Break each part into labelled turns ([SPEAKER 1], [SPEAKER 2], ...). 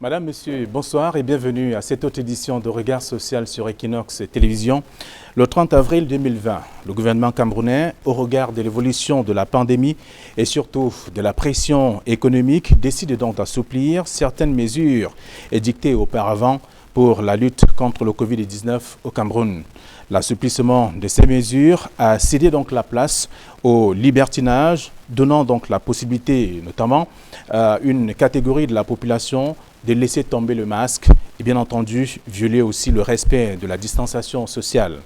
[SPEAKER 1] Madame, Monsieur, bonsoir et bienvenue à cette autre édition de Regard Social sur Equinox Télévision. Le 30 avril 2020, le gouvernement camerounais, au regard de l'évolution de la pandémie et surtout de la pression économique, décide donc d'assouplir certaines mesures édictées auparavant pour la lutte contre le Covid-19 au Cameroun. L'assouplissement de ces mesures a cédé donc la place au libertinage, donnant donc la possibilité, notamment à une catégorie de la population, de laisser tomber le masque et bien entendu violer aussi le respect de la distanciation sociale.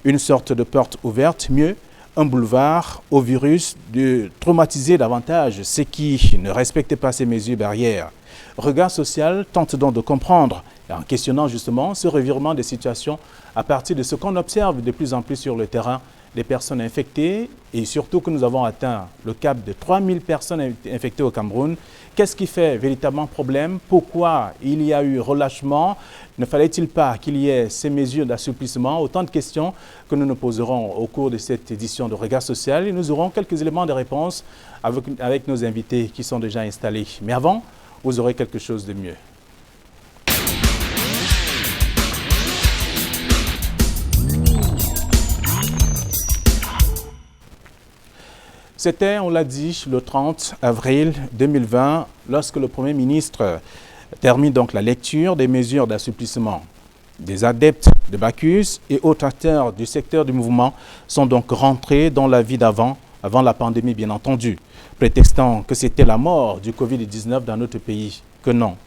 [SPEAKER 1] Une sorte de porte ouverte, mieux, un boulevard au virus de traumatiser davantage ceux qui ne respectent pas ces mesures barrières. Regard Social tente donc de comprendre, en questionnant justement ce revirement des situations à partir de ce qu'on observe de plus en plus sur le terrain, des personnes infectées et surtout que nous avons atteint le cap de 3000 personnes infectées au Cameroun. Qu'est-ce qui fait véritablement problème? Pourquoi il y a eu relâchement? Ne fallait-il pas qu'il y ait ces mesures d'assouplissement? Autant de questions que nous nous poserons au cours de cette édition de Regard Social et nous aurons quelques éléments de réponse avec nos invités qui sont déjà installés. Mais avant, vous aurez quelque chose de mieux. C'était, on l'a dit, le 30 avril 2020, lorsque le Premier ministre termine donc la lecture des mesures d'assouplissement. Des adeptes de Bacchus et autres acteurs du secteur du mouvement sont donc rentrés dans la vie d'avant, avant la pandémie bien entendu, prétextant que c'était la mort du Covid-19 dans notre pays, que non.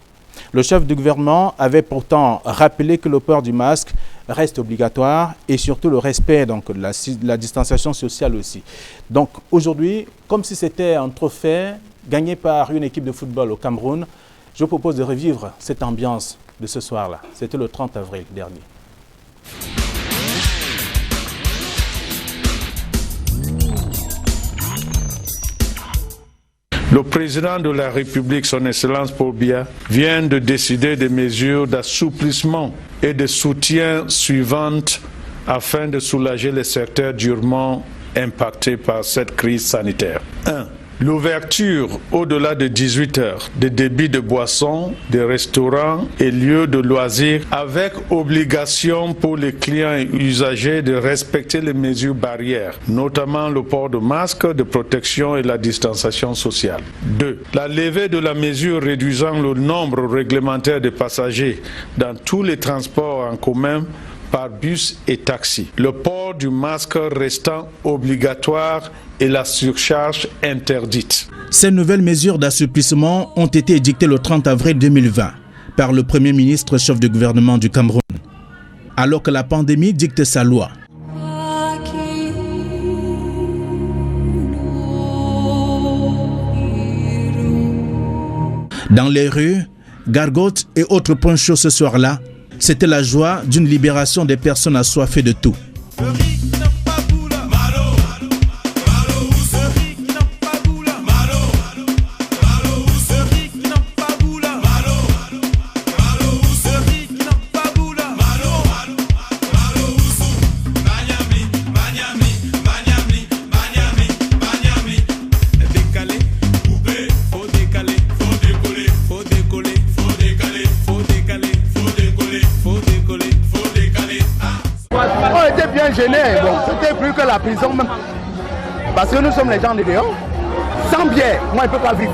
[SPEAKER 1] Le chef du gouvernement avait pourtant rappelé que le port du masque reste obligatoire et surtout le respect donc, de la distanciation sociale aussi. Donc aujourd'hui, comme si c'était un trophée gagné par une équipe de football au Cameroun, je vous propose de revivre cette ambiance de ce soir-là. C'était le 30 avril dernier.
[SPEAKER 2] Le président de la République, son Excellence Paul Biya, vient de décider des mesures d'assouplissement et de soutien suivantes afin de soulager les secteurs durement impactés par cette crise sanitaire. 1. L'ouverture au-delà de 18 heures des débits de boissons, des restaurants et lieux de loisirs avec obligation pour les clients et usagers de respecter les mesures barrières, notamment le port de masques, de protection et la distanciation sociale. 2. La levée de la mesure réduisant le nombre réglementaire de passagers dans tous les transports en commun par bus et taxi. Le port du masque restant obligatoire et la surcharge interdite.
[SPEAKER 3] Ces nouvelles mesures d'assouplissement ont été édictées le 30 avril 2020 par le Premier ministre chef du gouvernement du Cameroun, alors que la pandémie dicte sa loi. Dans les rues, gargotes et autres points chauds ce soir-là, c'était la joie d'une libération des personnes assoiffées de tout.
[SPEAKER 4] Bon, c'était plus que la prison même. Parce que nous sommes les gens de dehors. Sans bière, moi je ne peux pas vivre.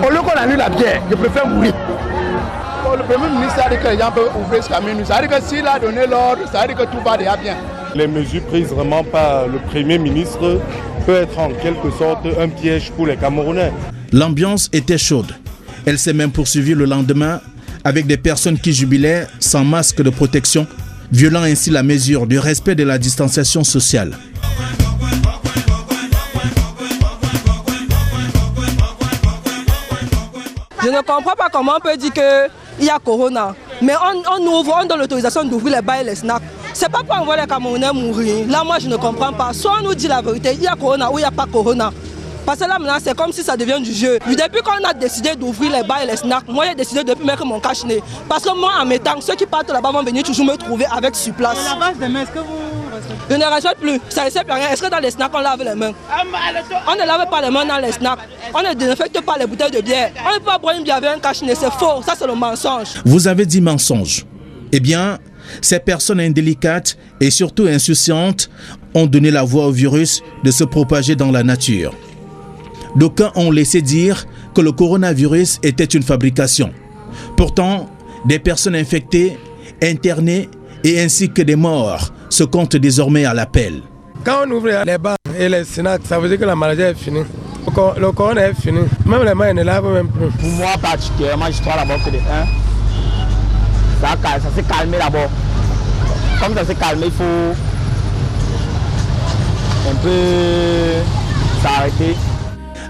[SPEAKER 4] Au lieu qu'on annule la bière, je préfère mourir. Bon, le Premier ministre a dit que les gens peuvent ouvrir jusqu'à minuit. Ça veut dire que s'il a donné l'ordre, ça veut dire que tout va déjà bien.
[SPEAKER 5] Les mesures prises vraiment par le Premier ministre peuvent être en quelque sorte un piège pour les Camerounais.
[SPEAKER 3] L'ambiance était chaude. Elle s'est même poursuivie le lendemain avec des personnes qui jubilaient sans masque de protection, violant ainsi la mesure du respect de la distanciation sociale.
[SPEAKER 6] Je ne comprends pas comment on peut dire qu'il y a Corona, mais on donne l'autorisation d'ouvrir les bars et les snacks. C'est pas pour envoyer les Camerounais mourir. Là, moi, je ne comprends pas. Soit on nous dit la vérité, il y a Corona ou il n'y a pas Corona. Parce que là, maintenant, c'est comme si ça devient du jeu. Depuis qu'on a décidé d'ouvrir les bars et les snacks, moi, j'ai décidé de ne plus mettre mon cache-nez. Parce que moi, en mettant, ceux qui partent là-bas vont venir toujours me trouver avec sur place.
[SPEAKER 7] La base des mains, est-ce que vous
[SPEAKER 6] Je ne rachète plus, ça ne sert à rien. Est-ce que dans les snacks on lave les mains? On ne lave pas les mains dans les snacks. On ne désinfecte pas les bouteilles de bière. On ne peut pas boire une bière avec un cache-nez, c'est faux, ça c'est le mensonge.
[SPEAKER 3] Vous avez dit mensonge. Eh bien, ces personnes indélicates et surtout insouciantes ont donné la voie au virus de se propager dans la nature. D'aucuns ont laissé dire que le coronavirus était une fabrication. Pourtant, des personnes infectées, internées et ainsi que des morts se comptent désormais à l'appel.
[SPEAKER 7] Quand on ouvre les bars et les snacks, ça veut dire que la maladie est finie. Le corona est fini. Même les mains ne lavent même plus.
[SPEAKER 8] Pour moi particulièrement, je crois d'abord que de 1, ça s'est calmé d'abord. Comme ça s'est calmé, il faut un peu s'arrêter.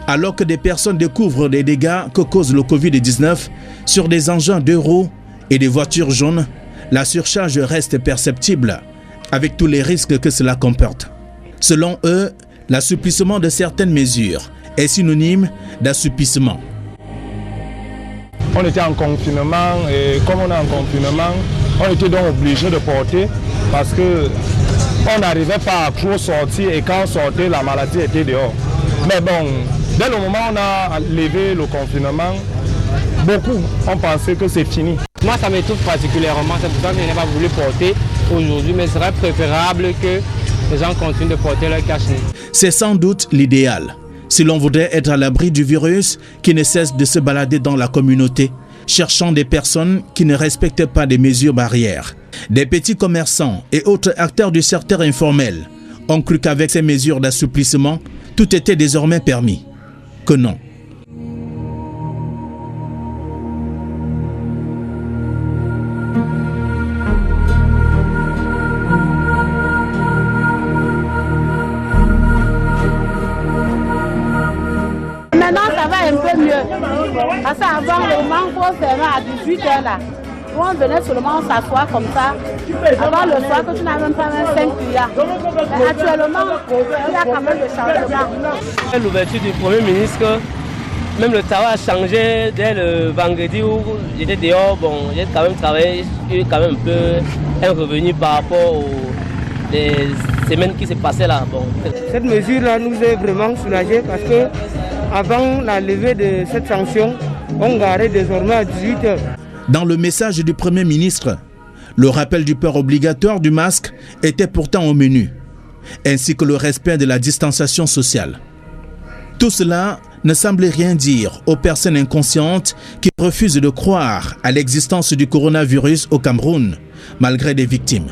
[SPEAKER 3] Alors que des personnes découvrent les dégâts que cause le Covid-19 sur des engins 2 roues et des voitures jaunes, la surcharge reste perceptible, avec tous les risques que cela comporte. Selon eux, l'assouplissement de certaines mesures est synonyme d'assouplissement.
[SPEAKER 2] On était en confinement et comme on est en confinement, on était donc obligé de porter parce que on n'arrivait pas à trop sortir et quand on sortait, la maladie était dehors. Mais bon, dès le moment où on a levé le confinement, beaucoup ont pensé que c'est fini.
[SPEAKER 8] Moi, ça m'étouffe particulièrement, c'est pour ça que je n'ai pas voulu porter aujourd'hui, mais ce serait préférable que les gens continuent de porter leur cache-nez.
[SPEAKER 3] C'est sans doute l'idéal, si l'on voudrait être à l'abri du virus qui ne cesse de se balader dans la communauté, cherchant des personnes qui ne respectent pas des mesures barrières. Des petits commerçants et autres acteurs du secteur informel ont cru qu'avec ces mesures d'assouplissement, tout était désormais permis. Que non.
[SPEAKER 9] Maintenant, ça va un peu mieux. Parce qu'avant, le moment où on fermait à 18h là, où on venait seulement s'asseoir comme ça, avant le soir, que tu n'as même pas 5 cuillères. Mais actuellement, il y a quand même le changement.
[SPEAKER 8] L'ouverture du Premier ministre, même le travail a changé dès le vendredi où j'étais dehors. Bon, j'ai quand même travaillé, j'ai quand même un peu un revenu par rapport aux semaines qui se passaient là. Bon.
[SPEAKER 7] Cette mesure-là nous est vraiment soulagée parce que avant la levée de cette sanction, on garait désormais à 18h.
[SPEAKER 3] Dans le message du Premier ministre, le rappel du port obligatoire du masque était pourtant au menu, ainsi que le respect de la distanciation sociale. Tout cela ne semble rien dire aux personnes inconscientes qui refusent de croire à l'existence du coronavirus au Cameroun, malgré des victimes.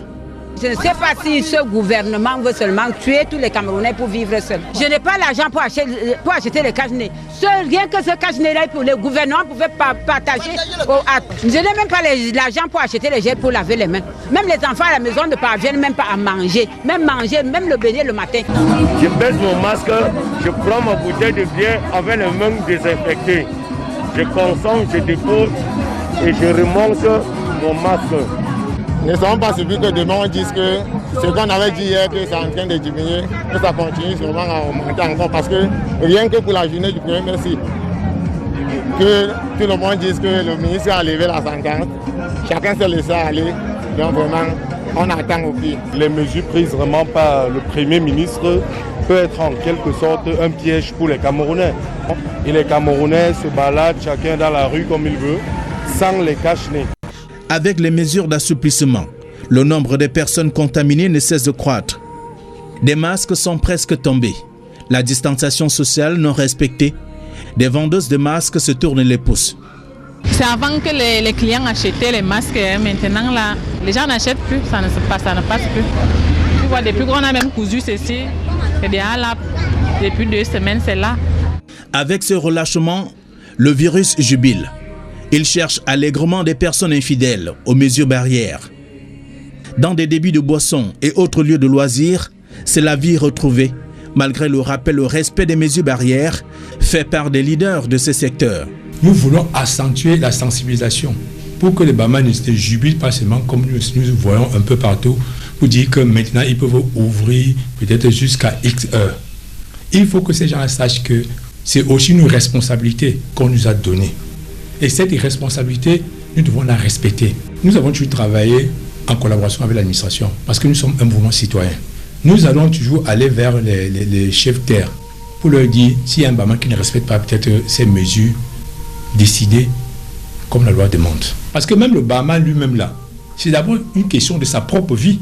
[SPEAKER 10] Je ne sais pas si ce gouvernement veut seulement tuer tous les Camerounais pour vivre seuls. Je n'ai pas l'argent pour acheter les cache-nez. Rien que ce cache-nez-là, le gouvernement pouvait partager. Je n'ai même pas l'argent pour acheter les gels pour laver les mains. Même les enfants à la maison ne parviennent même pas à manger. Même le baigner le matin.
[SPEAKER 7] Je baisse mon masque, je prends ma bouteille de bière avec les mains désinfectées. Je consomme, je dépose et je remonte mon masque.
[SPEAKER 11] Ne sommes pas surpris que demain on dise que ce qu'on avait dit hier, que c'est en train de diminuer, que ça continue sûrement à augmenter encore parce que rien que pour la journée du 1er merci, que tout le monde dise que le ministre a levé la sentence, chacun s'est laissé aller, donc vraiment on attend au pire.
[SPEAKER 5] Les mesures prises vraiment par le Premier ministre peut être en quelque sorte un piège pour les Camerounais. Et les Camerounais se baladent chacun dans la rue comme il veut, sans les cache-nez.
[SPEAKER 3] Avec les mesures d'assouplissement, le nombre de personnes contaminées ne cesse de croître. Des masques sont presque tombés, la distanciation sociale non respectée. Des vendeuses de masques se tournent les pouces.
[SPEAKER 12] C'est avant que les clients achetaient les masques. Maintenant, là, les gens n'achètent plus, ça ne passe plus. Tu vois, depuis qu'on a même cousu ceci, c'est déjà là, depuis 2 semaines, c'est là.
[SPEAKER 3] Avec ce relâchement, le virus jubile. Il cherche allègrement des personnes infidèles aux mesures barrières. Dans des débits de boissons et autres lieux de loisirs, c'est la vie retrouvée, malgré le rappel au respect des mesures barrières fait par des leaders de ce secteur.
[SPEAKER 13] Nous voulons accentuer la sensibilisation pour que les Bamans ne se jubilent pas seulement comme nous voyons un peu partout, pour dire que maintenant ils peuvent ouvrir peut-être jusqu'à X heures. Il faut que ces gens sachent que c'est aussi une responsabilité qu'on nous a donnée. Et cette responsabilité, nous devons la respecter. Nous avons toujours travaillé en collaboration avec l'administration, parce que nous sommes un mouvement citoyen. Nous allons toujours aller vers les chefs terre pour leur dire s'il y a un Bama qui ne respecte pas peut-être ces mesures décidées comme la loi demande. Parce que même le Bama lui-même là, c'est d'abord une question de sa propre vie.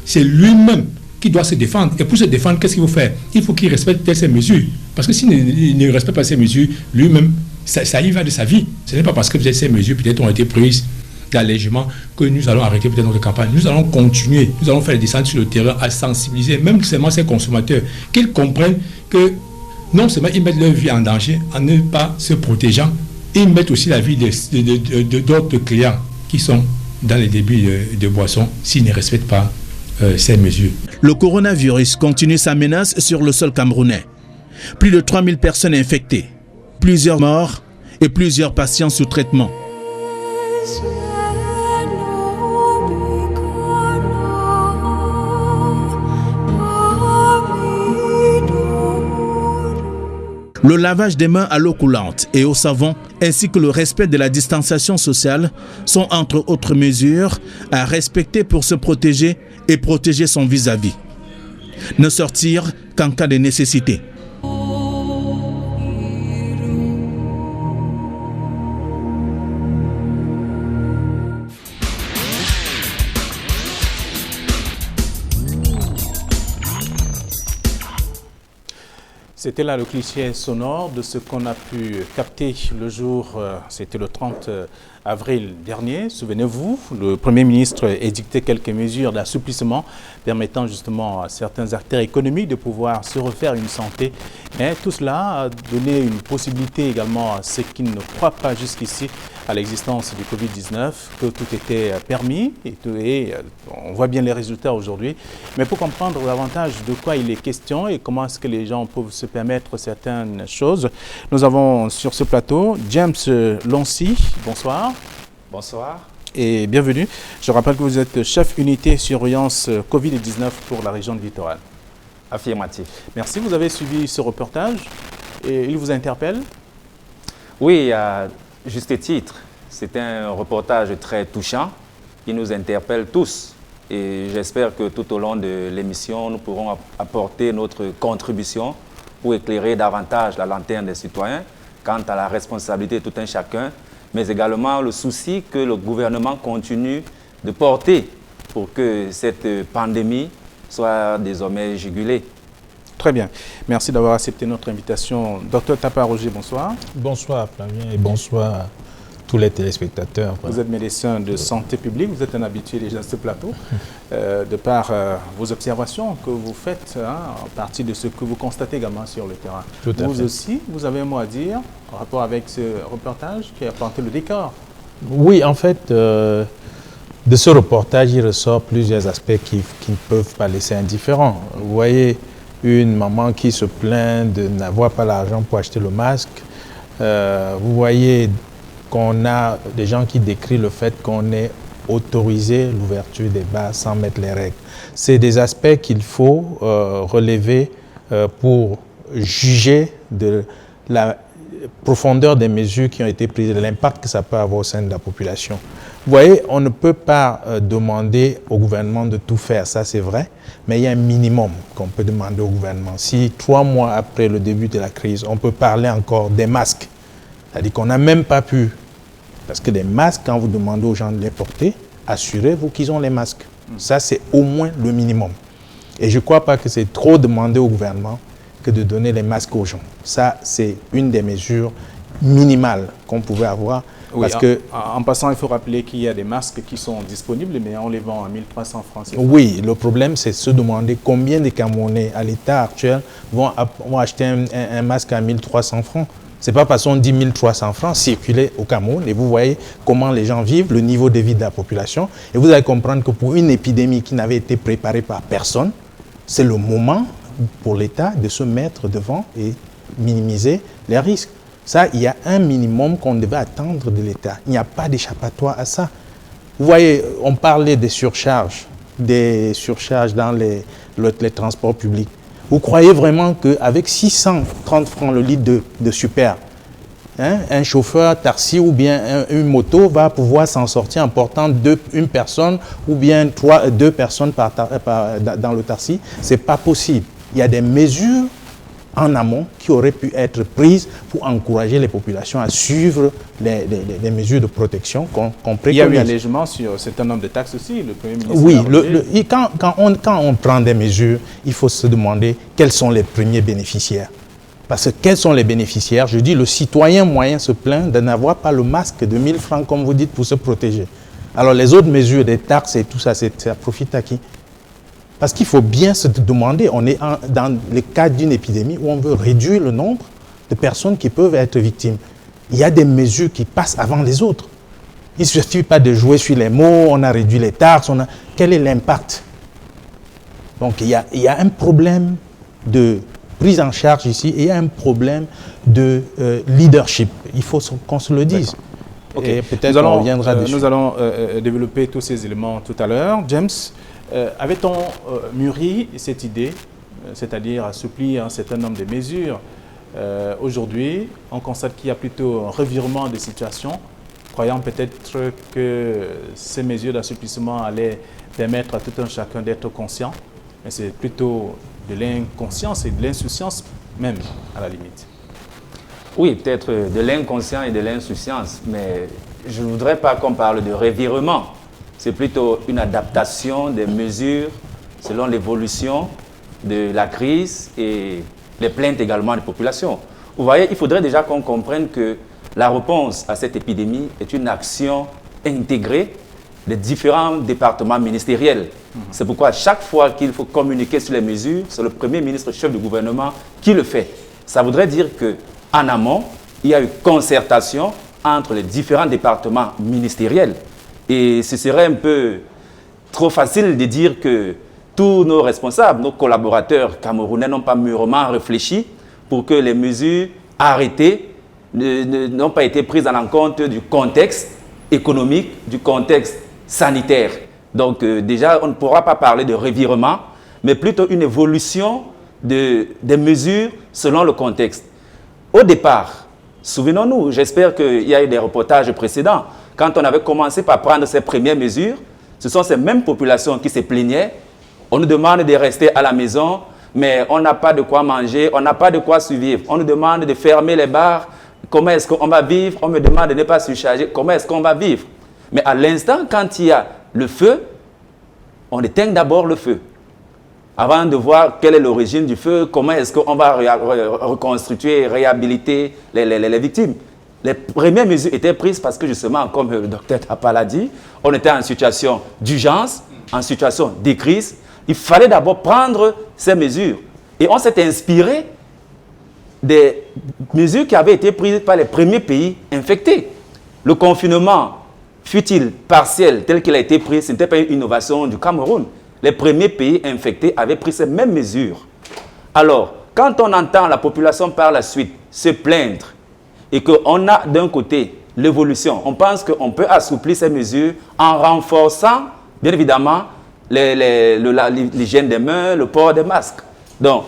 [SPEAKER 13] C'est lui-même qui doit se défendre. Et pour se défendre, qu'est-ce qu'il faut faire? Il faut qu'il respecte ces mesures. Parce que s'il ne respecte pas ces mesures, lui-même, ça y va de sa vie. Ce n'est pas parce que peut-être ces mesures peut-être ont été prises d'allègement que nous allons arrêter peut-être notre campagne. Nous allons continuer, nous allons faire des descentes sur le terrain à sensibiliser même seulement ces consommateurs, qu'ils comprennent que non seulement ils mettent leur vie en danger en ne pas se protégeant, ils mettent aussi la vie d'autres clients qui sont dans les débits de boissons s'ils ne respectent pas ces mesures.
[SPEAKER 3] Le coronavirus continue sa menace sur le sol camerounais. Plus de 3000 personnes infectées, plusieurs morts et plusieurs patients sous traitement. Le lavage des mains à l'eau coulante et au savon, ainsi que le respect de la distanciation sociale sont entre autres mesures à respecter pour se protéger et protéger son vis-à-vis. Ne sortir qu'en cas de nécessité.
[SPEAKER 1] C'était là le cliché sonore de ce qu'on a pu capter le jour, c'était le 30 avril dernier. Souvenez-vous, le Premier ministre édictait quelques mesures d'assouplissement permettant justement à certains acteurs économiques de pouvoir se refaire une santé. Mais tout cela a donné une possibilité également à ceux qui ne croient pas jusqu'ici à l'existence du Covid-19, que tout était permis et on voit bien les résultats aujourd'hui. Mais pour comprendre davantage de quoi il est question et comment est-ce que les gens peuvent se permettre certaines choses, nous avons sur ce plateau James Loncy. Bonsoir.
[SPEAKER 14] Bonsoir.
[SPEAKER 1] Et bienvenue. Je rappelle que vous êtes chef unité surveillance Covid-19 pour la région de Littoral.
[SPEAKER 14] Affirmatif.
[SPEAKER 1] Merci. Vous avez suivi ce reportage et il vous interpelle?
[SPEAKER 14] Oui, à juste titre. C'est un reportage très touchant. Il nous interpelle tous. Et j'espère que tout au long de l'émission, nous pourrons apporter notre contribution pour éclairer davantage la lanterne des citoyens quant à la responsabilité de tout un chacun, mais également le souci que le gouvernement continue de porter pour que cette pandémie soit désormais jugulée.
[SPEAKER 1] Très bien. Merci d'avoir accepté notre invitation. Docteur Tapa Roger, bonsoir.
[SPEAKER 15] Bonsoir Flavien et bonsoir à tous les téléspectateurs.
[SPEAKER 1] Vous êtes médecin de santé publique, vous êtes un habitué déjà de ce plateau, de par vos observations que vous faites, en partie de ce que vous constatez également sur le terrain. Vous aussi, vous avez un mot à dire en rapport avec ce reportage qui a planté le décor.
[SPEAKER 15] Oui, en fait, de ce reportage, il ressort plusieurs aspects qui ne peuvent pas laisser indifférents. Vous voyez une maman qui se plaint de n'avoir pas l'argent pour acheter le masque. Vous voyez qu'on a des gens qui décrivent le fait qu'on ait autorisé l'ouverture des bars sans mettre les règles. C'est des aspects qu'il faut relever pour juger de la profondeur des mesures qui ont été prises, de l'impact que ça peut avoir au sein de la population. Vous voyez, on ne peut pas demander au gouvernement de tout faire, ça c'est vrai, mais il y a un minimum qu'on peut demander au gouvernement. Si 3 mois après le début de la crise, on peut parler encore des masques, c'est-à-dire qu'on n'a même pas pu, parce que des masques, quand vous demandez aux gens de les porter, assurez-vous qu'ils ont les masques. Ça c'est au moins le minimum. Et je ne crois pas que c'est trop demander au gouvernement que de donner les masques aux gens. Ça c'est une des mesures minimales qu'on pouvait avoir.
[SPEAKER 1] Oui, en passant, il faut rappeler qu'il y a des masques qui sont disponibles, mais on les vend à 1300 francs.
[SPEAKER 15] Oui, le problème, c'est de se demander combien de Camerounais, à l'état actuel, vont acheter un masque à 1300 francs. Ce n'est pas parce qu'on dit 1300 francs circuler au Cameroun, et vous voyez comment les gens vivent, le niveau de vie de la population, et vous allez comprendre que pour une épidémie qui n'avait été préparée par personne, c'est le moment pour l'État de se mettre devant et minimiser les risques. Ça, il y a un minimum qu'on devait attendre de l'État. Il n'y a pas d'échappatoire à ça. Vous voyez, on parlait des surcharges dans les transports publics. Vous croyez vraiment qu'avec 630 francs le litre de super, un chauffeur taxi ou bien une moto va pouvoir s'en sortir en portant une personne ou bien deux personnes dans le taxi. Ce n'est pas possible. Il y a des mesures en amont qui auraient pu être prises pour encourager les populations à suivre les mesures de protection qu'on préconise.
[SPEAKER 1] Il y a eu un allègement sur un certain nombre de taxes aussi, le Premier ministre.
[SPEAKER 15] Oui, quand on prend des mesures, il faut se demander quels sont les premiers bénéficiaires. Parce que quels sont les bénéficiaires? Je dis, le citoyen moyen se plaint de n'avoir pas le masque de 1000 francs, comme vous dites, pour se protéger. Alors les autres mesures, des taxes et tout ça, ça profite à qui? Parce qu'il faut bien se demander, on est dans le cadre d'une épidémie où on veut réduire le nombre de personnes qui peuvent être victimes. Il y a des mesures qui passent avant les autres. Il ne suffit pas de jouer sur les mots, on a réduit les taxes, quel est l'impact? Donc il y a un problème de prise en charge ici et il y a un problème de leadership. Il faut qu'on se le dise.
[SPEAKER 1] Okay.
[SPEAKER 15] Et peut-être qu'on reviendra dessus.
[SPEAKER 1] Nous allons développer tous ces éléments tout à l'heure. James, avait-on mûri cette idée, c'est-à-dire assouplir un certain nombre de mesures? Aujourd'hui, on constate qu'il y a plutôt un revirement de situation, croyant peut-être que ces mesures d'assouplissement allaient permettre à tout un chacun d'être conscient, mais c'est plutôt de l'inconscience et de l'insouciance même, à la limite.
[SPEAKER 14] Oui, peut-être de l'inconscience et de l'insouciance, mais je ne voudrais pas qu'on parle de revirement. C'est plutôt une adaptation des mesures selon l'évolution de la crise et les plaintes également des populations. Vous voyez, il faudrait déjà qu'on comprenne que la réponse à cette épidémie est une action intégrée des différents départements ministériels. C'est pourquoi chaque fois qu'il faut communiquer sur les mesures, c'est le Premier ministre, chef du gouvernement, qui le fait. Ça voudrait dire qu'en amont, il y a eu concertation entre les différents départements ministériels. Et ce serait un peu trop facile de dire que tous nos responsables, nos collaborateurs camerounais n'ont pas mûrement réfléchi pour que les mesures arrêtées n'ont pas été prises en compte du contexte économique, du contexte sanitaire. Donc déjà, on ne pourra pas parler de revirement, mais plutôt une évolution des mesures selon le contexte. Au départ, souvenons-nous, j'espère qu'il y a eu des reportages précédents, quand on avait commencé par prendre ces premières mesures, ce sont ces mêmes populations qui se plaignaient. On nous demande de rester à la maison, mais on n'a pas de quoi manger, on n'a pas de quoi survivre. On nous demande de fermer les bars. Comment est-ce qu'on va vivre? On me demande de ne pas surcharger. Comment est-ce qu'on va vivre? Mais à l'instant, quand il y a le feu, on éteint d'abord le feu. Avant de voir quelle est l'origine du feu, comment est-ce qu'on va reconstituer, réhabiliter les victimes. Les premières mesures étaient prises parce que justement, comme le docteur Tapal l'a dit, on était en situation d'urgence, en situation de crise. Il fallait d'abord prendre ces mesures. Et on s'est inspiré des mesures qui avaient été prises par les premiers pays infectés. Le confinement, fut-il partiel tel qu'il a été pris, ce n'était pas une innovation du Cameroun. Les premiers pays infectés avaient pris ces mêmes mesures. Alors, quand on entend la population par la suite se plaindre et qu'on a d'un côté l'évolution, on pense qu'on peut assouplir ces mesures en renforçant, bien évidemment, l'hygiène des mains, le port des masques. Donc,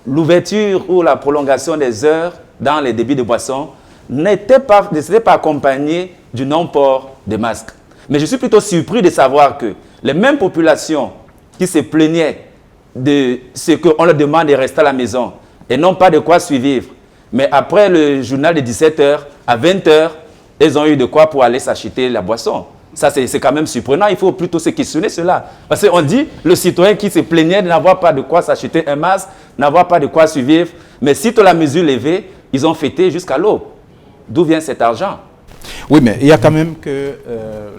[SPEAKER 14] l'ouverture ou la prolongation des heures dans les débits de boissons n'était pas accompagnée du non-port des masques. Mais je suis plutôt surpris de savoir que les mêmes populations qui se plaignaient de ce qu'on leur demande de rester à la maison et n'ont pas de quoi survivre, mais après le journal de 17h, à 20h, ils ont eu de quoi pour aller s'acheter la boisson. Ça, c'est quand même surprenant. Il faut plutôt se questionner cela. Parce qu'on dit, le citoyen qui se plaignait de n'avoir pas de quoi s'acheter un masque, n'avoir pas de quoi survivre, mais sitôt la mesure levée, ils ont fêté jusqu'à l'aube. D'où vient cet argent?
[SPEAKER 1] Oui, mais il y a quand même que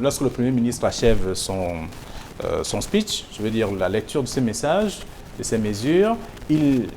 [SPEAKER 1] lorsque le Premier ministre achève son speech, je veux dire la lecture de ces messages, de ces mesures, il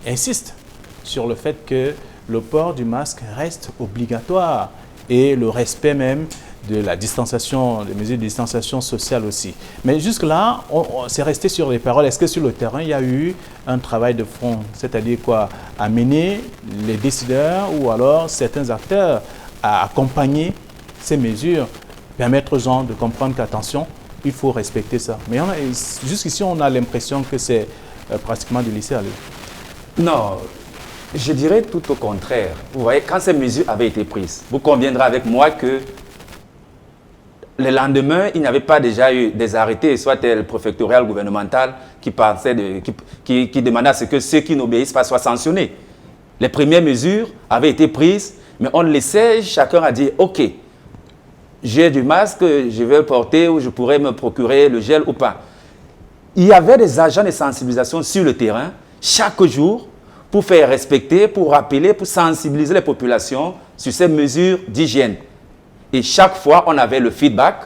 [SPEAKER 1] insiste sur le fait que le port du masque reste obligatoire et le respect même de la distanciation, des mesures de distanciation sociale aussi. Mais jusque-là, on s'est resté sur les paroles. Est-ce que sur le terrain, il y a eu un travail de fond? C'est-à-dire quoi? Amener les décideurs ou alors certains acteurs à accompagner ces mesures, permettre aux gens de comprendre qu'attention, il faut respecter ça. Mais jusqu'ici, on a l'impression que c'est pratiquement de laisser aller.
[SPEAKER 14] Non. Je dirais tout au contraire. Vous voyez, quand ces mesures avaient été prises, vous conviendrez avec moi que le lendemain, il n'y avait pas déjà eu des arrêtés, soit le préfectoral gouvernemental qui demandait à ce que ceux qui n'obéissent pas soient sanctionnés. Les premières mesures avaient été prises, mais on laissait chacun à dire « Ok, j'ai du masque, je vais le porter ou je pourrais me procurer le gel ou pas ». Il y avait des agents de sensibilisation sur le terrain, chaque jour, pour faire respecter, pour rappeler, pour sensibiliser les populations sur ces mesures d'hygiène. Et chaque fois, on avait le feedback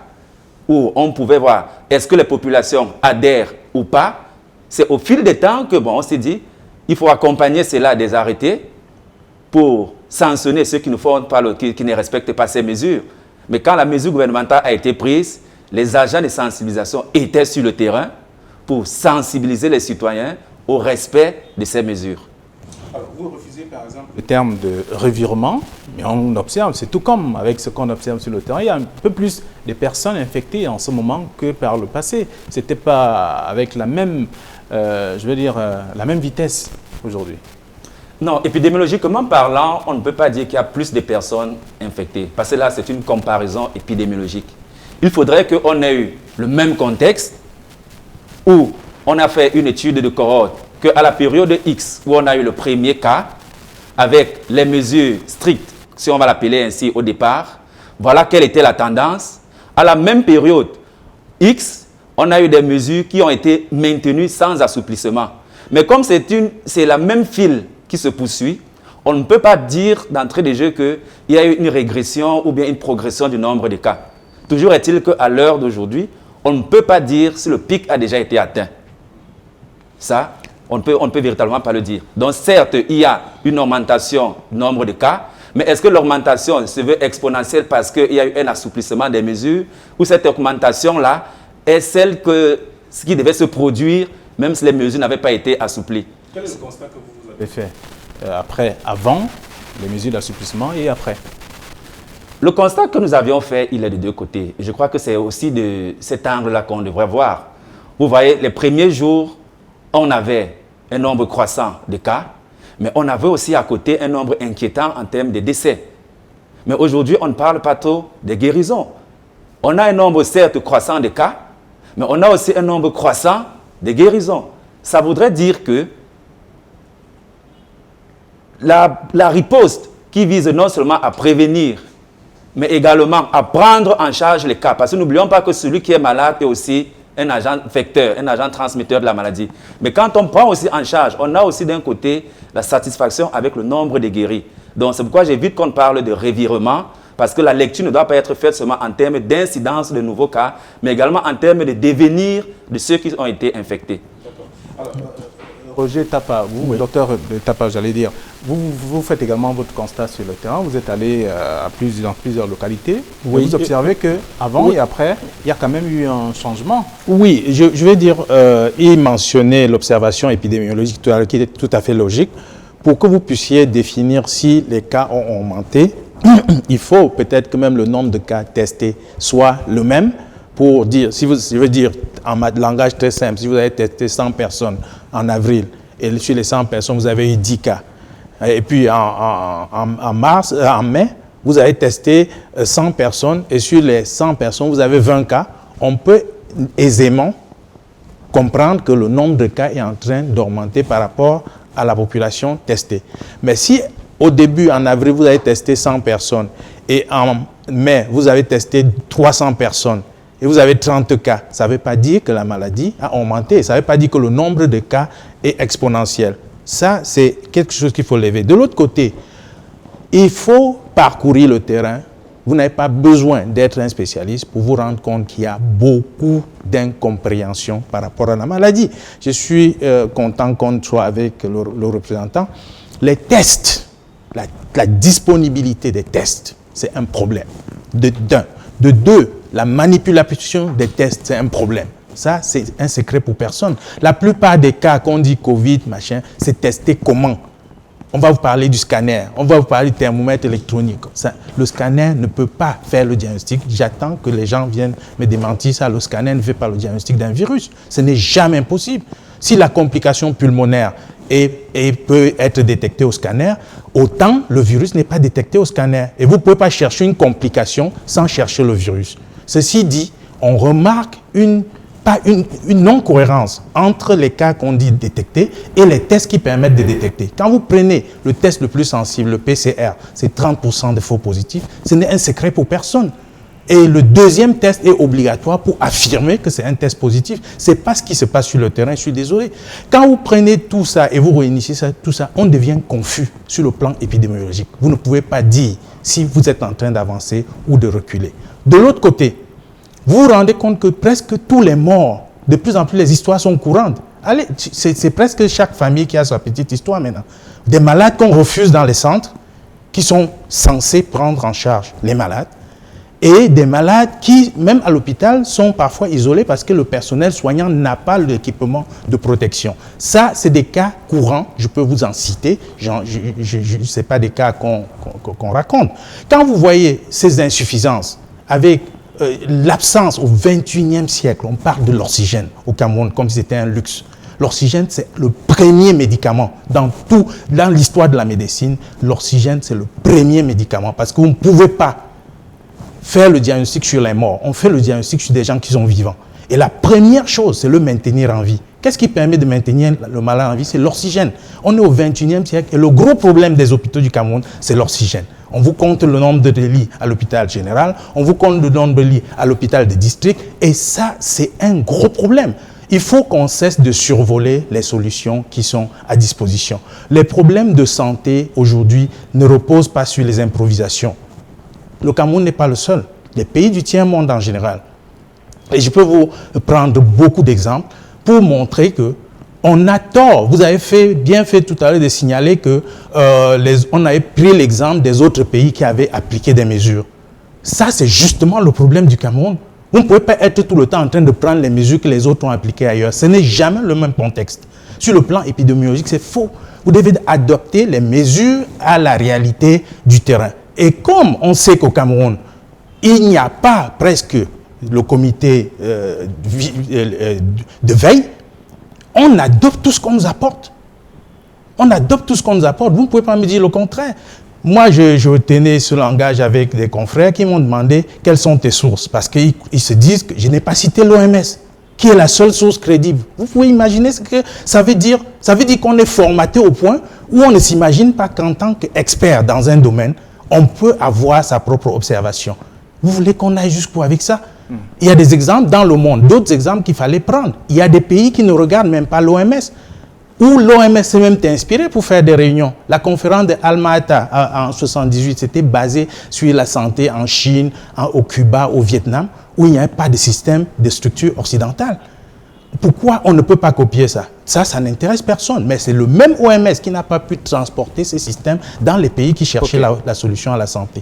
[SPEAKER 14] où on pouvait voir est-ce que les populations adhèrent ou pas. C'est au fil des temps que, on s'est dit, il faut accompagner cela des arrêtés pour sanctionner ceux qui ne font pas qui ne respectent pas ces mesures. Mais quand la mesure gouvernementale a été prise, les agents de sensibilisation étaient sur le terrain pour sensibiliser les citoyens au respect de ces mesures.
[SPEAKER 1] Alors, vous refusez par exemple le terme de revirement, mais on observe, c'est tout comme avec ce qu'on observe sur le terrain. Il y a un peu plus de personnes infectées en ce moment que par le passé. Ce n'était pas avec la même, la même vitesse aujourd'hui.
[SPEAKER 14] Non, épidémiologiquement parlant, on ne peut pas dire qu'il y a plus de personnes infectées. Parce que là, c'est une comparaison épidémiologique. Il faudrait qu'on ait eu le même contexte où on a fait une étude de cohorte qu'à la période X, où on a eu le premier cas, avec les mesures strictes, si on va l'appeler ainsi au départ, voilà quelle était la tendance. À la même période X, on a eu des mesures qui ont été maintenues sans assouplissement. Mais comme c'est la même file qui se poursuit, on ne peut pas dire d'entrée de jeu qu'il y a eu une régression ou bien une progression du nombre de cas. Toujours est-il qu'à l'heure d'aujourd'hui, on ne peut pas dire si le pic a déjà été atteint. Ça, on ne peut véritablement pas le dire. Donc certes, il y a une augmentation du nombre de cas, mais est-ce que l'augmentation se veut exponentielle parce qu'il y a eu un assouplissement des mesures, ou cette augmentation-là est celle qui devait se produire même si les mesures n'avaient pas été assouplies?
[SPEAKER 1] Quel est le constat que vous avez fait avant les mesures d'assouplissement et après?
[SPEAKER 14] Le constat que nous avions fait, il est de deux côtés. Je crois que c'est aussi de cet angle-là qu'on devrait voir. Vous voyez, les premiers jours, on avait un nombre croissant de cas, mais on avait aussi à côté un nombre inquiétant en termes de décès. Mais aujourd'hui, on ne parle pas trop de guérison. On a un nombre certes croissant de cas, mais on a aussi un nombre croissant de guérisons. Ça voudrait dire que la riposte qui vise non seulement à prévenir, mais également à prendre en charge les cas. Parce que n'oublions pas que celui qui est malade est aussi un agent vecteur, un agent transmetteur de la maladie. Mais quand on prend aussi en charge, on a aussi d'un côté la satisfaction avec le nombre de guéris. Donc c'est pourquoi j'évite qu'on parle de revirement, parce que la lecture ne doit pas être faite seulement en termes d'incidence de nouveaux cas, mais également en termes de devenir de ceux qui ont été infectés.
[SPEAKER 1] Alors, Roger Tapa, vous, oui. Docteur Tapa, j'allais dire, vous faites également votre constat sur le terrain, vous êtes allé dans plusieurs localités, oui. Vous observez qu'avant oui. Et après, il y a quand même eu un changement.
[SPEAKER 15] Oui, je vais dire, il mentionnait l'observation épidémiologique qui est tout à fait logique. Pour que vous puissiez définir si les cas ont augmenté, il faut peut-être que même le nombre de cas testés soit le même pour dire, je veux dire en langage très simple, si vous avez testé 100 personnes en avril et sur les 100 personnes, vous avez eu 10 cas. Et puis en mai, vous avez testé 100 personnes et sur les 100 personnes, vous avez 20 cas. On peut aisément comprendre que le nombre de cas est en train d'augmenter par rapport à la population testée. Mais si au début, en avril, vous avez testé 100 personnes et en mai, vous avez testé 300 personnes et vous avez 30 cas, ça ne veut pas dire que la maladie a augmenté. Ça ne veut pas dire que le nombre de cas est exponentiel. Ça, c'est quelque chose qu'il faut lever. De l'autre côté, il faut parcourir le terrain. Vous n'avez pas besoin d'être un spécialiste pour vous rendre compte qu'il y a beaucoup d'incompréhension par rapport à la maladie. Je suis content qu'on soit avec le représentant. Les tests, la disponibilité des tests, c'est un problème. De deux, la manipulation des tests, c'est un problème. Ça, c'est un secret pour personne. La plupart des cas qu'on dit Covid, machin, c'est testé comment? On va vous parler du scanner, on va vous parler du thermomètre électronique. Ça, le scanner ne peut pas faire le diagnostic. J'attends que les gens viennent me démentir ça. Le scanner ne fait pas le diagnostic d'un virus. Ce n'est jamais possible. Si la complication pulmonaire et peut être détecté au scanner, autant le virus n'est pas détecté au scanner. Et vous ne pouvez pas chercher une complication sans chercher le virus. Ceci dit, on remarque une non-cohérence entre les cas qu'on dit détectés et les tests qui permettent de détecter. Quand vous prenez le test le plus sensible, le PCR, c'est 30% de faux positifs, ce n'est un secret pour personne. Et le deuxième test est obligatoire pour affirmer que c'est un test positif. Ce n'est pas ce qui se passe sur le terrain, je suis désolé. Quand vous prenez tout ça et vous réunissez tout ça, on devient confus sur le plan épidémiologique. Vous ne pouvez pas dire si vous êtes en train d'avancer ou de reculer. De l'autre côté, vous vous rendez compte que presque tous les morts, de plus en plus les histoires sont courantes. Allez, c'est presque chaque famille qui a sa petite histoire maintenant. Des malades qu'on refuse dans les centres, qui sont censés prendre en charge les malades, et des malades qui, même à l'hôpital, sont parfois isolés parce que le personnel soignant n'a pas l'équipement de protection. Ça, c'est des cas courants, je peux vous en citer, ce n'est pas des cas qu'on raconte. Quand vous voyez ces insuffisances avec l'absence au XXIe siècle, on parle de l'oxygène au Cameroun comme si c'était un luxe. L'oxygène, c'est le premier médicament. Dans l'histoire de la médecine, l'oxygène, c'est le premier médicament parce que vous ne pouvez pas faire le diagnostic sur les morts. On fait le diagnostic sur des gens qui sont vivants. Et la première chose, c'est le maintenir en vie. Qu'est-ce qui permet de maintenir le malade en vie? C'est l'oxygène. On est au XXIe siècle et le gros problème des hôpitaux du Cameroun, c'est l'oxygène. On vous compte le nombre de lits à l'hôpital général, on vous compte le nombre de lits à l'hôpital de district, et ça, c'est un gros problème. Il faut qu'on cesse de survoler les solutions qui sont à disposition. Les problèmes de santé aujourd'hui ne reposent pas sur les improvisations. Le Cameroun n'est pas le seul. Les pays du tiers-monde en général. Et je peux vous prendre beaucoup d'exemples pour montrer que on a tort. Vous avez bien fait tout à l'heure de signaler que on avait pris l'exemple des autres pays qui avaient appliqué des mesures. Ça, c'est justement le problème du Cameroun. Vous ne pouvez pas être tout le temps en train de prendre les mesures que les autres ont appliquées ailleurs. Ce n'est jamais le même contexte. Sur le plan épidémiologique, c'est faux. Vous devez adopter les mesures à la réalité du terrain. Et comme on sait qu'au Cameroun, il n'y a pas presque le comité de veille, on adopte tout ce qu'on nous apporte. On adopte tout ce qu'on nous apporte. Vous ne pouvez pas me dire le contraire. Moi, je tenais ce langage avec des confrères qui m'ont demandé quelles sont tes sources. Parce qu'ils se disent que je n'ai pas cité l'OMS, qui est la seule source crédible. Vous pouvez imaginer ce que ça veut dire. Ça veut dire qu'on est formaté au point où on ne s'imagine pas qu'en tant qu'expert dans un domaine, on peut avoir sa propre observation. Vous voulez qu'on aille jusqu'où avec ça? Il y a des exemples dans le monde, d'autres exemples qu'il fallait prendre. Il y a des pays qui ne regardent même pas l'OMS, où l'OMS s'est même inspiré pour faire des réunions. La conférence de Alma-Ata en 1978, c'était basé sur la santé en Chine, au Cuba, au Vietnam, où il n'y avait pas de système de structure occidentale. Pourquoi on ne peut pas copier ça? Ça n'intéresse personne. Mais c'est le même OMS qui n'a pas pu transporter ces systèmes dans les pays qui cherchaient la solution à la santé.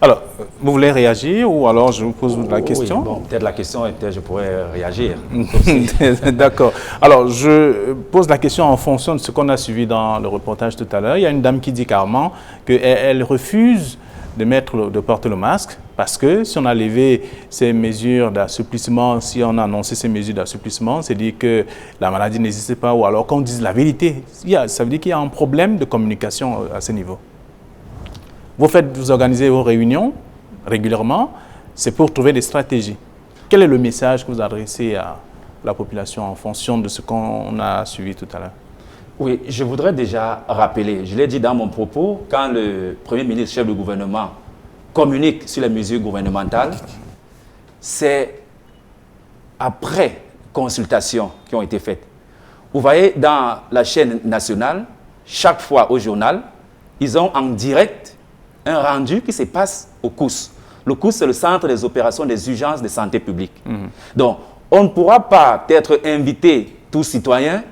[SPEAKER 1] Alors, vous voulez réagir ou alors je vous pose la question?
[SPEAKER 14] Oui, bon, peut-être la question était, je pourrais réagir.
[SPEAKER 1] D'accord. Alors, je pose la question en fonction de ce qu'on a suivi dans le reportage tout à l'heure. Il y a une dame qui dit carrément qu'elle refuse de porter le masque parce que si on a levé ces mesures d'assouplissement, si on a annoncé ces mesures d'assouplissement, c'est dire que la maladie n'existe pas ou alors qu'on dise la vérité. Ça veut dire qu'il y a un problème de communication à ce niveau. Vous organisez vos réunions régulièrement, c'est pour trouver des stratégies. Quel est le message que vous adressez à la population en fonction de ce qu'on a suivi tout à l'heure?
[SPEAKER 14] Oui, je voudrais déjà rappeler, je l'ai dit dans mon propos, quand le Premier ministre, chef du gouvernement, communique sur les mesures gouvernementales, c'est après consultations qui ont été faites. Vous voyez, dans la chaîne nationale, chaque fois au journal, ils ont en direct un rendu qui se passe au COUS. Le COUS, c'est le Centre des opérations des urgences de santé publique. Donc, on ne pourra pas être invité tous citoyens,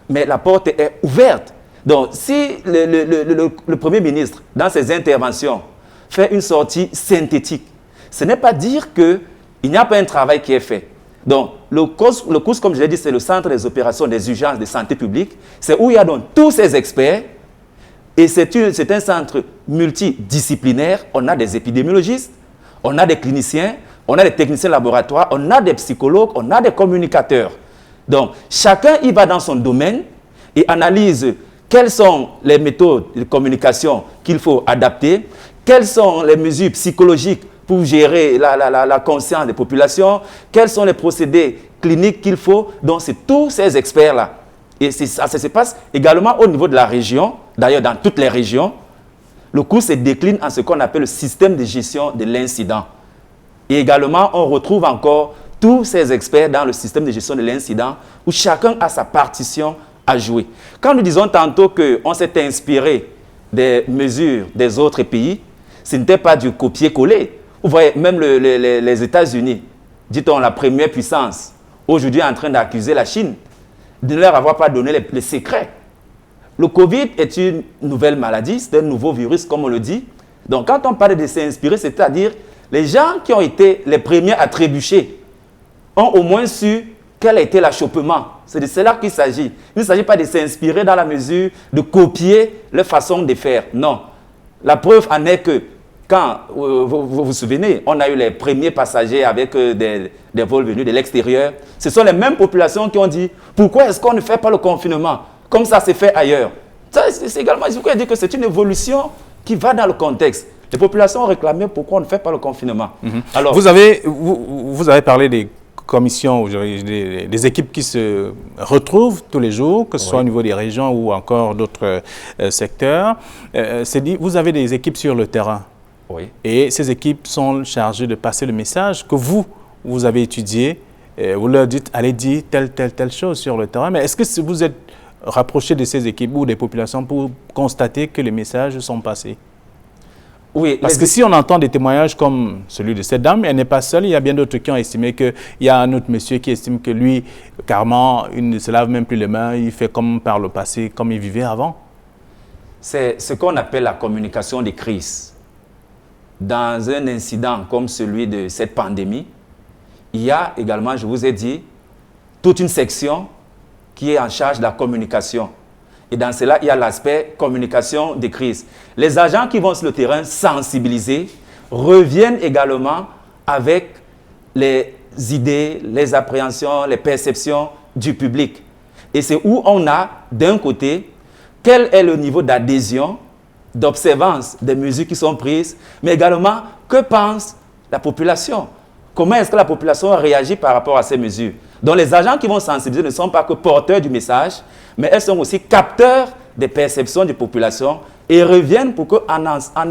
[SPEAKER 14] mais la porte est ouverte. Donc, si le Premier ministre, dans ses interventions, fait une sortie synthétique, ce n'est pas dire qu'il n'y a pas un travail qui est fait. Donc, le COUS, comme je l'ai dit, c'est le Centre des opérations des urgences de santé publique. C'est où il y a donc tous ces experts. Et c'est un centre multidisciplinaire. On a des épidémiologistes, on a des cliniciens, on a des techniciens de laboratoire, on a des psychologues, on a des communicateurs. Donc, chacun y va dans son domaine et analyse quelles sont les méthodes de communication qu'il faut adapter, quelles sont les mesures psychologiques pour gérer la conscience des populations, quels sont les procédés cliniques qu'il faut. Donc, c'est tous ces experts-là. Et ça se passe également au niveau de la région, d'ailleurs dans toutes les régions. Le cours se décline en ce qu'on appelle le système de gestion de l'incident. Et également, on retrouve encore tous ces experts dans le système de gestion de l'incident où chacun a sa partition à jouer. Quand nous disons tantôt qu'on s'est inspiré des mesures des autres pays, ce n'était pas du copier-coller. Vous voyez, même les États-Unis, dit-on la première puissance, aujourd'hui en train d'accuser la Chine de ne leur avoir pas donné les secrets. Le Covid est une nouvelle maladie, c'est un nouveau virus, comme on le dit. Donc, quand on parle de s'inspirer, c'est-à-dire les gens qui ont été les premiers à trébucher ont au moins su quel a été l'achoppement. C'est de cela qu'il s'agit. Il ne s'agit pas de s'inspirer dans la mesure de copier leur façon de faire. Non. La preuve en est que quand, vous vous souvenez, on a eu les premiers passagers avec des vols venus de l'extérieur. Ce sont les mêmes populations qui ont dit « Pourquoi est-ce qu'on ne fait pas le confinement comme ça s'est fait ailleurs ?» C'est également, je voudrais dire que c'est une évolution qui va dans le contexte. Les populations ont réclamé pourquoi on ne fait pas le confinement. Alors,
[SPEAKER 1] vous avez parlé des commissions, des équipes qui se retrouvent tous les jours, que ce soit au niveau des régions ou encore d'autres secteurs. C'est dit, vous avez des équipes sur le terrain.
[SPEAKER 14] Oui.
[SPEAKER 1] Et ces équipes sont chargées de passer le message que vous avez étudié. Vous leur dites, allez dire telle chose sur le terrain. Mais est-ce que vous êtes rapproché de ces équipes ou des populations pour constater que les messages sont passés?
[SPEAKER 14] Oui.
[SPEAKER 1] Parce que si on entend des témoignages comme celui de cette dame, elle n'est pas seule. Il y a bien d'autres qui ont estimé qu'il y a un autre monsieur qui estime que lui, carrément, il ne se lave même plus les mains. Il fait comme par le passé, comme il vivait avant.
[SPEAKER 14] C'est ce qu'on appelle la communication des crises. Dans un incident comme celui de cette pandémie, il y a également, je vous ai dit, toute une section qui est en charge de la communication. Et dans cela, il y a l'aspect communication des crises. Les agents qui vont sur le terrain sensibiliser reviennent également avec les idées, les appréhensions, les perceptions du public. Et c'est où on a, d'un côté, quel est le niveau d'adhésion, d'observance des mesures qui sont prises, mais également, que pense la population? Comment est-ce que la population réagit par rapport à ces mesures? Donc les agents qui vont sensibiliser ne sont pas que porteurs du message, mais elles sont aussi capteurs des perceptions des populations et reviennent pour qu'en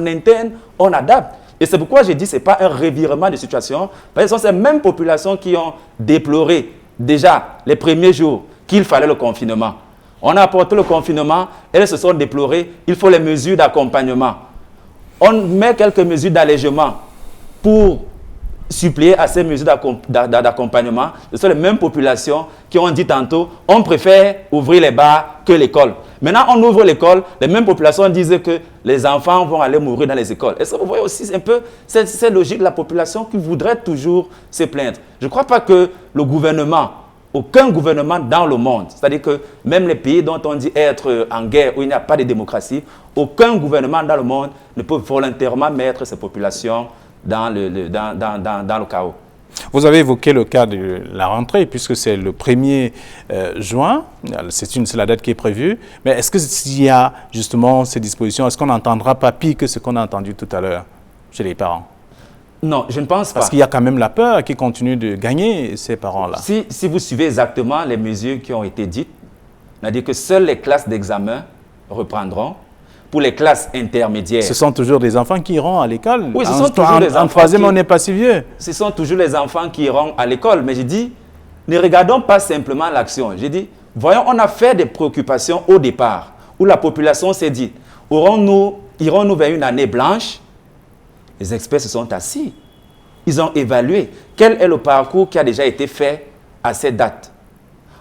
[SPEAKER 14] interne, on adapte. Et c'est pourquoi je dis que ce n'est pas un revirement de situation, parce que ce sont ces mêmes populations qui ont déploré déjà les premiers jours qu'il fallait le confinement. On a apporté le confinement, elles se sont déplorées, il faut les mesures d'accompagnement. On met quelques mesures d'allègement pour suppléer à ces mesures d'accompagnement. Ce sont les mêmes populations qui ont dit tantôt on préfère ouvrir les bars que l'école. Maintenant, on ouvre l'école, les mêmes populations disent que les enfants vont aller mourir dans les écoles. Et ça, vous voyez aussi un peu cette logique de la population qui voudrait toujours se plaindre. Je ne crois pas que le gouvernement, aucun gouvernement dans le monde, c'est-à-dire que même les pays dont on dit être en guerre, où il n'y a pas de démocratie, aucun gouvernement dans le monde ne peut volontairement mettre ces populations dans le chaos.
[SPEAKER 1] Vous avez évoqué le cas de la rentrée, puisque c'est le 1er juin, c'est la date qui est prévue. Mais est-ce que s'il y a justement ces dispositions, est-ce qu'on n'entendra pas pire que ce qu'on a entendu tout à l'heure chez les parents?
[SPEAKER 14] Non, je ne pense pas.
[SPEAKER 1] Parce qu'il y a quand même la peur qui continue de gagner ces parents-là.
[SPEAKER 14] Si vous suivez exactement les mesures qui ont été dites, on a dit que seules les classes d'examen reprendront. Pour les classes intermédiaires.
[SPEAKER 1] Ce sont toujours des enfants qui iront à l'école.
[SPEAKER 14] Oui, ce sont toujours les enfants.
[SPEAKER 1] En troisième, on n'est pas si vieux.
[SPEAKER 14] Ce sont toujours les enfants qui iront à l'école. Mais je dis, ne regardons pas simplement l'action. Je dis, voyons, on a fait des préoccupations au départ, où la population s'est dit, irons-nous vers une année blanche? Les experts se sont assis. Ils ont évalué quel est le parcours qui a déjà été fait à cette date.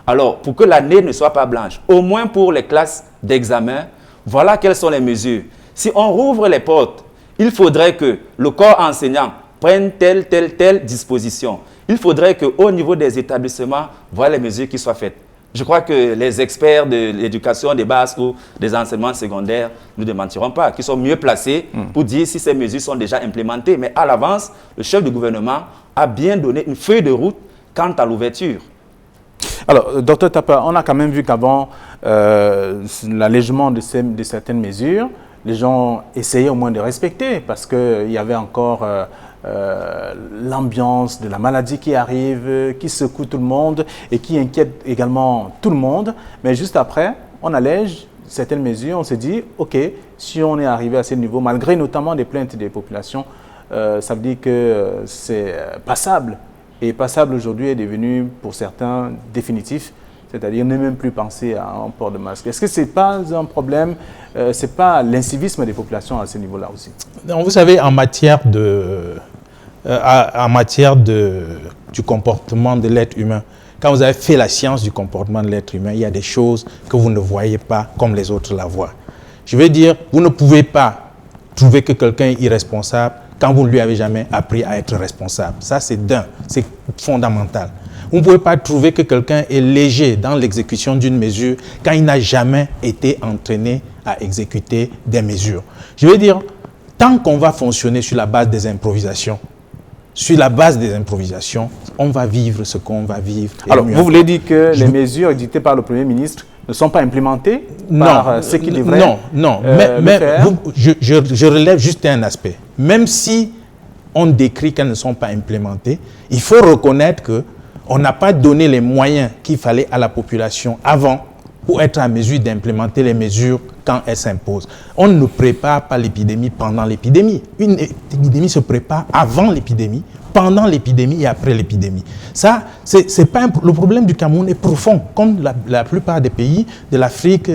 [SPEAKER 14] Alors, pour que l'année ne soit pas blanche, au moins pour les classes d'examen, voilà quelles sont les mesures. Si on rouvre les portes, il faudrait que le corps enseignant prenne telle disposition. Il faudrait qu'au niveau des établissements, voilà les mesures qui soient faites. Je crois que les experts de l'éducation des bases ou des enseignements secondaires ne nous démentiront pas, qui sont mieux placés pour dire si ces mesures sont déjà implémentées. Mais à l'avance, le chef du gouvernement a bien donné une feuille de route quant à l'ouverture.
[SPEAKER 1] Alors, docteur Tapa, on a quand même vu qu'avant l'allègement de certaines mesures, les gens essayaient au moins de respecter parce qu'il y avait encore l'ambiance de la maladie qui arrive, qui secoue tout le monde et qui inquiète également tout le monde. Mais juste après, on allège certaines mesures, on se dit, OK, si on est arrivé à ce niveau, malgré notamment des plaintes des populations, ça veut dire que c'est passable. Et passable aujourd'hui est devenu pour certains définitif, c'est-à-dire ne même plus penser à un port de masque. Est-ce que ce n'est pas un problème, ce n'est pas l'incivisme des populations à ce niveau-là aussi?
[SPEAKER 15] Non, vous savez, en matière du comportement de l'être humain, quand vous avez fait la science du comportement de l'être humain, il y a des choses que vous ne voyez pas comme les autres la voient. Je veux dire, vous ne pouvez pas trouver que quelqu'un est irresponsable quand vous ne lui avez jamais appris à être responsable. Ça, c'est fondamental. Vous ne pouvez pas trouver que quelqu'un est léger dans l'exécution d'une mesure quand il n'a jamais été entraîné à exécuter des mesures. Je veux dire, tant qu'on va fonctionner sur la base des improvisations, on va vivre ce qu'on va vivre.
[SPEAKER 1] Alors, vous voulez dire que les mesures édictées par le Premier ministre ne sont pas implémentées par ceux qui devraient
[SPEAKER 15] mais je relève juste un aspect. Même si on décrit qu'elles ne sont pas implémentées, il faut reconnaître qu'on n'a pas donné les moyens qu'il fallait à la population avant pour être à mesure d'implémenter les mesures quand elles s'imposent. On ne prépare pas l'épidémie pendant l'épidémie. Une épidémie se prépare avant l'épidémie, pendant l'épidémie et après l'épidémie. Ça, c'est pas le problème du Cameroun est profond, comme la plupart des pays de l'Afrique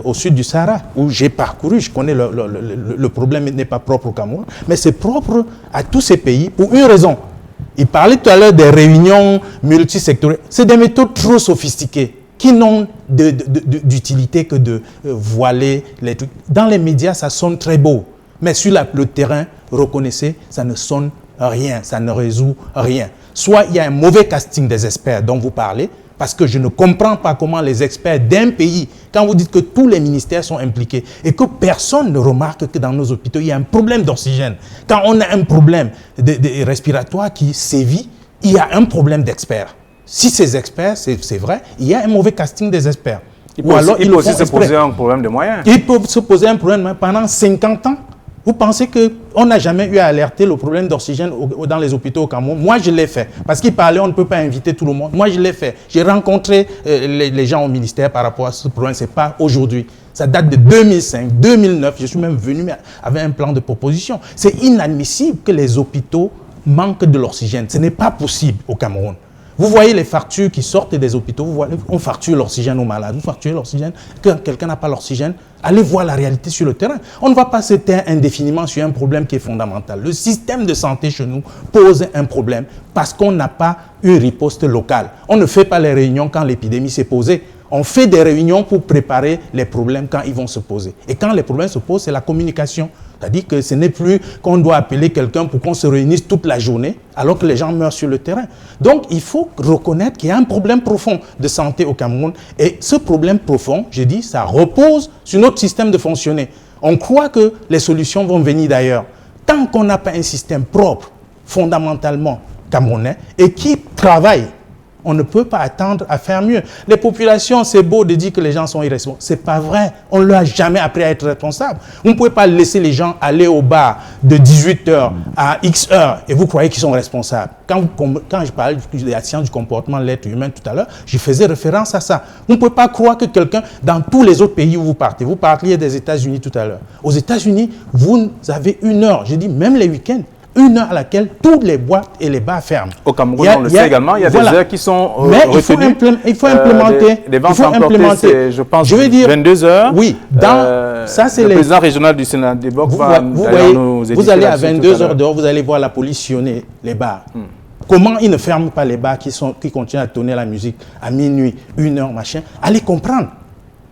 [SPEAKER 15] au sud du Sahara, où j'ai parcouru. Je connais le problème n'est pas propre au Cameroun, mais c'est propre à tous ces pays pour une raison. Il parlait tout à l'heure des réunions multisectorielles. C'est des méthodes trop sophistiquées qui n'ont d'utilité que de voiler les trucs. Dans les médias, ça sonne très beau, mais sur le terrain, reconnaissez, ça ne sonne rien, ça ne résout rien. Soit il y a un mauvais casting des experts dont vous parlez, parce que je ne comprends pas comment les experts d'un pays, quand vous dites que tous les ministères sont impliqués et que personne ne remarque que dans nos hôpitaux, il y a un problème d'oxygène. Quand on a un problème respiratoire qui sévit, il y a un problème d'experts. Si ces experts, c'est vrai, il y a un mauvais casting des experts.
[SPEAKER 1] Il peut aussi se poser un problème de moyens.
[SPEAKER 15] Il peut se poser un problème de moyens pendant 50 ans. Vous pensez qu'on n'a jamais eu à alerter le problème d'oxygène dans les hôpitaux au Cameroun? Moi, je l'ai fait. Parce qu'il parlait, on ne peut pas inviter tout le monde. Moi, je l'ai fait. J'ai rencontré les gens au ministère par rapport à ce problème. Ce n'est pas aujourd'hui. Ça date de 2005, 2009. Je suis même venu avec un plan de proposition. C'est inadmissible que les hôpitaux manquent de l'oxygène. Ce n'est pas possible au Cameroun. Vous voyez les factures qui sortent des hôpitaux, on facture l'oxygène aux malades, vous facturez l'oxygène. Quand quelqu'un n'a pas l'oxygène, allez voir la réalité sur le terrain. On ne va pas se taire indéfiniment sur un problème qui est fondamental. Le système de santé chez nous pose un problème parce qu'on n'a pas une riposte locale. On ne fait pas les réunions quand l'épidémie s'est posée. On fait des réunions pour préparer les problèmes quand ils vont se poser. Et quand les problèmes se posent, c'est la communication. C'est-à-dire que ce n'est plus qu'on doit appeler quelqu'un pour qu'on se réunisse toute la journée alors que les gens meurent sur le terrain. Donc, il faut reconnaître qu'il y a un problème profond de santé au Cameroun. Et ce problème profond, je dis, ça repose sur notre système de fonctionner. On croit que les solutions vont venir d'ailleurs. Tant qu'on n'a pas un système propre, fondamentalement camerounais, et qui travaille, on ne peut pas attendre à faire mieux. Les populations, c'est beau de dire que les gens sont irresponsables. Ce n'est pas vrai. On ne leur a jamais appris à être responsable. Vous ne pouvez pas laisser les gens aller au bar de 18h à X heures et vous croyez qu'ils sont responsables. Quand je parlais de la science du comportement de l'être humain tout à l'heure, je faisais référence à ça. Vous ne pouvez pas croire que quelqu'un, dans tous les autres pays où vous parliez des États-Unis tout à l'heure. Aux États-Unis, vous avez 1 heure, je dis même les week-ends, 1 heure à laquelle toutes les boîtes et les bars ferment.
[SPEAKER 1] Au Cameroun, on le sait également, il y a des heures qui sont
[SPEAKER 15] mais il faut implémenter.
[SPEAKER 1] Les ventes emportées, je pense, 22 heures.
[SPEAKER 15] Oui, ça c'est
[SPEAKER 1] le président régional du Sénat des Bocs va
[SPEAKER 15] vous allez à 22 heures dehors, vous allez voir la police sillonner les bars. Comment ils ne ferment pas les bars qui continuent à tourner la musique à minuit, 1 heure, machin? Allez comprendre.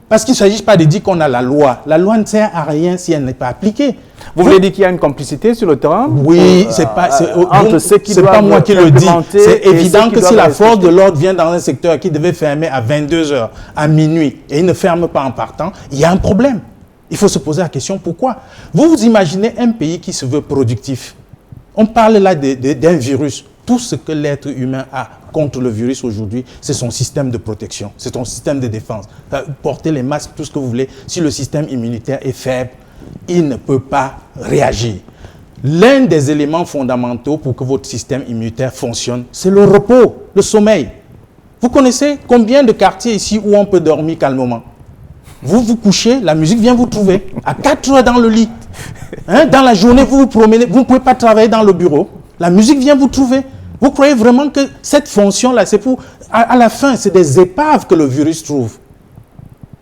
[SPEAKER 15] Parce qu'il ne s'agit pas de dire qu'on a la loi. La loi ne sert à rien si elle n'est pas appliquée.
[SPEAKER 1] Vous voulez dire qu'il y a une complicité sur le terrain?
[SPEAKER 15] Oui,
[SPEAKER 1] entre ceux qui doivent
[SPEAKER 15] pas moi qui le dis. C'est évident que si la force de l'ordre vient dans un secteur qui devait fermer à 22 heures, à minuit, et il ne ferme pas en partant, il y a un problème. Il faut se poser la question pourquoi. Vous imaginez un pays qui se veut productif. On parle là d'un virus. Tout ce que l'être humain a
[SPEAKER 3] contre le virus aujourd'hui, c'est son système de protection, c'est son système de défense. Portez les masques, tout ce que vous voulez. Si le système immunitaire est faible, il ne peut pas réagir. L'un des éléments fondamentaux pour que votre système immunitaire fonctionne, c'est le repos, le sommeil. Vous connaissez combien de quartiers ici où on peut dormir calmement? Vous vous couchez, la musique vient vous trouver à 4 heures dans le lit. Dans la journée, vous vous promenez, vous ne pouvez pas travailler dans le bureau. La musique vient vous trouver. Vous croyez vraiment que cette fonction-là, c'est pour... À la fin, c'est des épaves que le virus trouve.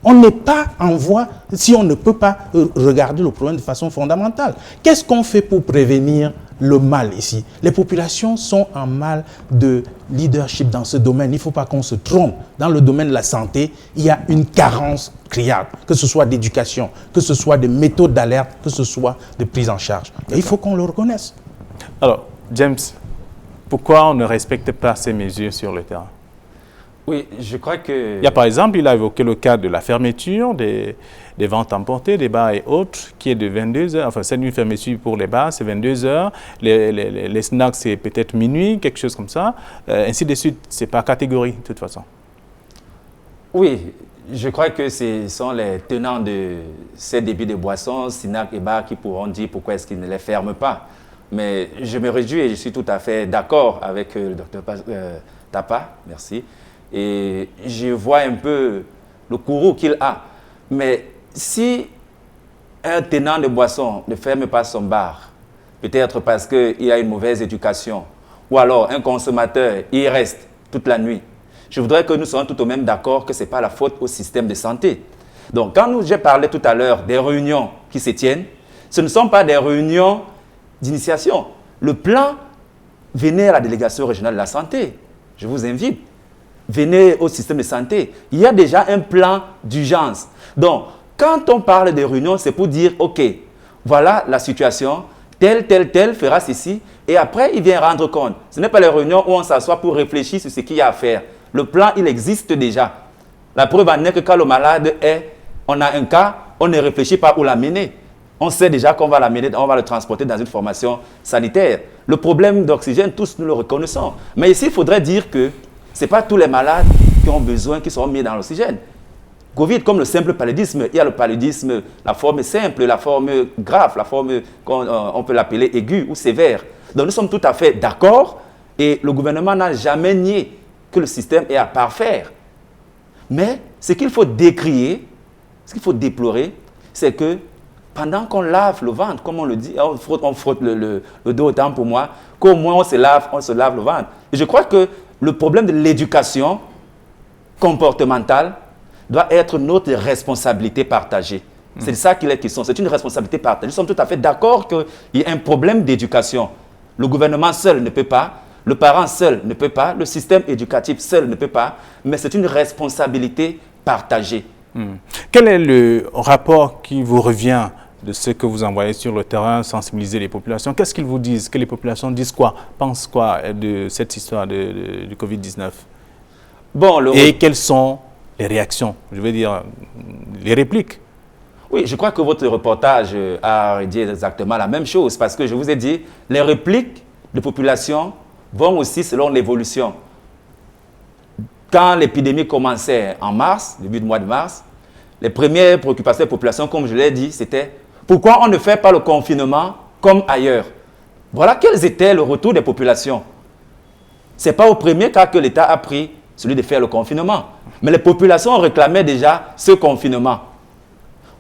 [SPEAKER 3] On n'est pas en voie si on ne peut pas regarder le problème de façon fondamentale. Qu'est-ce qu'on fait pour prévenir le mal ici? Les populations sont en mal de leadership dans ce domaine. Il ne faut pas qu'on se trompe. Dans le domaine de la santé, il y a une carence criarde, que ce soit d'éducation, que ce soit de méthodes d'alerte, que ce soit de prise en charge. Et il faut qu'on le reconnaisse.
[SPEAKER 1] Alors, James, pourquoi on ne respecte pas ces mesures sur le terrain?
[SPEAKER 14] Oui, je crois que...
[SPEAKER 1] Il y a par exemple, il a évoqué le cas de la fermeture des ventes emportées, des bars et autres, qui est de 22 heures. Enfin, c'est une fermeture pour les bars, c'est 22 heures. Les snacks, c'est peut-être minuit, quelque chose comme ça. Ainsi de suite, c'est par catégorie, de toute façon.
[SPEAKER 14] Oui, je crois que ce sont les tenants de ces débits de boissons, snacks et bars qui pourront dire pourquoi est-ce qu'ils ne les ferment pas. Mais je me réjouis et je suis tout à fait d'accord avec le docteur Tapa, merci. Et je vois un peu le courroux qu'il a. Mais si un tenant de boisson ne ferme pas son bar, peut-être parce qu'il a une mauvaise éducation, ou alors un consommateur, il reste toute la nuit, je voudrais que nous soyons tout de même d'accord que ce n'est pas la faute au système de santé. Donc, quand j'ai parlé tout à l'heure des réunions qui se tiennent, ce ne sont pas des réunions d'initiation. Le plan, venez à la délégation régionale de la santé. Je vous invite. Venez au système de santé. Il y a déjà un plan d'urgence. Donc, quand on parle de réunions, c'est pour dire, OK, voilà la situation, tel fera ceci, et après, il vient rendre compte. Ce n'est pas les réunions où on s'assoit pour réfléchir sur ce qu'il y a à faire. Le plan, il existe déjà. La preuve en est que quand le malade on a un cas, on ne réfléchit pas où l'amener. On sait déjà qu'on va l'amener, on va le transporter dans une formation sanitaire. Le problème d'oxygène, tous nous le reconnaissons. Mais ici, il faudrait dire que ce n'est pas tous les malades qui ont besoin, qui seront mis dans l'oxygène. Covid, comme le simple paludisme, il y a le paludisme, la forme simple, la forme grave, la forme qu'on peut l'appeler aiguë ou sévère. Donc nous sommes tout à fait d'accord et le gouvernement n'a jamais nié que le système est à parfaire. Mais ce qu'il faut décrier, ce qu'il faut déplorer, c'est que pendant qu'on lave le ventre, comme on le dit, on frotte le dos autant pour moi, qu'au moins on se lave le ventre. Et je crois que le problème de l'éducation comportementale doit être notre responsabilité partagée. C'est de ça qu'il est question. C'est une responsabilité partagée. Nous sommes tout à fait d'accord qu'il y a un problème d'éducation. Le gouvernement seul ne peut pas, le parent seul ne peut pas, le système éducatif seul ne peut pas, mais c'est une responsabilité partagée.
[SPEAKER 1] Quel est le rapport qui vous revient de ce que vous envoyez sur le terrain, sensibiliser les populations? Qu'est-ce qu'ils vous disent? Que les populations disent quoi? Pensent quoi de cette histoire du Covid-19? Bon, et quelles sont les réactions? Je veux dire, les répliques.
[SPEAKER 14] Oui, je crois que votre reportage a dit exactement la même chose parce que je vous ai dit, les répliques de population vont aussi selon l'évolution. Quand l'épidémie commençait en mars, début du mois de mars, les premières préoccupations des populations, comme je l'ai dit, c'était pourquoi on ne fait pas le confinement comme ailleurs? Voilà quels étaient le retour des populations. Ce n'est pas au premier cas que l'État a pris celui de faire le confinement. Mais les populations réclamaient déjà ce confinement.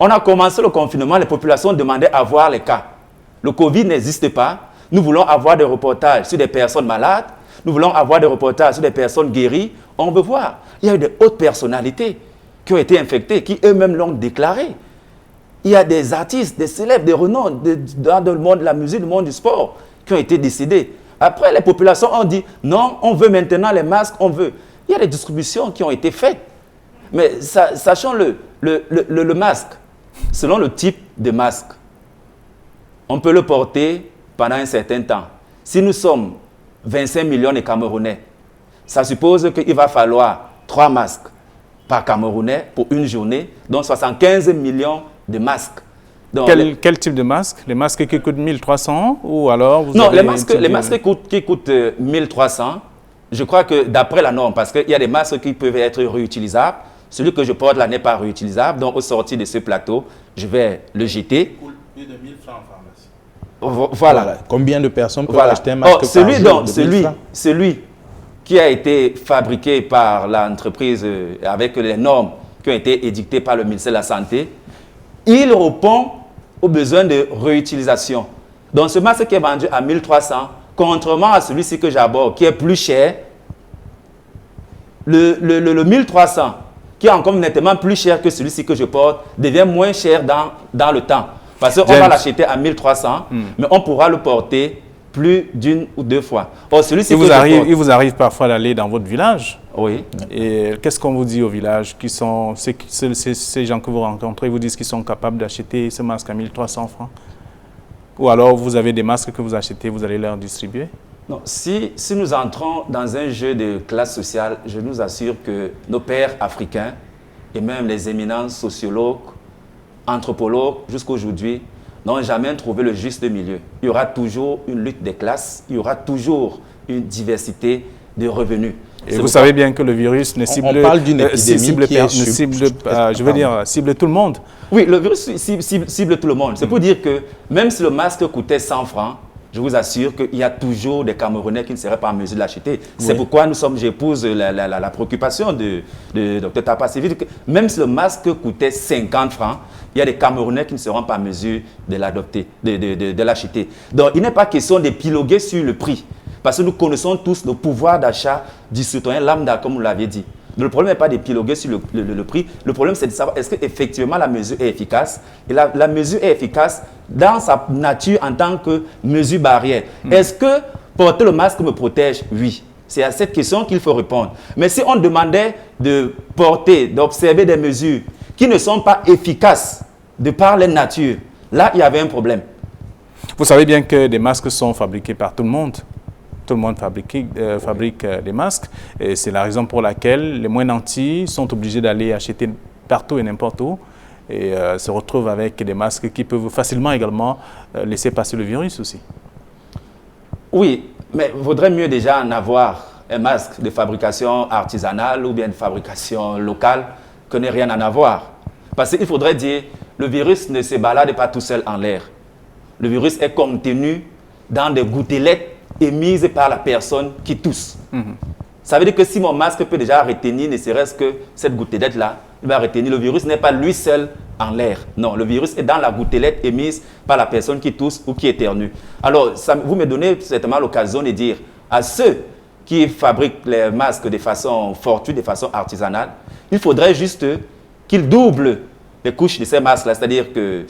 [SPEAKER 14] On a commencé le confinement, les populations demandaient à voir les cas. Le Covid n'existe pas. Nous voulons avoir des reportages sur des personnes malades. Nous voulons avoir des reportages sur des personnes guéries. On veut voir. Il y a eu des hautes personnalités qui ont été infectées, qui eux-mêmes l'ont déclaré. Il y a des artistes, des célèbres, des renoms dans le monde de la musique, le monde du sport, qui ont été décédés. Après, les populations ont dit, non, on veut maintenant les masques, on veut. Il y a des distributions qui ont été faites. Mais sachant le masque, selon le type de masque, on peut le porter pendant un certain temps. Si nous sommes 25 millions de Camerounais, ça suppose qu'il va falloir 3 masques par Camerounais pour une journée, donc 75 millions de masques. Donc,
[SPEAKER 1] quel type de masque? Les masques qui coûtent 1300 ou alors vous
[SPEAKER 14] non,
[SPEAKER 1] avez
[SPEAKER 14] les masques qui coûtent 1300, je crois que d'après la norme, parce qu'il y a des masques qui peuvent être réutilisables, celui que je porte là n'est pas réutilisable, donc au sortir de ce plateau, je vais le jeter.
[SPEAKER 1] Plus de 1000 francs en pharmacie.
[SPEAKER 14] Voilà.
[SPEAKER 15] Combien de personnes peuvent acheter un masque
[SPEAKER 14] celui qui a été fabriqué par l'entreprise avec les normes qui ont été édictées par le ministère de la Santé, il répond aux besoins de réutilisation. Donc ce masque qui est vendu à 1300, contrairement à celui-ci que j'aborde, qui est plus cher, le 1300, qui est encore nettement plus cher que celui-ci que je porte, devient moins cher dans le temps. Parce qu'on va l'acheter à 1300, mais on pourra le porter plus d'une ou deux fois. Or, celui-ci
[SPEAKER 1] il vous arrive parfois d'aller dans votre village.
[SPEAKER 14] Oui.
[SPEAKER 1] Et qu'est-ce qu'on vous dit au village? Ces gens que vous rencontrez vous disent qu'ils sont capables d'acheter ce masque à 1300 francs? Ou alors vous avez des masques que vous achetez, vous allez leur distribuer?
[SPEAKER 14] Non, si nous entrons dans un jeu de classe sociale, je nous assure que nos pères africains et même les éminents sociologues, anthropologues jusqu'aujourd'hui n'ont jamais trouvé le juste milieu. Il y aura toujours une lutte des classes, il y aura toujours une diversité de revenus.
[SPEAKER 1] Et vous savez bien que le virus ne cible,
[SPEAKER 15] on parle d'une épidémie
[SPEAKER 1] cible tout le monde.
[SPEAKER 14] Oui, le virus cible tout le monde. C'est pour dire que même si le masque coûtait 100 francs, je vous assure qu'il y a toujours des Camerounais qui ne seraient pas en mesure de l'acheter. C'est pourquoi j'épouse la préoccupation de Dr Tapa. C'est dire que même si le masque coûtait 50 francs, il y a des Camerounais qui ne seront pas en mesure de l'adopter, de l'acheter. Donc il n'est pas question d'épiloguer sur le prix. Parce que nous connaissons tous le pouvoir d'achat du citoyen lambda, comme vous l'avez dit. Le problème n'est pas d'épiloguer sur le prix. Le problème, c'est de savoir est-ce qu'effectivement la mesure est efficace. Et la mesure est efficace dans sa nature en tant que mesure barrière. Est-ce que porter le masque me protège? Oui. C'est à cette question qu'il faut répondre. Mais si on demandait de porter, d'observer des mesures qui ne sont pas efficaces de par leur nature, là, il y avait un problème.
[SPEAKER 1] Vous savez bien que des masques sont fabriqués par tout le monde. Tout le monde fabrique des masques. Et c'est la raison pour laquelle les moins nantis sont obligés d'aller acheter partout et n'importe où et se retrouvent avec des masques qui peuvent facilement également laisser passer le virus aussi. Oui, mais il vaudrait mieux déjà en avoir un masque de fabrication artisanale ou bien de fabrication locale que ne rien en avoir. Parce qu'il faudrait dire, le virus ne se balade pas tout seul en l'air. Le virus est contenu dans des gouttelettes émises par la personne qui tousse. Ça veut dire que si mon masque peut déjà retenir, ne serait-ce que cette gouttelette-là, il va retenir. Le virus n'est pas lui seul en l'air. Non, le virus est dans la gouttelette émise par la personne qui tousse ou qui éternue. Alors, vous me donnez certainement l'occasion de dire à ceux qui fabriquent les masques de façon fortuite, de façon artisanale, il faudrait juste qu'ils doublent les couches de ces masques-là, c'est-à-dire que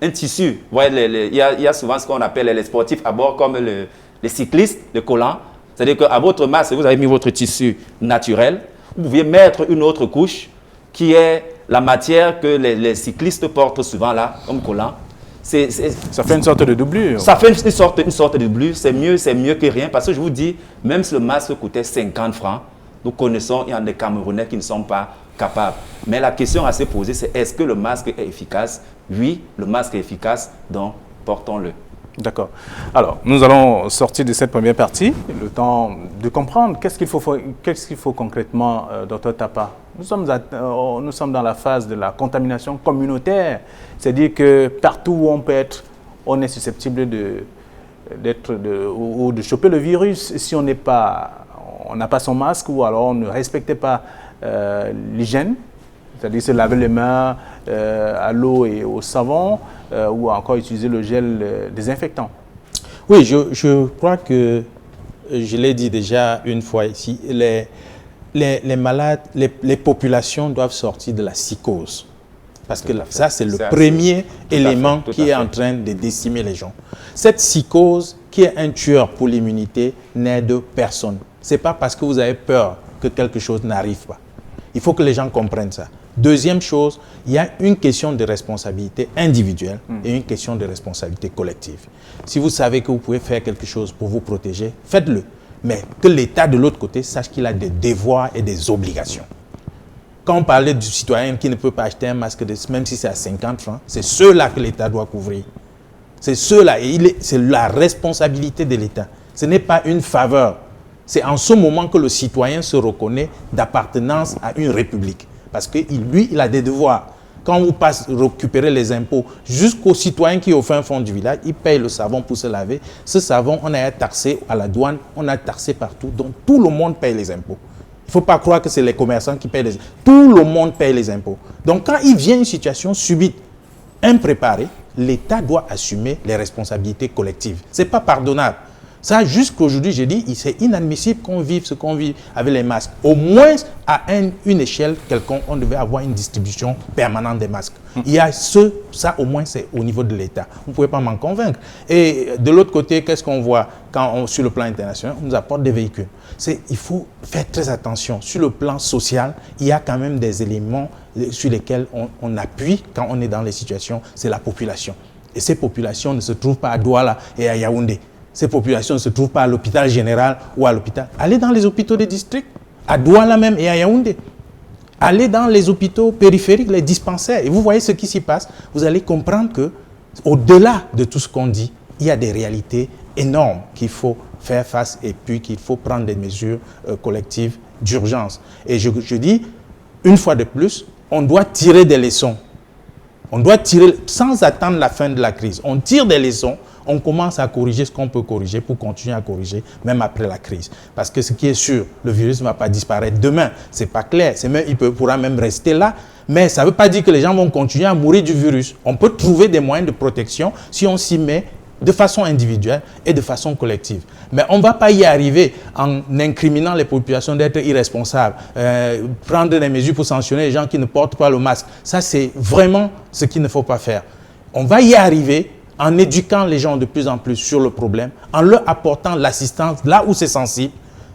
[SPEAKER 1] un tissu, vous voyez, il y a souvent ce qu'on appelle les sportifs à bord, comme les cyclistes, le collant. C'est-à-dire qu'à votre masque, vous avez mis votre tissu naturel, vous pouvez mettre une autre couche qui est la matière que les cyclistes portent souvent là, comme collant. Ça fait une sorte de doublure. Ça fait une sorte de doublure, c'est mieux que rien, parce que je vous dis, même si le masque coûtait 50 francs, nous connaissons, il y a des Camerounais qui ne sont pas capables. Mais la question à se poser, c'est est-ce que le masque est efficace? Oui, le masque est efficace, donc portons-le. D'accord. Alors, nous allons sortir de cette première partie, le temps de comprendre qu'est-ce qu'il faut concrètement, Dr Tapa. Nous sommes dans la phase de la contamination communautaire, c'est-à-dire que partout où on peut être, on est susceptible de choper le virus si on n'a pas son masque ou alors on ne respectait pas l'hygiène, c'est-à-dire se laver les mains à l'eau et au savon ou encore utiliser le gel désinfectant.
[SPEAKER 15] Oui, je crois que je l'ai dit déjà une fois ici, les malades, les populations doivent sortir de la psychose. Parce que ça, c'est le premier élément qui est en train de décimer les gens. Cette psychose, qui est un tueur pour l'immunité, n'aide personne. Ce n'est pas parce que vous avez peur que quelque chose n'arrive pas. Il faut que les gens comprennent ça. Deuxième chose, il y a une question de responsabilité individuelle et une question de responsabilité collective. Si vous savez que vous pouvez faire quelque chose pour vous protéger, faites-le. Mais que l'État de l'autre côté sache qu'il a des devoirs et des obligations. Quand on parlait du citoyen qui ne peut pas acheter un masque, même si c'est à 50 francs, c'est ceux-là que l'État doit couvrir. C'est ceux-là, et c'est la responsabilité de l'État. Ce n'est pas une faveur. C'est en ce moment que le citoyen se reconnaît d'appartenance à une république. Parce que lui, il a des devoirs. Quand vous passez récupérer les impôts jusqu'au citoyen qui est au fin fond du village, il paye le savon pour se laver. Ce savon, on a taxé à la douane, on a taxé partout. Donc tout le monde paye les impôts. Il ne faut pas croire que c'est les commerçants qui payent les impôts. Tout le monde paye les impôts. Donc quand il vient une situation subite, impréparée, l'État doit assumer les responsabilités collectives. Ce n'est pas pardonnable. Ça, jusqu'aujourd'hui, j'ai dit, c'est inadmissible qu'on vive ce qu'on vit avec les masques. Au moins, à une échelle quelconque, on devait avoir une distribution permanente des masques. Il y a ça au moins, c'est au niveau de l'État. Vous ne pouvez pas m'en convaincre. Et de l'autre côté, qu'est-ce qu'on voit sur le plan international? On nous apporte des véhicules. Il faut faire très attention. Sur le plan social, il y a quand même des éléments sur lesquels on appuie quand on est dans les situations, c'est la population. Et ces populations ne se trouvent pas à Douala et à Yaoundé. Ces populations ne se trouvent pas à l'hôpital général ou à l'hôpital. Allez dans les hôpitaux des districts, à Douala même et à Yaoundé. Allez dans les hôpitaux périphériques, les dispensaires, et vous voyez ce qui s'y passe. Vous allez comprendre que, au-delà de tout ce qu'on dit, il y a des réalités énormes qu'il faut faire face et puis qu'il faut prendre des mesures collectives d'urgence. Et je dis, une fois de plus, on doit tirer des leçons. On doit tirer, sans attendre la fin de la crise, on tire des leçons. On commence à corriger ce qu'on peut corriger pour continuer à corriger même après la crise. Parce que ce qui est sûr, le virus ne va pas disparaître demain. Ce n'est pas clair. Il pourra même rester là. Mais ça ne veut pas dire que les gens vont continuer à mourir du virus. On peut trouver des moyens de protection si on s'y met de façon individuelle et de façon collective. Mais on ne va pas y arriver en incriminant les populations d'être irresponsables, prendre des mesures pour sanctionner les gens qui ne portent pas le masque. Ça, c'est vraiment ce qu'il ne faut pas faire. On va y arriver en éduquant les gens de plus en plus sur le problème, en leur apportant l'assistance là où c'est sensible,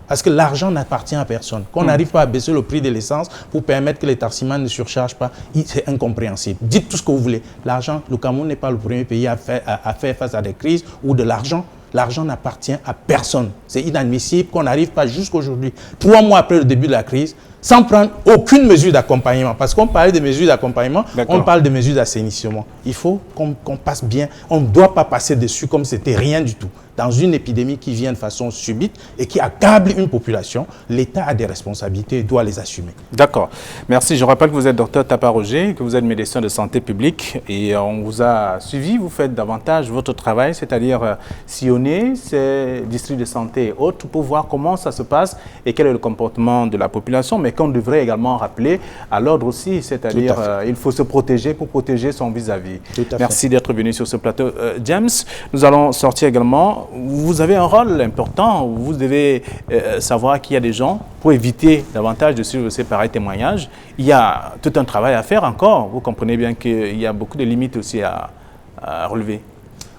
[SPEAKER 15] parce que l'argent n'appartient à personne. Qu'on n'arrive pas à baisser le prix de l'essence pour permettre que les taximans ne surchargent pas, c'est incompréhensible. Dites tout ce que vous voulez. L'argent, le Cameroun n'est pas le premier pays à faire face à des crises ou de l'argent. L'argent n'appartient à personne. C'est inadmissible qu'on n'arrive pas jusqu'aujourd'hui, 3 mois après le début de la crise, sans prendre aucune mesure d'accompagnement. Parce qu'on parlait de mesures d'accompagnement, on parle de mesures d'assainissement. Il faut qu'on passe bien. On ne doit pas passer dessus comme si c'était rien du tout. Dans une épidémie qui vient de façon subite et qui accable une population, l'État a des responsabilités et doit les assumer.
[SPEAKER 1] D'accord. Merci. Je rappelle que vous êtes Dr Tapa Roger, que vous êtes médecin de santé publique et on vous a suivi. Vous faites davantage votre travail, c'est-à-dire sillonner ces districts de santé et autres pour voir comment ça se passe et quel est le comportement de la population, mais qu'on devrait également rappeler à l'ordre aussi, c'est-à-dire il faut se protéger pour protéger son vis-à-vis. Merci d'être venu sur ce plateau. James, nous allons sortir également. Vous avez un rôle important. Vous devez savoir qu'il y a des gens, pour éviter davantage de suivre ces pareils témoignages, il y a tout un travail à faire encore. Vous comprenez bien qu'il y a beaucoup de limites aussi à relever.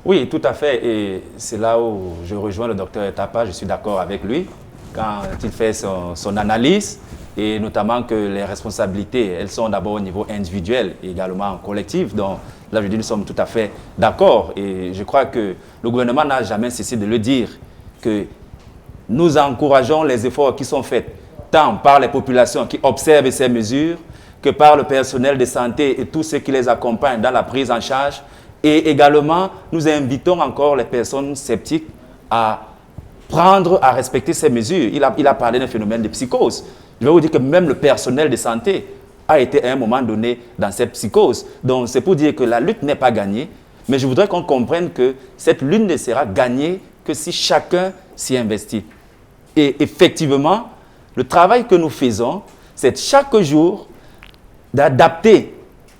[SPEAKER 14] Oui, tout à fait. Et c'est là où je rejoins le docteur Tapa. Je suis d'accord avec lui quand il fait son analyse. Et notamment que les responsabilités, elles sont d'abord au niveau individuel et également collectif. Donc là, je dis, nous sommes tout à fait d'accord. Et je crois que le gouvernement n'a jamais cessé de le dire, que nous encourageons les efforts qui sont faits, tant par les populations qui observent ces mesures, que par le personnel de santé et tous ceux qui les accompagnent dans la prise en charge. Et également, nous invitons encore les personnes sceptiques à respecter ces mesures. Il a parlé d'un phénomène de psychose. Je vais vous dire que même le personnel de santé a été à un moment donné dans cette psychose. Donc c'est pour dire que la lutte n'est pas gagnée, mais je voudrais qu'on comprenne que cette lutte ne sera gagnée que si chacun s'y investit. Et effectivement, le travail que nous faisons, c'est chaque jour d'adapter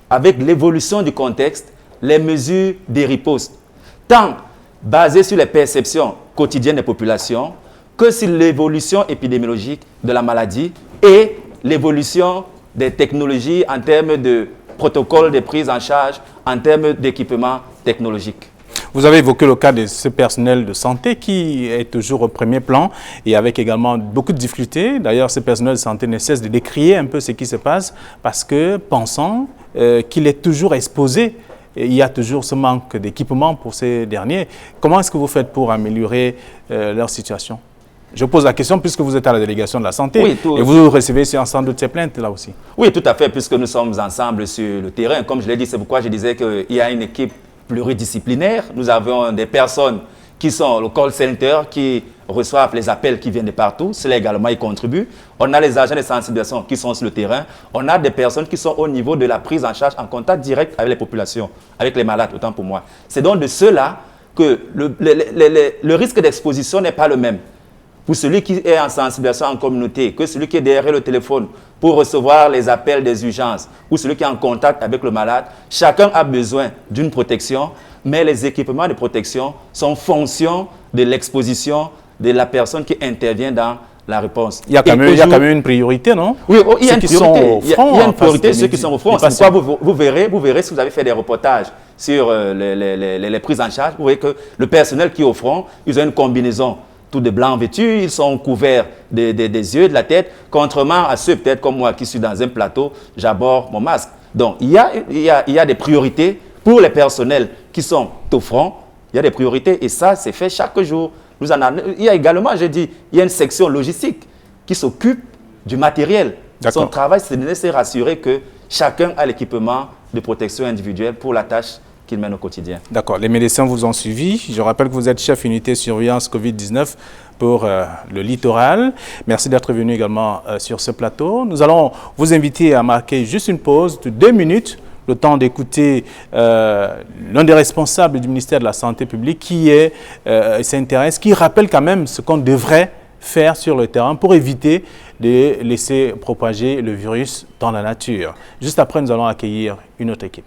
[SPEAKER 14] avec l'évolution du contexte les mesures de riposte, tant basées sur les perceptions quotidiennes des populations que sur l'évolution épidémiologique de la maladie et l'évolution des technologies en termes de protocoles de prise en charge, en termes d'équipement technologique.
[SPEAKER 1] Vous avez évoqué le cas de ce personnel de santé qui est toujours au premier plan et avec également beaucoup de difficultés. D'ailleurs, ce personnel de santé ne cesse de décrier un peu ce qui se passe parce que, pensant qu'il est toujours exposé, il y a toujours ce manque d'équipement pour ces derniers. Comment est-ce que vous faites pour améliorer leur situation? Je pose la question puisque vous êtes à la délégation de la santé et vous recevez sans doute ces plaintes là aussi.
[SPEAKER 14] Oui, tout à fait, puisque nous sommes ensemble sur le terrain. Comme je l'ai dit, c'est pourquoi je disais qu'il y a une équipe pluridisciplinaire. Nous avons des personnes qui sont le call center, qui reçoivent les appels qui viennent de partout. Cela également y contribue. On a les agents de sensibilisation qui sont sur le terrain. On a des personnes qui sont au niveau de la prise en charge, en contact direct avec les populations, avec les malades, autant pour moi. C'est donc de ceux-là que le risque d'exposition n'est pas le même. Pour celui qui est en sensibilisation en communauté, que celui qui est derrière le téléphone pour recevoir les appels des urgences, ou celui qui est en contact avec le malade, chacun a besoin d'une protection, mais les équipements de protection sont en fonction de l'exposition de la personne qui intervient dans la réponse.
[SPEAKER 1] Il y a quand même une priorité, non?
[SPEAKER 14] Oui, il y a une priorité. Il y a une priorité, ceux qui sont au front. C'est pourquoi vous verrez si vous avez fait des reportages sur les prises en charge, vous voyez que le personnel qui est au front, ils ont une combinaison tout de blanc vêtu, ils sont couverts des yeux, de la tête, contrairement à ceux peut-être comme moi qui suis dans un plateau, j'aborde mon masque. Donc il y a des priorités pour les personnels qui sont au front, il y a des priorités et ça c'est fait chaque jour. Il y a également, j'ai dit, il y a une section logistique qui s'occupe du matériel. Son travail, c'est de se rassurer que chacun a l'équipement de protection individuelle pour la tâche qu'il mène au quotidien.
[SPEAKER 1] D'accord. Les médecins vous ont suivi. Je rappelle que vous êtes chef unité surveillance Covid-19 pour le littoral. Merci d'être venu également sur ce plateau. Nous allons vous inviter à marquer juste une pause de 2 minutes, le temps d'écouter l'un des responsables du ministère de la Santé publique qui s'intéresse, qui rappelle quand même ce qu'on devrait faire sur le terrain pour éviter de laisser propager le virus dans la nature. Juste après, nous allons accueillir une autre équipe.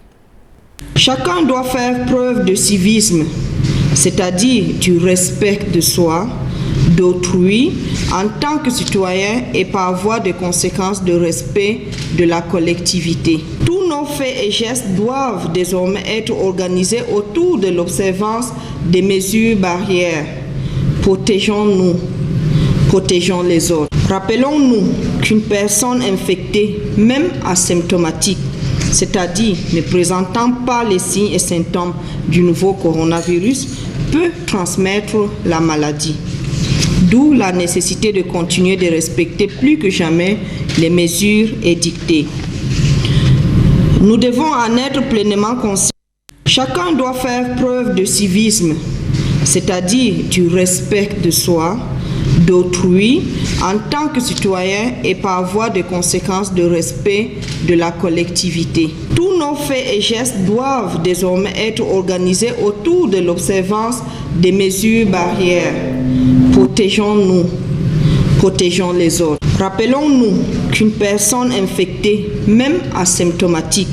[SPEAKER 16] Chacun doit faire preuve de civisme, c'est-à-dire du respect de soi, d'autrui, en tant que citoyen et par voie de conséquence de respect de la collectivité. Tous nos faits et gestes doivent désormais être organisés autour de l'observance des mesures barrières. Protégeons-nous, protégeons les autres. Rappelons-nous qu'une personne infectée, même asymptomatique, c'est-à-dire ne présentant pas les signes et symptômes du nouveau coronavirus, peut transmettre la maladie. D'où la nécessité de continuer de respecter plus que jamais les mesures édictées. Nous devons en être pleinement conscients. Chacun doit faire preuve de civisme, c'est-à-dire du respect de soi, d'autrui, en tant que citoyen et par voie de conséquence de respect de la collectivité. Tous nos faits et gestes doivent désormais être organisés autour de l'observance des mesures barrières. Protégeons-nous, protégeons les autres. Rappelons-nous qu'une personne infectée, même asymptomatique,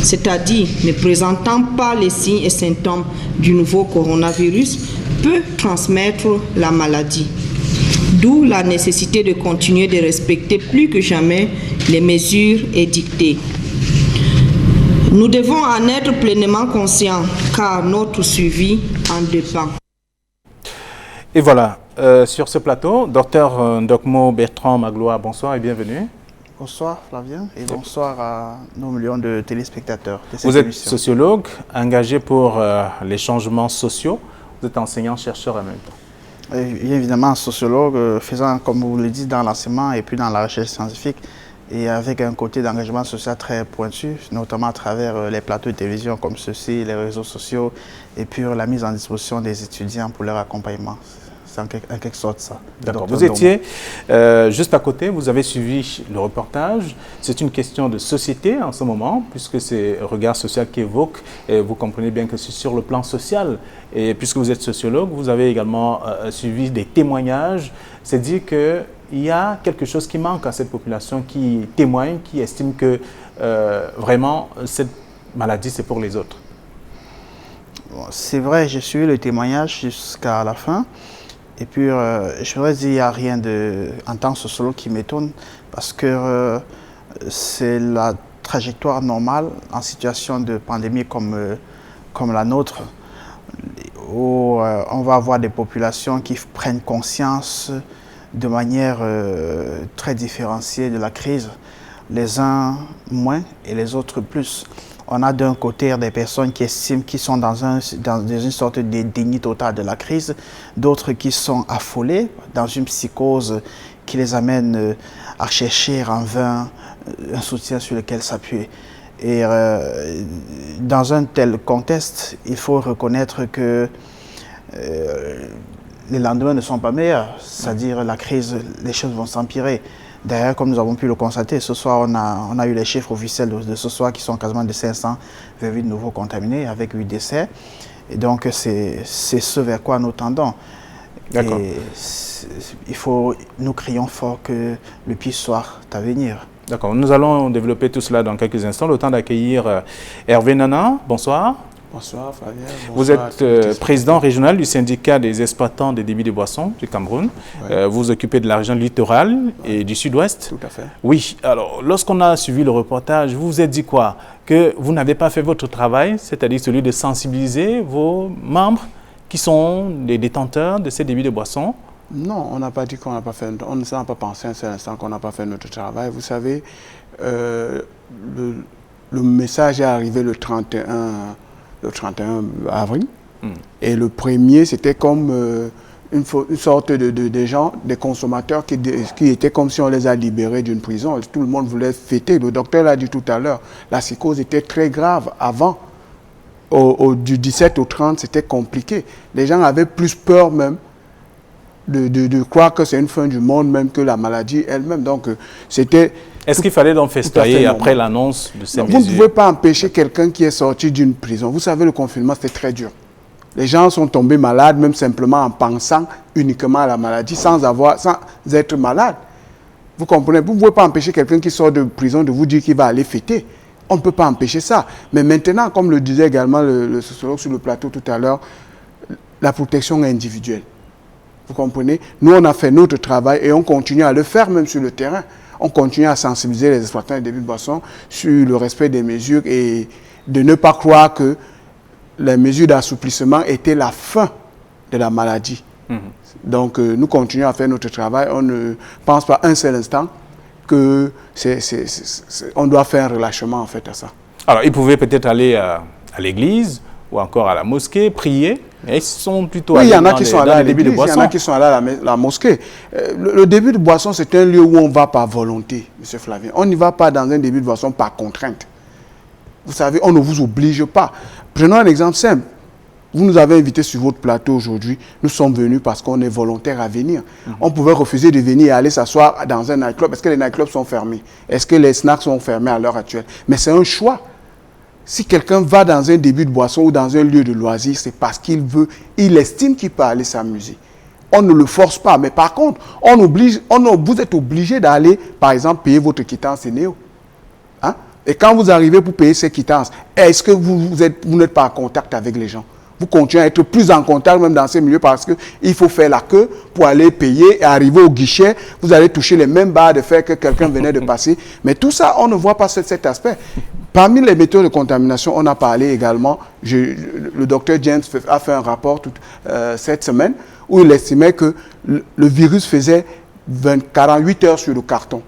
[SPEAKER 16] c'est-à-dire ne présentant pas les signes et symptômes du nouveau coronavirus, peut transmettre la maladie. D'où la nécessité de continuer de respecter plus que jamais les mesures édictées. Nous devons en être pleinement conscients car notre suivi en dépend.
[SPEAKER 1] Et voilà, sur ce plateau, Dr Ndokmo Bertrand Magloire, bonsoir et bienvenue.
[SPEAKER 17] Bonsoir Flavien et bonsoir à nos millions de téléspectateurs.
[SPEAKER 1] Vous êtes sociologue, engagé pour les changements sociaux. Vous êtes enseignant-chercheur en même temps.
[SPEAKER 17] Évidemment, sociologue, faisant, comme vous le dites, dans l'enseignement et puis dans la recherche scientifique, et avec un côté d'engagement social très pointu, notamment à travers les plateaux de télévision comme ceux-ci, les réseaux sociaux, et puis la mise en disposition des étudiants pour leur accompagnement. C'est en quelque sorte ça.
[SPEAKER 1] D'accord. Vous étiez juste à côté, vous avez suivi le reportage. C'est une question de société en ce moment, puisque c'est Regard Social qui évoque, et vous comprenez bien que c'est sur le plan social. Et puisque vous êtes sociologue, vous avez également suivi des témoignages. C'est dire qu'il y a quelque chose qui manque à cette population qui témoigne, qui estime que vraiment cette maladie, c'est pour les autres.
[SPEAKER 17] Bon, c'est vrai, j'ai suivi le témoignage jusqu'à la fin. Et puis, je voudrais dire qu'il n'y a rien en tant que sociologue qui m'étonne parce que c'est la trajectoire normale en situation de pandémie comme la nôtre, où on va avoir des populations qui prennent conscience de manière très différenciée de la crise, les uns moins et les autres plus. On a d'un côté des personnes qui estiment qu'ils sont dans une sorte de déni total de la crise, d'autres qui sont affolés dans une psychose qui les amène à chercher en vain un soutien sur lequel s'appuyer. Et dans un tel contexte, il faut reconnaître que les lendemains ne sont pas meilleurs. C'est-à-dire la crise, les choses vont s'empirer. D'ailleurs, comme nous avons pu le constater, ce soir, on a eu les chiffres officiels de ce soir qui sont quasiment de 528 nouveaux contaminés avec 8 décès. Et donc, c'est ce vers quoi nous tendons.
[SPEAKER 1] D'accord.
[SPEAKER 17] Nous crions fort que le pire soit à venir.
[SPEAKER 1] D'accord. Nous allons développer tout cela dans quelques instants. Le temps d'accueillir Hervé Nana. Bonsoir.
[SPEAKER 18] Bonsoir Fabien.
[SPEAKER 1] Vous êtes président régional du syndicat des exploitants des débits de boissons du Cameroun.
[SPEAKER 18] Ouais.
[SPEAKER 1] Vous vous occupez de la région littorale et du sud-ouest.
[SPEAKER 18] Tout à fait.
[SPEAKER 1] Oui, alors lorsqu'on a suivi le reportage, vous vous êtes dit quoi? Que vous n'avez pas fait votre travail, c'est-à-dire celui de sensibiliser vos membres qui sont des détenteurs de ces débits de boissons?
[SPEAKER 18] Non, on n'a pas dit qu'on n'a pas fait, on ne s'en a pas pensé un seul instant qu'on n'a pas fait notre travail. Vous savez, le message est arrivé le 31 avril. Et le premier, c'était comme une sorte de gens, des consommateurs qui étaient comme si on les a libérés d'une prison. Tout le monde voulait fêter. Le docteur l'a dit tout à l'heure, la psychose était très grave avant. Du 17 au 30, c'était compliqué. Les gens avaient plus peur même de croire que c'est une fin du monde même que la maladie elle-même. Donc, c'était...
[SPEAKER 1] Est-ce qu'il fallait donc festoyer après l'annonce de ces mesures?
[SPEAKER 18] Vous ne pouvez pas empêcher quelqu'un qui est sorti d'une prison. Vous savez, le confinement, c'est très dur. Les gens sont tombés malades, même simplement en pensant uniquement à la maladie, sans être malade. Vous comprenez? Vous ne pouvez pas empêcher quelqu'un qui sort de prison de vous dire qu'il va aller fêter. On ne peut pas empêcher ça. Mais maintenant, comme le disait également le sociologue sur le plateau tout à l'heure, la protection est individuelle. Vous comprenez? Nous, on a fait notre travail et on continue à le faire même sur le terrain. On continue à sensibiliser les exploitants des débits de boissons sur le respect des mesures et de ne pas croire que les mesures d'assouplissement étaient la fin de la maladie. Donc, nous continuons à faire notre travail. On ne pense pas un seul instant que on doit faire un relâchement en fait à ça.
[SPEAKER 1] Alors, ils pouvaient peut-être aller à l'église ou encore à la mosquée, prier, mais ils sont plutôt allés dans les débits de boissons.
[SPEAKER 18] Il y en a qui sont allés à la mosquée. Le débit de boisson, c'est un lieu où on va par volonté, M. Flavien. On n'y va pas dans un débit de boisson par contrainte. Vous savez, on ne vous oblige pas. Prenons un exemple simple. Vous nous avez invités sur votre plateau aujourd'hui. Nous sommes venus parce qu'on est volontaire à venir. On pouvait refuser de venir et aller s'asseoir dans un nightclub. Est-ce que les nightclubs sont fermés? Est-ce que les snacks sont fermés à l'heure actuelle? Mais c'est un choix. Si quelqu'un va dans un débit de boisson ou dans un lieu de loisir, c'est parce qu'il veut, il estime qu'il peut aller s'amuser. On ne le force pas. Mais par contre, vous êtes obligé d'aller, par exemple, payer votre quittance Néo. Hein? Et quand vous arrivez pour payer ces quittances, est-ce que vous n'êtes pas en contact avec les gens? Vous continuez à être plus en contact même dans ces milieux parce qu'il faut faire la queue pour aller payer et arriver au guichet. Vous allez toucher les mêmes barres de fer que quelqu'un venait de passer. Mais tout ça, on ne voit pas cet aspect. Parmi les méthodes de contamination, on a parlé également, le docteur James a fait un rapport cette semaine où il estimait que le virus faisait 48 heures sur le carton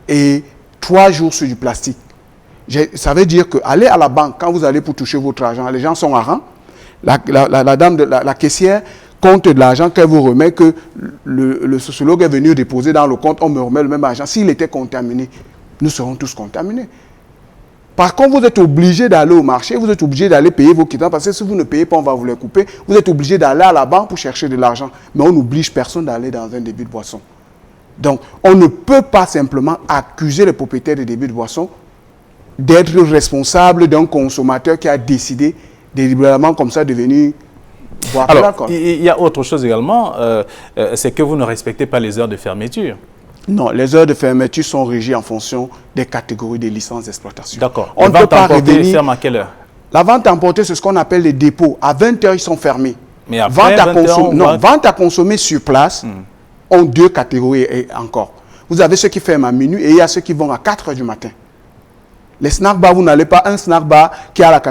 [SPEAKER 18] et 3 jours sur du plastique. Ça veut dire qu'aller à la banque, quand vous allez pour toucher votre argent, les gens sont à rang. La dame, la caissière, compte de l'argent qu'elle vous remet, que le sociologue est venu déposer dans le compte, on me remet le même argent. S'il était contaminé, nous serons tous contaminés. Par contre, vous êtes obligé d'aller au marché, vous êtes obligé d'aller payer vos quittances, parce que si vous ne payez pas, on va vous les couper. Vous êtes obligé d'aller à la banque pour chercher de l'argent. Mais on n'oblige personne d'aller dans un débit de boisson. Donc, on ne peut pas simplement accuser les propriétaires de débits de boisson d'être responsable d'un consommateur qui a décidé délibérément comme ça de venir boire.
[SPEAKER 1] Alors, il y a autre chose également, c'est que vous ne respectez pas les heures de fermeture.
[SPEAKER 18] Non, les heures de fermeture sont régies en fonction des catégories des licences d'exploitation.
[SPEAKER 1] D'accord.
[SPEAKER 18] On ne peut pas revenir.
[SPEAKER 1] Ferme à quelle heure?
[SPEAKER 18] La vente à emporter, c'est ce qu'on appelle les dépôts. À 20 heures, ils sont fermés.
[SPEAKER 1] Mais après,
[SPEAKER 18] vente à consommer sur place ont 2 catégories encore. Vous avez ceux qui ferment à minuit et il y a ceux qui vont à 4 heures du matin. Les snack bars, vous n'allez pas un snack bar qui a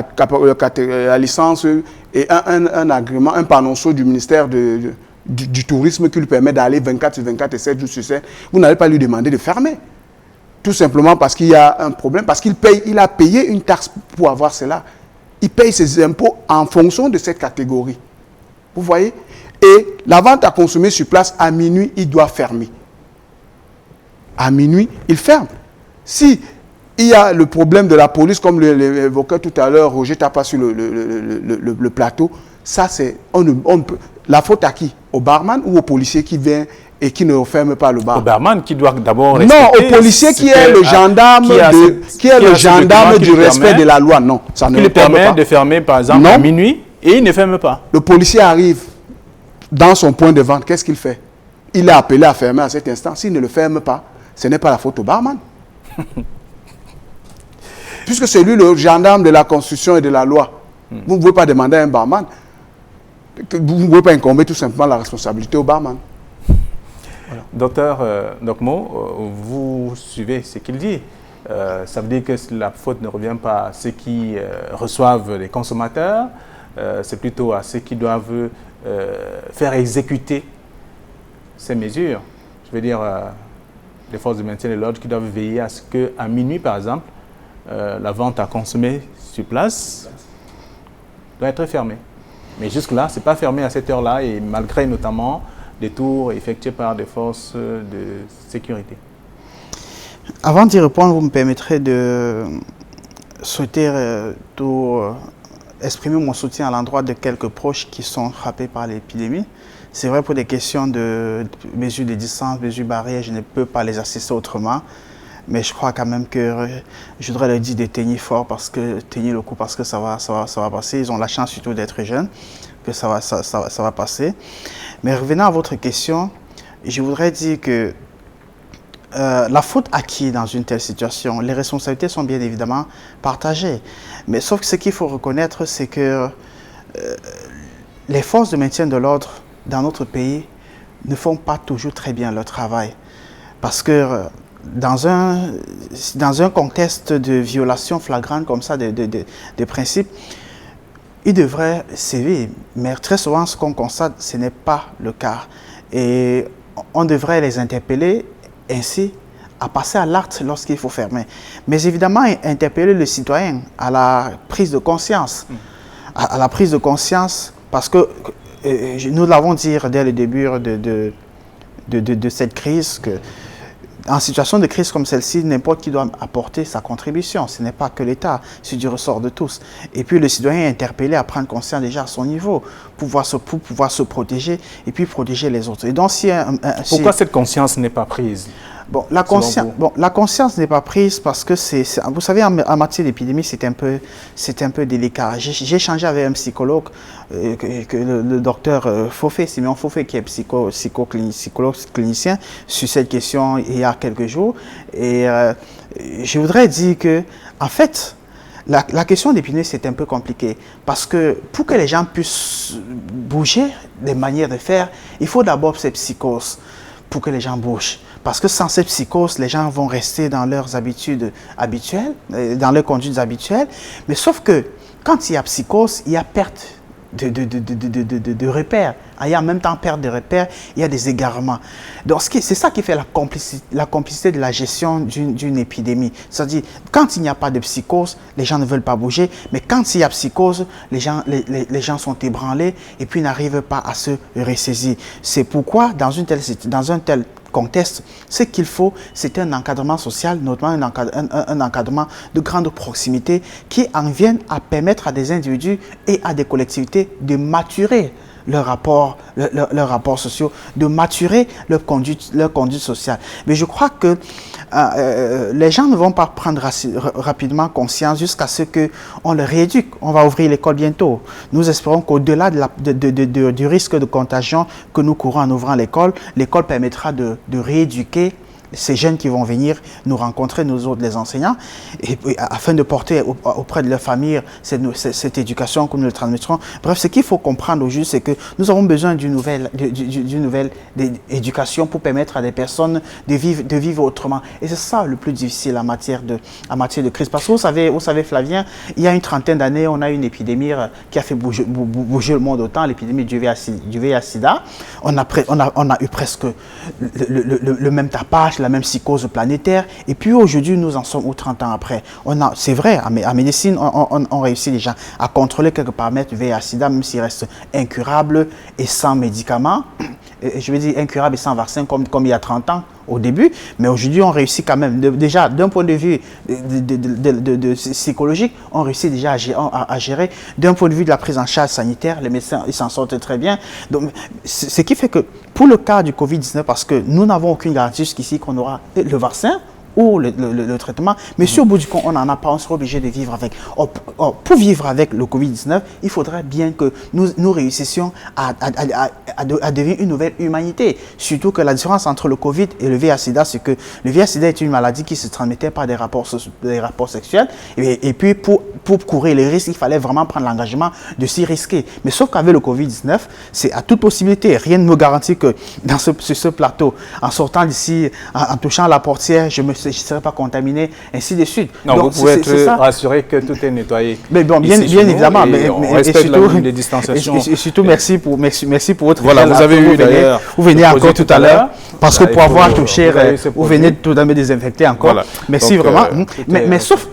[SPEAKER 18] la licence et un agrément, un panonceau du ministère du tourisme qui lui permet d'aller 24 sur 24 et 7 jours sur 7. Vous n'allez pas lui demander de fermer. Tout simplement parce qu'il y a un problème, parce il a payé une taxe pour avoir cela. Il paye ses impôts en fonction de cette catégorie. Vous voyez? Et la vente à consommer sur place, à minuit, il doit fermer. À minuit, il ferme. Si il y a le problème de la police, comme l'évoquait tout à l'heure Roger Tapa sur le plateau, Ça, c'est... La faute à qui? Au barman ou au policier qui vient et qui ne ferme pas le bar?
[SPEAKER 1] Au barman qui doit d'abord
[SPEAKER 18] respecter... Non, au policier qui est le gendarme, du respect de la loi. Non, ça ne
[SPEAKER 1] lui permet de fermer, par exemple, à minuit et il ne ferme pas.
[SPEAKER 18] Le policier arrive dans son point de vente. Qu'est-ce qu'il fait? Il est appelé à fermer à cet instant. S'il ne le ferme pas, ce n'est pas la faute au barman. Puisque c'est lui le gendarme de la Constitution et de la loi. Vous ne pouvez pas demander à un barman. Vous ne pouvez pas incomber tout simplement la responsabilité au barman.
[SPEAKER 1] Voilà. Docteur Dokmo, vous suivez ce qu'il dit. Ça veut dire que la faute ne revient pas à ceux qui reçoivent les consommateurs, c'est plutôt à ceux qui doivent faire exécuter ces mesures. Je veux dire, les forces de maintien de l'ordre qui doivent veiller à ce qu'à minuit, par exemple, la vente à consommer sur place doit être fermée. Mais jusque-là, ce n'est pas fermé à cette heure-là, et malgré notamment des tours effectués par des forces de sécurité.
[SPEAKER 17] Avant d'y répondre, vous me permettrez de souhaiter exprimer mon soutien à l'endroit de quelques proches qui sont frappés par l'épidémie. C'est vrai, pour des questions de mesures de distance, mesures barrières, je ne peux pas les assister autrement. Mais je crois quand même que je voudrais leur dire de tenir fort, tenir le coup, parce que ça va passer. Ils ont la chance surtout d'être jeunes, que ça va passer. Mais revenant à votre question, je voudrais dire que la faute à qui dans une telle situation? Les responsabilités sont bien évidemment partagées. Mais sauf que ce qu'il faut reconnaître, c'est que les forces de maintien de l'ordre dans notre pays ne font pas toujours très bien leur travail. Parce que dans un contexte de violation flagrante comme ça des principes, ils devraient sévir. Mais très souvent, ce qu'on constate, ce n'est pas le cas. Et on devrait les interpeller ainsi à passer à l'acte lorsqu'il faut fermer. Mais évidemment, interpeller le citoyen à la prise de conscience. À la prise de conscience, parce que nous l'avons dit dès le début de cette crise, que en situation de crise comme celle-ci, n'importe qui doit apporter sa contribution. Ce n'est pas que l'État, c'est du ressort de tous. Et puis le citoyen est interpellé à prendre conscience déjà à son niveau, pour pouvoir se protéger et puis protéger les autres. Et donc,
[SPEAKER 1] pourquoi cette conscience n'est pas prise?
[SPEAKER 17] Bon, la conscience n'est pas prise parce que vous savez, en matière d'épidémie, c'est un peu délicat. J'ai échangé avec un psychologue, le docteur Fofé, Simeon Fofé, qui est psychologue clinicien, sur cette question il y a quelques jours. Et je voudrais dire que, en fait, la question d'épidémie, c'est un peu compliqué. Parce que pour que les gens puissent bouger des manières de faire, il faut d'abord cette psychose pour que les gens bougent. Parce que sans cette psychose, les gens vont rester dans leurs habitudes habituelles, dans leurs conduites habituelles. Mais sauf que quand il y a psychose, il y a perte de repères. Il y a en même temps perte de repères, il y a des égarements. Donc c'est ça qui fait la complicité de la gestion d'une épidémie. C'est-à-dire, quand il n'y a pas de psychose, les gens ne veulent pas bouger. Mais quand il y a psychose, les gens sont ébranlés et puis n'arrivent pas à se ressaisir. C'est pourquoi, dans un tel contexte, ce qu'il faut, c'est un encadrement social, notamment un encadrement de grande proximité qui en vienne à permettre à des individus et à des collectivités de maturer leurs rapports sociaux, de maturer leur conduite sociale. Mais je crois que les gens ne vont pas prendre rapidement conscience jusqu'à ce qu'on les rééduque. On va ouvrir l'école bientôt. Nous espérons qu'au-delà du risque de contagion que nous courons en ouvrant l'école, l'école permettra de rééduquer ces jeunes qui vont venir nous rencontrer, nous autres les enseignants, et afin de porter auprès de leur famille cette éducation que nous le transmettrons. Bref, ce qu'il faut comprendre au juste, c'est que nous avons besoin d'une nouvelle éducation pour permettre à des personnes de vivre autrement. Et c'est ça le plus difficile en matière de crise. Parce que vous savez Flavien, il y a une trentaine d'années, on a eu une épidémie qui a fait bouger le monde autant, l'épidémie du VIH-Sida. On a eu presque le même tapage, la même psychose planétaire, et puis aujourd'hui nous en sommes 30 ans après. C'est vrai, en médecine on réussit déjà à contrôler quelques paramètres du VIH-Sida, même s'il reste incurable et sans médicaments, et je veux dire incurable et sans vaccin comme il y a 30 ans. au début, mais aujourd'hui on réussit quand même. Déjà, d'un point de vue psychologique, on réussit déjà à gérer. D'un point de vue de la prise en charge sanitaire, les médecins, ils s'en sortent très bien. Donc, ce qui fait que pour le cas du Covid-19, parce que nous n'avons aucune garantie jusqu'ici qu'on aura le vaccin, ou le traitement, mais si au bout du compte on n'en a pas, on sera obligé de vivre avec. Pour vivre avec le Covid-19, il faudrait bien que nous réussissions à devenir une nouvelle humanité. Surtout que la différence entre le Covid et le VIH-Sida, c'est que le VIH-Sida est une maladie qui se transmettait par des rapports sexuels, et puis pour courir les risques, il fallait vraiment prendre l'engagement de s'y risquer. Mais sauf qu'avec le Covid-19, c'est à toute possibilité. Rien ne me garantit que sur ce plateau, en sortant d'ici, en touchant la portière, je ne serai pas contaminé, ainsi de suite.
[SPEAKER 1] Non, donc, vous pouvez être rassuré que tout est nettoyé.
[SPEAKER 17] Mais bon, bien évidemment.
[SPEAKER 1] Les distanciations.
[SPEAKER 17] Et surtout, merci pour votre
[SPEAKER 1] voilà, vous avez eu d'ailleurs.
[SPEAKER 17] Vous venez encore tout à l'heure, parce que pour avoir touché, vous venez tout de me désinfecter encore. Voilà. Merci donc, vraiment. Mais sauf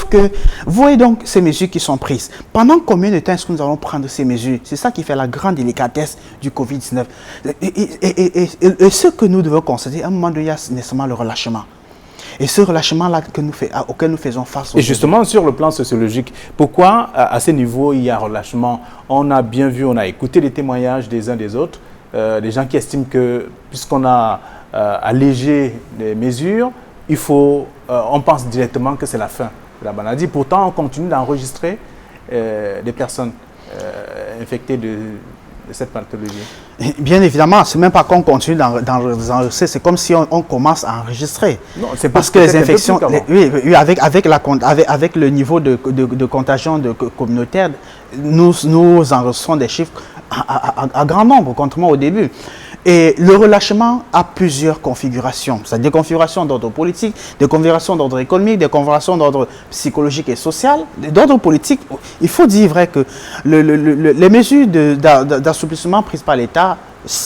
[SPEAKER 17] que, vous voyez donc ces mesures qui sont prises. Pendant combien de temps est-ce que nous allons prendre ces mesures? C'est ça qui fait la grande délicatesse du Covid-19. Et ce que nous devons constater, à un moment donné, il y a nécessairement le relâchement. Et ce relâchement-là auquel nous faisons face.
[SPEAKER 1] Et justement, sur le plan sociologique, pourquoi à ce niveau il y a relâchement? On a bien vu, on a écouté les témoignages des uns des autres, des gens qui estiment que puisqu'on a allégé les mesures, on pense directement que c'est la fin de la maladie. Pourtant, on continue d'enregistrer des personnes infectées de cette pathologie.
[SPEAKER 17] Bien évidemment, c'est même pas qu'on continue d'enregistrer, c'est comme si on commence à enregistrer.
[SPEAKER 1] Non, c'est
[SPEAKER 17] parce que les infections, avec le niveau de contagion communautaire, nous enregistrons des chiffres à grand nombre, contrairement au début. Et le relâchement a plusieurs configurations. C'est des configurations d'ordre politique, des configurations d'ordre économique, des configurations d'ordre psychologique et social. D'ordre politique, il faut dire vrai que les mesures d'assouplissement prises par l'État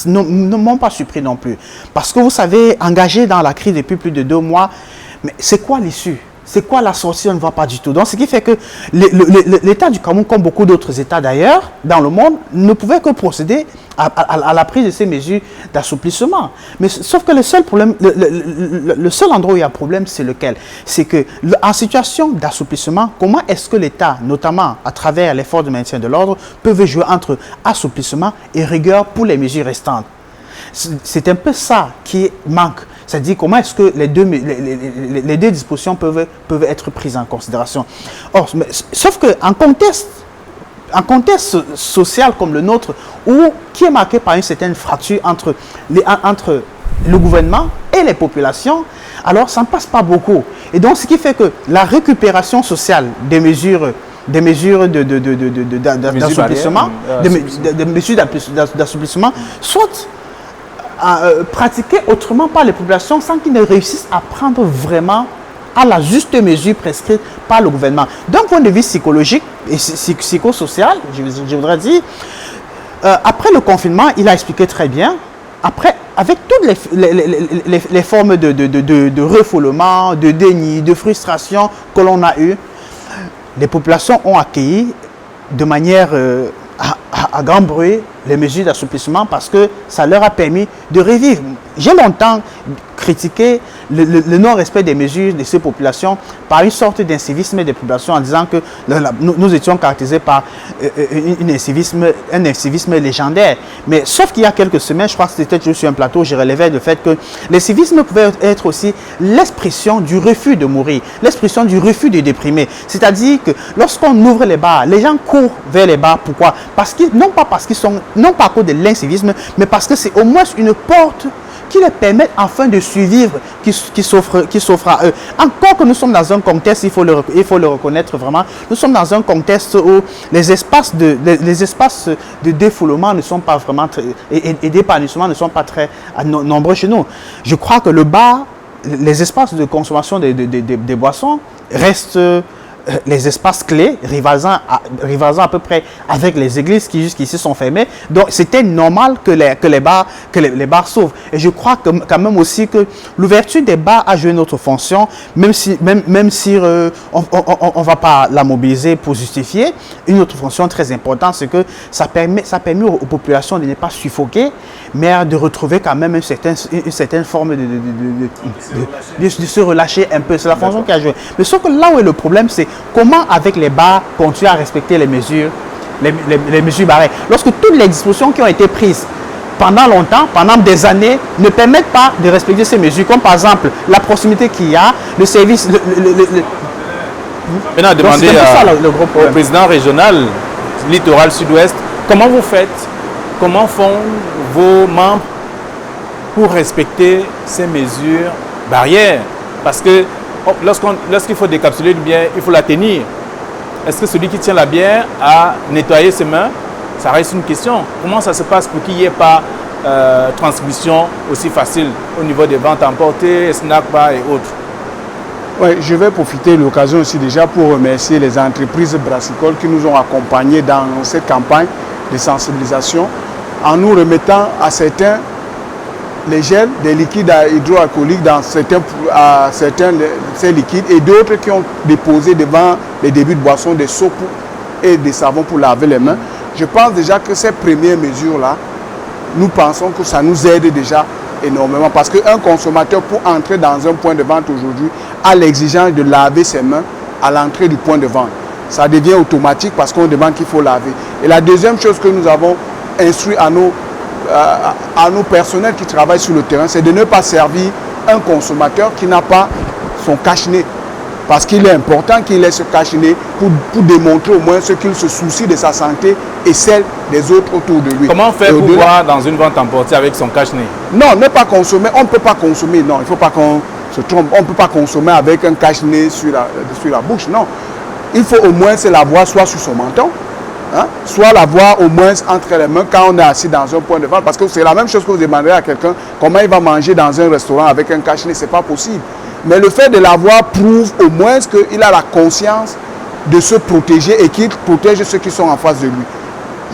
[SPEAKER 17] ne m'ont pas surpris non plus. Parce que vous savez, engagé dans la crise depuis plus de 2 mois, mais c'est quoi l'issue? C'est quoi la sortie? On ne voit pas du tout. Donc, ce qui fait que l'État du Cameroun, comme beaucoup d'autres États d'ailleurs, dans le monde, ne pouvait que procéder à la prise de ces mesures d'assouplissement. Mais sauf que le seul problème, le seul endroit où il y a problème, c'est lequel? C'est que, en situation d'assouplissement, comment est-ce que l'État, notamment à travers l'effort de maintien de l'ordre, peut jouer entre assouplissement et rigueur pour les mesures restantes? C'est un peu ça qui manque. C'est-à-dire comment est-ce que les deux dispositions peuvent être prises en considération. Or, sauf qu'en contexte social comme le nôtre, qui est marqué par une certaine fracture entre le gouvernement et les populations, alors ça ne passe pas beaucoup. Et donc, ce qui fait que la récupération sociale des mesures d'assouplissement, soit pratiquer autrement par les populations sans qu'ils ne réussissent à prendre vraiment à la juste mesure prescrite par le gouvernement. D'un point de vue psychologique et psychosocial, je voudrais dire, après le confinement, il a expliqué très bien, après, avec toutes les formes de refoulement, de déni, de frustration que l'on a eues, les populations ont accueilli de manière à grand bruit les mesures d'assouplissement parce que ça leur a permis de revivre. J'ai longtemps critiqué le non-respect des mesures de ces populations par une sorte d'incivisme des populations en disant que nous étions caractérisés par un incivisme légendaire. Mais sauf qu'il y a quelques semaines, je crois que c'était juste sur un plateau, je relevais le fait que l'incivisme pouvait être aussi l'expression du refus de mourir, l'expression du refus de déprimer. C'est-à-dire que lorsqu'on ouvre les bars, les gens courent vers les bars. Pourquoi? Non pas à cause de l'incivisme, mais parce que c'est au moins une porte qui les permettent enfin de survivre, qui s'offre à eux. Encore que nous sommes dans un contexte, il faut le reconnaître vraiment, nous sommes dans un contexte où les espaces de défoulement ne sont pas vraiment et d'épanouissement ne sont pas très nombreux chez nous. Je crois que le bar, les espaces de consommation des boissons restent les espaces clés, rivalisant à peu près avec les églises qui jusqu'ici sont fermées. Donc c'était normal que les bars s'ouvrent. Et je crois que, quand même aussi que l'ouverture des bars a joué notre fonction, même si on ne va pas la mobiliser pour justifier. Une autre fonction très importante, c'est que ça permet aux populations de ne pas suffoquer, mais de retrouver quand même une certaine forme de se relâcher un peu. C'est la fonction qui a joué. Mais sauf que là où est le problème, c'est comment avec les bars continuer à respecter les mesures barrières. Lorsque toutes les dispositions qui ont été prises pendant longtemps, pendant des années, ne permettent pas de respecter ces mesures, comme par exemple la proximité qu'il y a, le service...
[SPEAKER 1] Maintenant, demandez au président régional littoral sud-ouest, comment vous faites, comment font vos membres pour respecter ces mesures barrières? Parce que lorsqu'il faut décapsuler une bière, il faut la tenir. Est-ce que celui qui tient la bière a nettoyé ses mains? Ça reste une question. Comment ça se passe pour qu'il n'y ait pas transmission aussi facile au niveau des ventes emportées, snack bars et autres?
[SPEAKER 18] Oui, je vais profiter de l'occasion aussi déjà pour remercier les entreprises brassicoles qui nous ont accompagnés dans cette campagne de sensibilisation en nous remettant à certains les gels, des liquides hydroalcooliques dans ces liquides et d'autres qui ont déposé devant les débits de boissons des seaux et des savons pour laver les mains. Je pense déjà que ces premières mesures-là, nous pensons que ça nous aide déjà énormément parce qu'un consommateur pour entrer dans un point de vente aujourd'hui a l'exigence de laver ses mains à l'entrée du point de vente. Ça devient automatique parce qu'on demande qu'il faut laver. Et la deuxième chose que nous avons instruit à nos personnels qui travaillent sur le terrain, c'est de ne pas servir un consommateur qui n'a pas son cache-nez. Parce qu'il est important qu'il ait ce cache-nez pour démontrer au moins ce qu'il se soucie de sa santé et celle des autres autour de lui.
[SPEAKER 1] Comment faire pour boire dans une vente emportée avec son cache-nez?
[SPEAKER 18] Non, ne pas consommer. On ne peut pas consommer. Non, il ne faut pas qu'on se trompe. On ne peut pas consommer avec un cache-nez sur la bouche. Non. Il faut au moins se l'avoir soit sur son menton, hein, soit l'avoir au moins entre les mains quand on est assis dans un point de vente. Parce que c'est la même chose que vous demanderez à quelqu'un comment il va manger dans un restaurant avec un cache-nez. Ce n'est pas possible. Mais le fait de l'avoir prouve au moins qu'il a la conscience de se protéger et qu'il protège ceux qui sont en face de lui.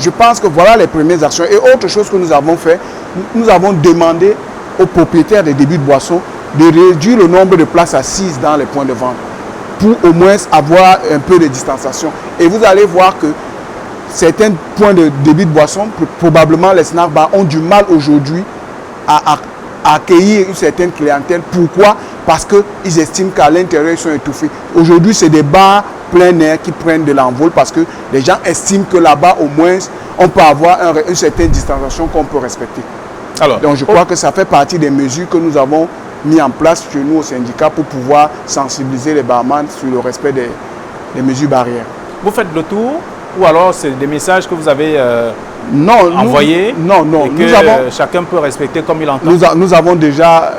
[SPEAKER 18] Je pense que voilà les premières actions. Et autre chose que nous avons fait, nous avons demandé aux propriétaires des débits de boissons de réduire le nombre de places assises dans les points de vente pour au moins avoir un peu de distanciation. Et vous allez voir que certains points de débit de boissons, probablement les snack bars, ont du mal aujourd'hui à accueillir une certaine clientèle. Pourquoi? Parce qu'ils estiment qu'à l'intérieur, ils sont étouffés. Aujourd'hui, c'est des bars plein air qui prennent de l'envol parce que les gens estiment que là-bas, au moins, on peut avoir une certaine distanciation qu'on peut respecter. Alors, donc, je crois que ça fait partie des mesures que nous avons mis en place chez nous au syndicat pour pouvoir sensibiliser les barman sur le respect des mesures barrières.
[SPEAKER 1] Vous faites le tour ou alors c'est des messages que vous avez envoyés et que chacun peut respecter comme il entend?
[SPEAKER 18] Nous avons déjà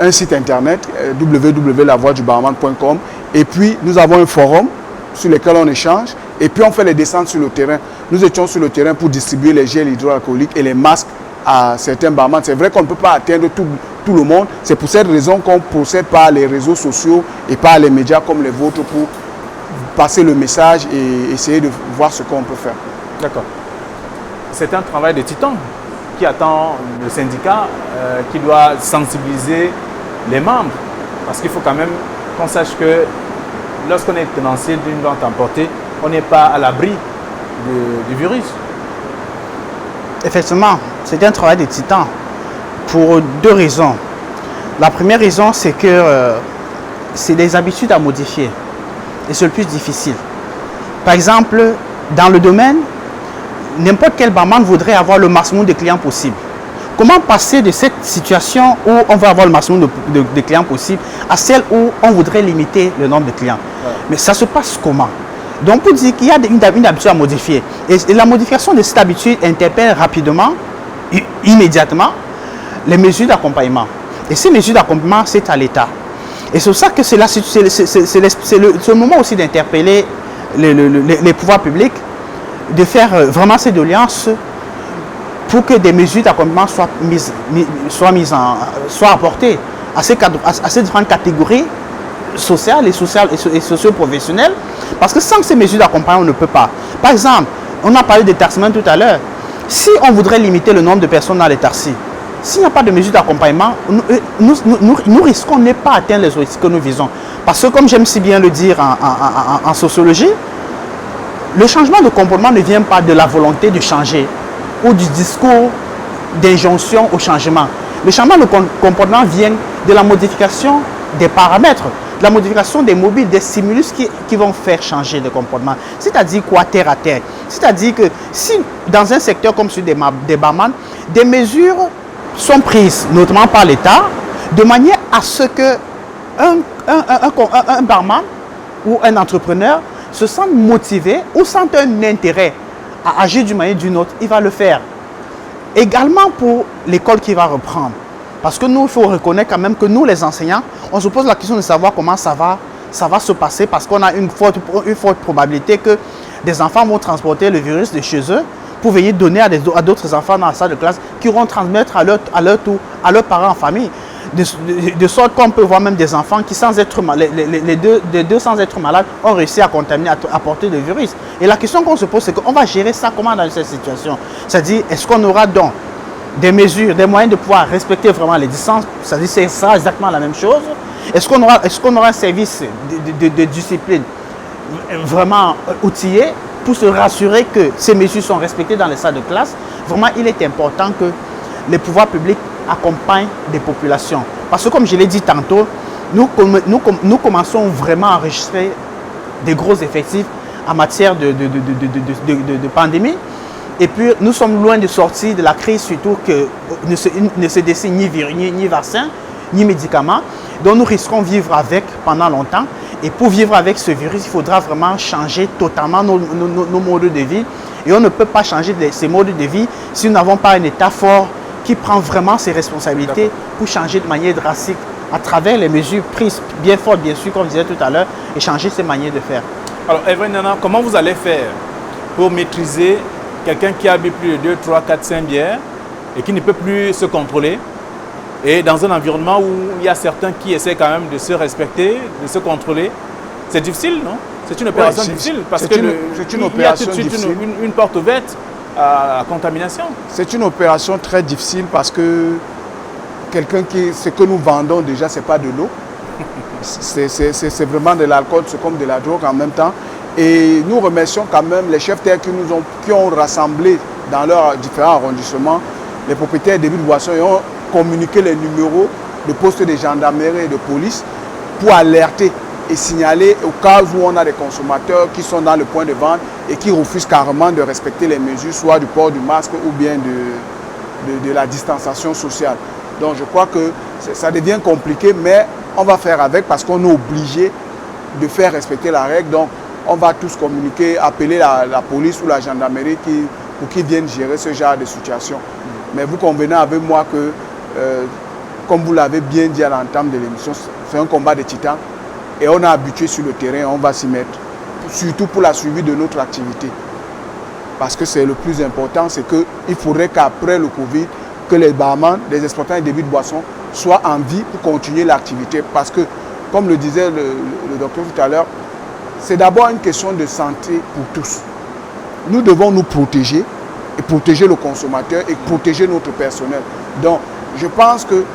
[SPEAKER 18] un site internet www.lavoixdubarman.com et puis nous avons un forum sur lequel on échange et puis on fait les descentes sur le terrain. Nous étions sur le terrain pour distribuer les gels hydroalcooliques et les masques à certains barman. C'est vrai qu'on ne peut pas atteindre tout le monde. C'est pour cette raison qu'on procède par les réseaux sociaux et par les médias comme les vôtres pour passer le message et essayer de voir ce qu'on peut faire.
[SPEAKER 1] D'accord. C'est un travail de titan qui attend le syndicat, qui doit sensibiliser les membres. Parce qu'il faut quand même qu'on sache que lorsqu'on est tenancier d'une vente emportée, on n'est pas à l'abri du virus.
[SPEAKER 17] Effectivement, c'est un travail de titan pour deux raisons. La première raison, c'est que c'est des habitudes à modifier et c'est le plus difficile. Par exemple, dans le domaine, n'importe quel barman voudrait avoir le maximum de clients possible. Comment passer de cette situation où on va avoir le maximum de clients possible à celle où on voudrait limiter le nombre de clients? Ouais. Mais ça se passe comment? Donc, pour dire qu'il y a une habitude à modifier. Et la modification de cette habitude interpelle rapidement, immédiatement, les mesures d'accompagnement. Et ces mesures d'accompagnement, c'est à l'État. Et c'est pour ça que c'est le moment aussi d'interpeller les pouvoirs publics, de faire vraiment ces doléances pour que des mesures d'accompagnement soient apportées à ces différentes catégories sociales et socio-professionnelles, parce que sans ces mesures d'accompagnement, on ne peut pas. Par exemple, on a parlé des taximens tout à l'heure. Si on voudrait limiter le nombre de personnes dans les taxis, s'il n'y a pas de mesures d'accompagnement, nous risquons de ne pas atteindre les objectifs que nous visons. Parce que, comme j'aime si bien le dire en sociologie, le changement de comportement ne vient pas de la volonté de changer ou du discours d'injonction au changement. Le changement de comportement vient de la modification des paramètres, de la modification des mobiles, des stimulus qui vont faire changer le comportement. C'est-à-dire quoi, terre à terre? C'est-à-dire que si dans un secteur comme celui des barman, des mesures sont prises, notamment par l'État, de manière à ce que un barman ou un entrepreneur se sente motivé ou sente un intérêt à agir d'une manière ou d'une autre, il va le faire. Également pour l'école qui va reprendre. Parce que nous, il faut reconnaître quand même que nous, les enseignants, on se pose la question de savoir comment ça va se passer, parce qu'on a une forte probabilité que des enfants vont transporter le virus de chez eux pour venir donner à d'autres enfants dans la salle de classe qui vont transmettre à leur tour à leurs parents en famille. De sorte qu'on peut voir même des enfants qui, sans être les deux sans être malades, ont réussi à contaminer, à porter le virus. Et la question qu'on se pose, c'est qu'on va gérer ça comment dans cette situation? C'est-à-dire, est-ce qu'on aura donc des mesures, des moyens de pouvoir respecter vraiment les distances? C'est-à-dire, c'est ça exactement la même chose. Est-ce qu'on aura un service de discipline vraiment outillé pour se rassurer que ces mesures sont respectées dans les salles de classe? Vraiment, il est important que les pouvoirs publics accompagnent des populations. Parce que comme je l'ai dit tantôt, nous commençons vraiment à enregistrer des gros effectifs en matière de pandémie. Et puis, nous sommes loin de sortir de la crise, surtout que ne se dessine ni vaccin, ni médicaments. Donc, nous risquons de vivre avec pendant longtemps. Et pour vivre avec ce virus, il faudra vraiment changer totalement nos modes de vie. Et on ne peut pas changer ces modes de vie si nous n'avons pas un État fort qui prend vraiment ses responsabilités pour changer de manière drastique à travers les mesures prises bien fortes, bien sûr, comme je disais tout à l'heure, et changer ses manières de faire.
[SPEAKER 1] Alors, Evren Nana, comment vous allez faire pour maîtriser quelqu'un qui a bu plus de 2, 3, 4, 5 bières et qui ne peut plus se contrôler, et dans un environnement où il y a certains qui essaient quand même de se respecter, de se contrôler? C'est difficile, non? C'est une opération difficile parce qu'il y a tout de suite une porte ouverte à la contamination.
[SPEAKER 18] C'est une opération très difficile parce que ce que nous vendons déjà, ce n'est pas de l'eau. C'est vraiment de l'alcool, c'est comme de la drogue en même temps. Et nous remercions quand même les chefs terres qui ont rassemblé dans leurs différents arrondissements les propriétaires des débits de boissons et ont communiqué les numéros de postes de gendarmerie et de police pour alerter et signaler au cas où on a des consommateurs qui sont dans le point de vente et qui refusent carrément de respecter les mesures, soit du port du masque ou bien de la distanciation sociale. Donc je crois que ça devient compliqué, mais on va faire avec parce qu'on est obligé de faire respecter la règle. Donc on va tous communiquer, appeler la police ou la gendarmerie pour qu'ils viennent gérer ce genre de situation. Mais vous convenez avec moi que, comme vous l'avez bien dit à l'entame de l'émission, c'est un combat de titans. Et on est habitué sur le terrain, on va s'y mettre, surtout pour la suivi de notre activité. Parce que c'est le plus important, c'est qu'il faudrait qu'après le Covid, que les barman, les exploitants et débits de boissons soient en vie pour continuer l'activité. Parce que, comme le disait le docteur tout à l'heure, c'est d'abord une question de santé pour tous. Nous devons nous protéger et protéger le consommateur et protéger notre personnel. Donc, je pense que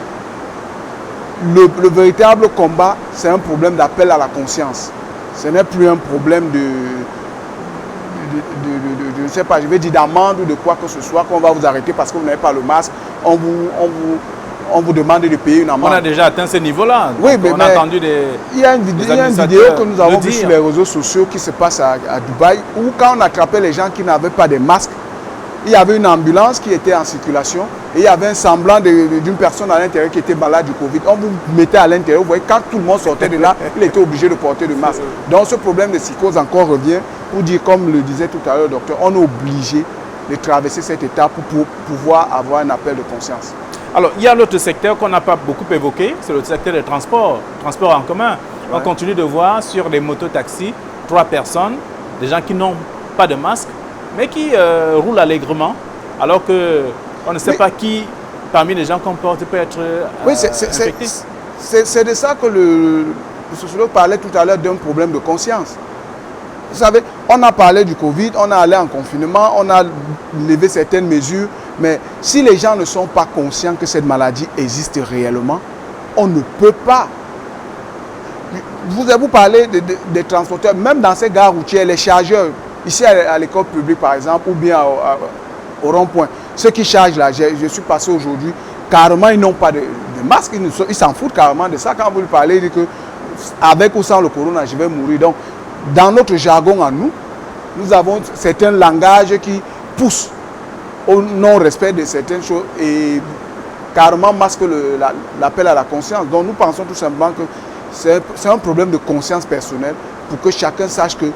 [SPEAKER 18] le véritable combat, c'est un problème d'appel à la conscience. Ce n'est plus un problème je ne sais pas, je vais dire d'amende ou de quoi que ce soit, qu'on va vous arrêter parce que vous n'avez pas le masque. On vous demande de payer une amende.
[SPEAKER 1] On a déjà atteint ce niveau-là.
[SPEAKER 18] Oui, mais
[SPEAKER 1] on a entendu
[SPEAKER 18] il y a une vidéo que nous avons vue sur les réseaux sociaux qui se passe à Dubaï, où quand on attrapait les gens qui n'avaient pas de masque, il y avait une ambulance qui était en circulation et il y avait un semblant d'une personne à l'intérieur qui était malade du Covid. On vous mettait à l'intérieur, vous voyez, quand tout le monde sortait de là, il était obligé de porter le masque. Donc ce problème de psychose encore revient pour dire, comme le disait tout à l'heure le docteur, on est obligé de traverser cette étape pour pouvoir avoir un appel de conscience.
[SPEAKER 1] Alors, il y a l'autre secteur qu'on n'a pas beaucoup évoqué, c'est le secteur des transports en commun. Ouais. On continue de voir sur les mototaxis 3 personnes, des gens qui n'ont pas de masque, mais qui roulent allègrement, alors qu'on ne sait pas qui, parmi les gens qu'on porte, peut être
[SPEAKER 18] oui, c'est de ça que le sociologue parlait tout à l'heure d'un problème de conscience. Vous savez, on a parlé du Covid, on a allé en confinement, on a levé certaines mesures, mais si les gens ne sont pas conscients que cette maladie existe réellement, on ne peut pas. Vous parlez des transporteurs, même dans ces gares routières, les chargeurs, ici à l'école publique par exemple, ou bien au rond-point, ceux qui chargent là, je suis passé aujourd'hui, carrément ils n'ont pas de masque, ils s'en foutent carrément de ça. Quand vous lui parlez, il dit que avec ou sans le corona, je vais mourir. Donc, dans notre jargon à nous, nous avons certains langages qui poussent au non-respect de certaines choses et carrément masquent l'appel à la conscience. Donc nous pensons tout simplement que c'est un problème de conscience personnelle pour que chacun sache que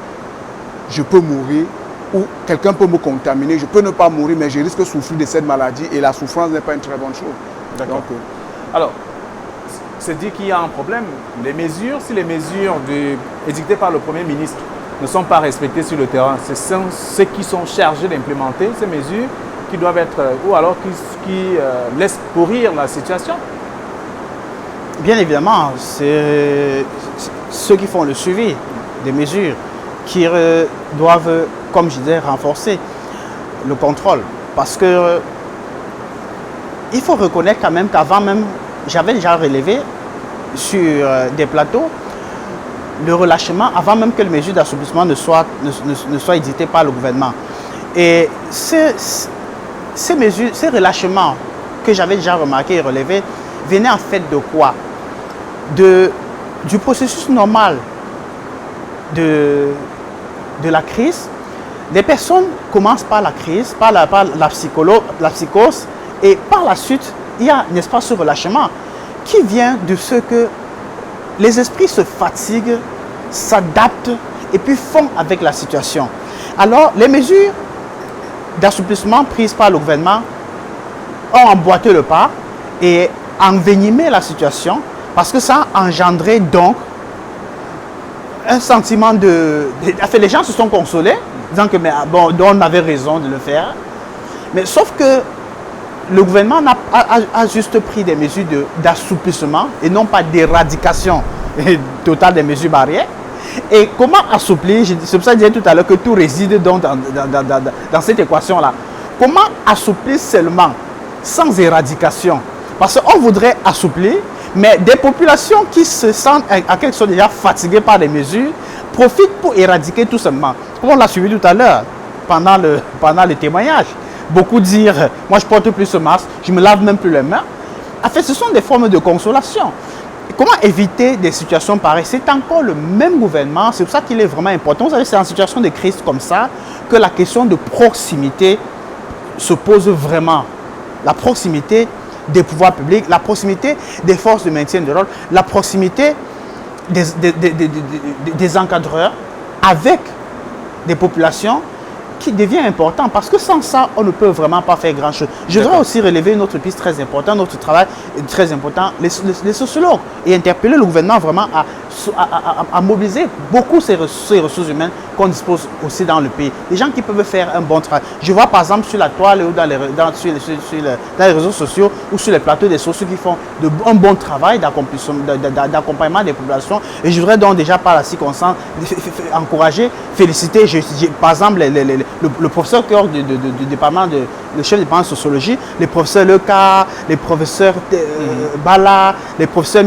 [SPEAKER 18] je peux mourir ou quelqu'un peut me contaminer, je peux ne pas mourir mais je risque de souffrir de cette maladie et la souffrance n'est pas une très bonne chose.
[SPEAKER 1] D'accord. Alors, c'est dit qu'il y a un problème. Si les mesures édictées par le Premier ministre ne sont pas respectées sur le terrain, ce sont ceux qui sont chargés d'implémenter ces mesures qui doivent être, ou alors qui laissent pourrir la situation.
[SPEAKER 17] Bien évidemment, c'est ceux qui font le suivi des mesures qui doivent, comme je disais, renforcer le contrôle. Parce que il faut reconnaître quand même qu'avant même, j'avais déjà relevé sur des plateaux le relâchement avant même que les mesures d'assouplissement ne soient éditées par le gouvernement. Et ces relâchements que j'avais déjà remarqué et relevé venaient en fait de quoi? Du processus normal de la crise. Les personnes commencent par la crise, par la psychose, et par la suite, il y a, n'est-ce pas, ce relâchement qui vient de ce que les esprits se fatiguent, s'adaptent et puis font avec la situation. Alors, les mesures d'assouplissement prises par le gouvernement ont emboîté le pas et envenimé la situation parce que ça a engendré donc un sentiment Enfin, les gens se sont consolés, disant que bon, on avait raison de le faire. Mais sauf que le gouvernement a juste pris des mesures d'assouplissement et non pas d'éradication totale des mesures barrières. Et comment assouplir? C'est pour ça que je disais tout à l'heure que tout réside donc dans cette équation-là. Comment assouplir seulement, sans éradication? Parce qu'on voudrait assouplir, mais des populations qui se sentent, à quelque chose déjà fatiguées par les mesures, profitent pour éradiquer tout simplement. Comme on l'a suivi tout à l'heure, pendant le témoignage. Beaucoup dire, moi je porte plus ce masque, je ne me lave même plus les mains. En fait, ce sont des formes de consolation. Comment éviter des situations pareilles? C'est encore le même gouvernement, c'est pour ça qu'il est vraiment important. Vous savez, c'est en situation de crise comme ça que la question de proximité se pose vraiment. La proximité des pouvoirs publics, la proximité des forces de maintien de l'ordre, la proximité des encadreurs avec des populations qui devient important parce que sans ça, on ne peut vraiment pas faire grand-chose. Je voudrais aussi relever une autre piste très importante, notre travail très important, les sociologues, et interpeller le gouvernement vraiment à mobiliser beaucoup ces ressources humaines qu'on dispose aussi dans le pays. Les gens qui peuvent faire un bon travail. Je vois par exemple sur la toile ou dans les réseaux sociaux ou sur les plateaux des sociaux qui font un bon travail d'accompagnement des populations. Et je voudrais donc déjà par la circonstance encourager, féliciter, par exemple, le professeur cœur du département le chef du département de sociologie, les professeurs Leca, les professeurs Bala, les professeurs,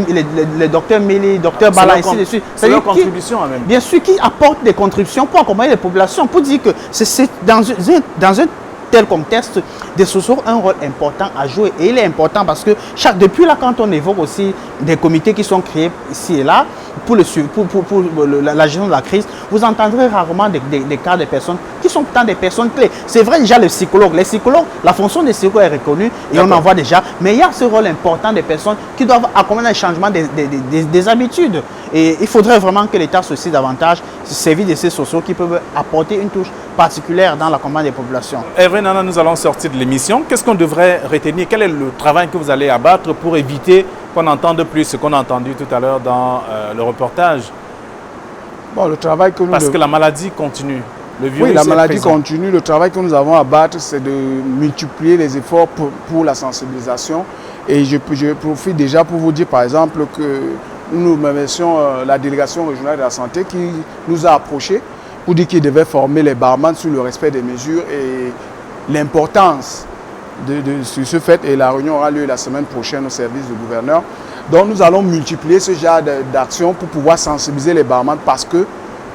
[SPEAKER 17] les docteurs Mili, docteur Bala, ainsi de suite.
[SPEAKER 1] C'est leur contribution même.
[SPEAKER 17] Bien sûr, qui apportent des contributions pour accompagner les populations, pour dire que c'est dans un tel contexte, des sociologues ont un rôle important à jouer. Et il est important parce que depuis là, quand on évoque aussi des comités qui sont créés ici et là, pour la gestion de la crise, vous entendrez rarement des cas de personnes qui sont pourtant des personnes clés. C'est vrai déjà les psychologues, la fonction des psychologues est reconnue et on en voit déjà, mais il y a ce rôle important des personnes qui doivent accompagner le changement des habitudes. Et il faudrait vraiment que l'État se saisisse davantage, se servir de ces sociaux qui peuvent apporter une touche particulière dans l'accompagnement des populations.
[SPEAKER 1] Hervé Nana, nous allons sortir de l'émission. Qu'est-ce qu'on devrait retenir? Quel est le travail que vous allez abattre pour éviter qu'on entende plus ce qu'on a entendu tout à l'heure dans le reportage?
[SPEAKER 18] Bon, le travail que nous
[SPEAKER 1] Parce que la maladie continue. Le virus
[SPEAKER 18] oui, la maladie continue. Le travail que nous avons à battre, c'est de multiplier les efforts pour la sensibilisation. Et je profite déjà pour vous dire, par exemple, que nous remercions la délégation régionale de la santé qui nous a approchés pour dire qu'ils devaient former les barman sur le respect des mesures et l'importance de ce fait. Et la réunion aura lieu la semaine prochaine au service du gouverneur. Donc nous allons multiplier ce genre d'actions pour pouvoir sensibiliser les barman parce que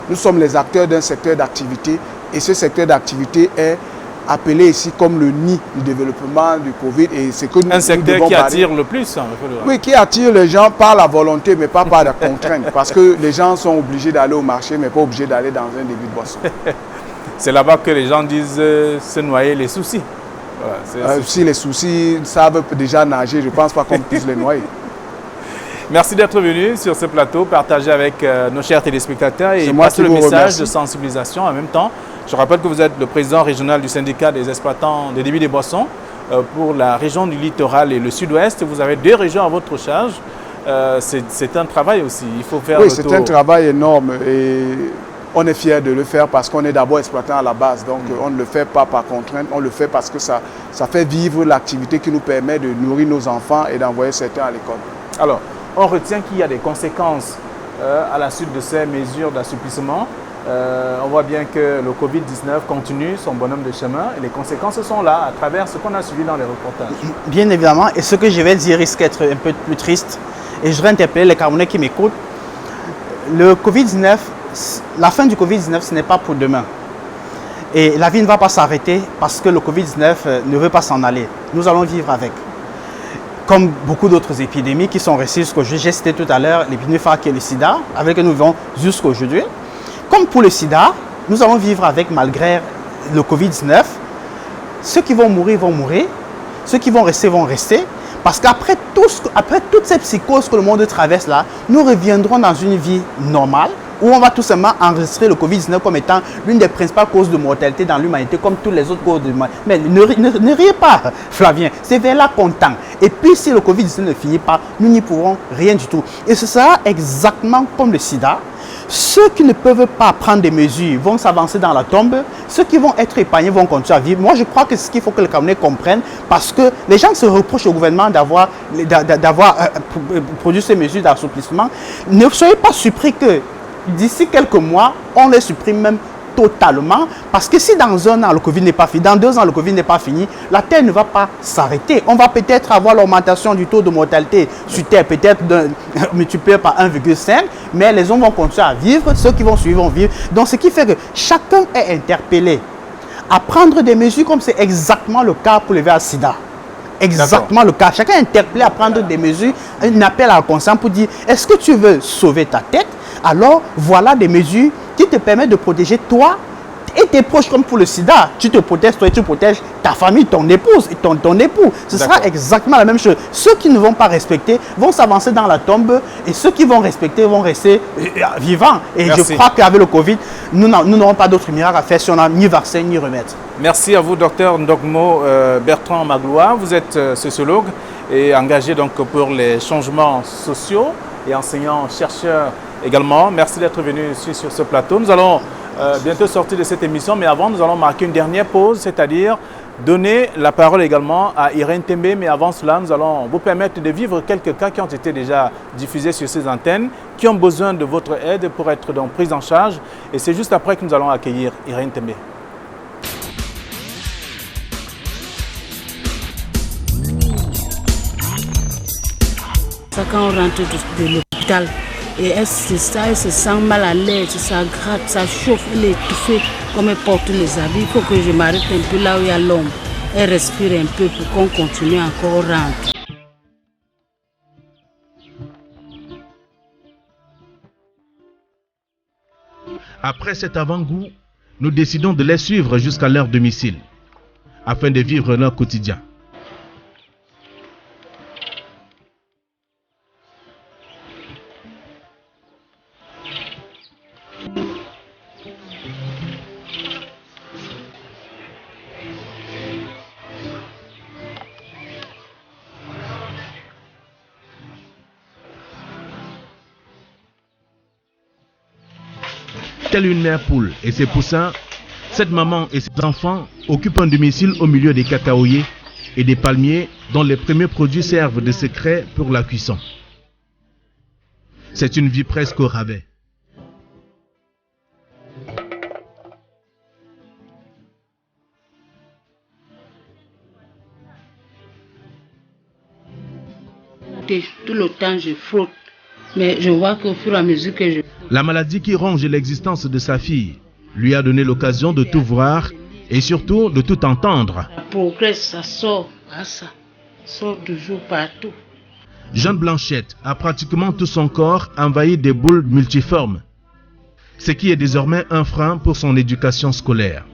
[SPEAKER 18] nous sommes les acteurs d'un secteur d'activité et ce secteur d'activité est appelé ici comme le nid du développement du Covid. Et c'est que
[SPEAKER 1] un secteur qui attire le plus. Hein,
[SPEAKER 18] oui, qui attire les gens par la volonté mais pas par la contrainte. Parce que les gens sont obligés d'aller au marché mais pas obligés d'aller dans un débit de boisson.
[SPEAKER 1] C'est là-bas que les gens disent se noyer les soucis. Voilà,
[SPEAKER 18] si les soucis savent déjà nager, je ne pense pas qu'on puisse les noyer.
[SPEAKER 1] Merci d'être venu sur ce plateau, partager avec nos chers téléspectateurs et passer le message de sensibilisation en même temps. Je rappelle que vous êtes le président régional du syndicat des exploitants de débit des boissons pour la région du littoral et le sud-ouest. Vous avez 2 régions à votre charge. C'est un travail aussi. Il faut faire.
[SPEAKER 18] Oui, c'est un travail énorme et on est fiers de le faire parce qu'on est d'abord exploitant à la base. Donc on ne le fait pas par contrainte, on le fait parce que ça fait vivre l'activité qui nous permet de nourrir nos enfants et d'envoyer certains à l'école.
[SPEAKER 1] Alors, on retient qu'il y a des conséquences à la suite de ces mesures d'assouplissement. On voit bien que le Covid-19 continue son bonhomme de chemin et les conséquences sont là à travers ce qu'on a suivi dans les reportages.
[SPEAKER 17] Bien évidemment, et ce que je vais dire risque d'être un peu plus triste et je vais interpeller les Camerounais qui m'écoutent. Le Covid-19, la fin du Covid-19, ce n'est pas pour demain. Et la vie ne va pas s'arrêter parce que le Covid-19 ne veut pas s'en aller. Nous allons vivre avec. Comme beaucoup d'autres épidémies qui sont restées jusqu'aujourd'hui, j'ai cité tout à l'heure l'épidémie phare qui est le sida, avec laquelle nous vivons jusqu'aujourd'hui. Comme pour le sida, nous allons vivre avec malgré le Covid-19. Ceux qui vont mourir, ceux qui vont rester. Parce qu'après toute cette psychose que le monde traverse là, nous reviendrons dans une vie normale où on va tout simplement enregistrer le Covid-19 comme étant l'une des principales causes de mortalité dans l'humanité, comme toutes les autres causes de mortalité. Mais ne riez pas, Flavien, c'est vers là qu'on tend. Et puis si le Covid-19 ne finit pas, nous n'y pourrons rien du tout. Et ce sera exactement comme le sida. Ceux qui ne peuvent pas prendre des mesures vont s'avancer dans la tombe. Ceux qui vont être épargnés vont continuer à vivre. Moi, je crois que c'est ce qu'il faut que les Camerounais comprennent parce que les gens se reprochent au gouvernement d'avoir produit ces mesures d'assouplissement. Ne soyez pas surpris que d'ici quelques mois, on les supprime même totalement. Parce que si dans 1 an, le Covid n'est pas fini, dans 2 ans, le Covid n'est pas fini, la Terre ne va pas s'arrêter. On va peut-être avoir l'augmentation du taux de mortalité sur Terre, peut-être multiplié par 1,5, mais les hommes vont continuer à vivre, ceux qui vont suivre vont vivre. Donc, ce qui fait que chacun est interpellé à prendre des mesures comme c'est exactement le cas pour le VIH-Sida. Exactement le cas. Chacun est interpellé à prendre des mesures, un appel à la conscience pour dire, est-ce que tu veux sauver ta tête? Alors, voilà des mesures qui te permettent de protéger toi et tes proches. Comme pour le sida, tu te protèges toi et tu protèges ta famille, ton épouse et ton époux. Ce sera exactement la même chose. Ceux qui ne vont pas respecter vont s'avancer dans la tombe et ceux qui vont respecter vont rester vivants. Et je crois qu'avec le Covid, nous n'aurons pas d'autre miracle à faire si on n'a ni vaccin ni remède.
[SPEAKER 1] Merci à vous, docteur Ndogmo Bertrand Magloire. Vous êtes sociologue et engagé donc pour les changements sociaux et enseignant-chercheur également. Merci d'être venu ici sur ce plateau. Nous allons bientôt sortir de cette émission, mais avant, nous allons marquer une dernière pause, c'est-à-dire donner la parole également à Irène Tembe. Mais avant cela, nous allons vous permettre de vivre quelques cas qui ont été déjà diffusés sur ces antennes, qui ont besoin de votre aide pour être donc pris en charge. Et c'est juste après que nous allons accueillir Irène Tembe.
[SPEAKER 19] Quand on rentre de l'hôpital, et elle se sent mal à l'aise, ça gratte, ça chauffe, elle est étouffée, comme elle porte les habits. Il faut que je m'arrête un peu là où il y a l'ombre. Elle respire un peu pour qu'on continue encore à rentrer.
[SPEAKER 3] Après cet avant-goût, nous décidons de les suivre jusqu'à leur domicile, afin de vivre leur quotidien. Telle une mère poule et ses poussins, cette maman et ses enfants occupent un domicile au milieu des cacaoyers et des palmiers dont les premiers produits servent de secret pour la cuisson. C'est une vie presque au rabais.
[SPEAKER 19] Tout le temps, je frotte. Mais je vois qu'au fur et à mesure que je...
[SPEAKER 3] La maladie qui ronge l'existence de sa fille lui a donné l'occasion de tout voir et surtout de tout entendre.
[SPEAKER 19] Ça progresse, ça sort. Ça sort toujours partout.
[SPEAKER 3] Jeanne Blanchette a pratiquement tout son corps envahi des boules multiformes, ce qui est désormais un frein pour son éducation scolaire.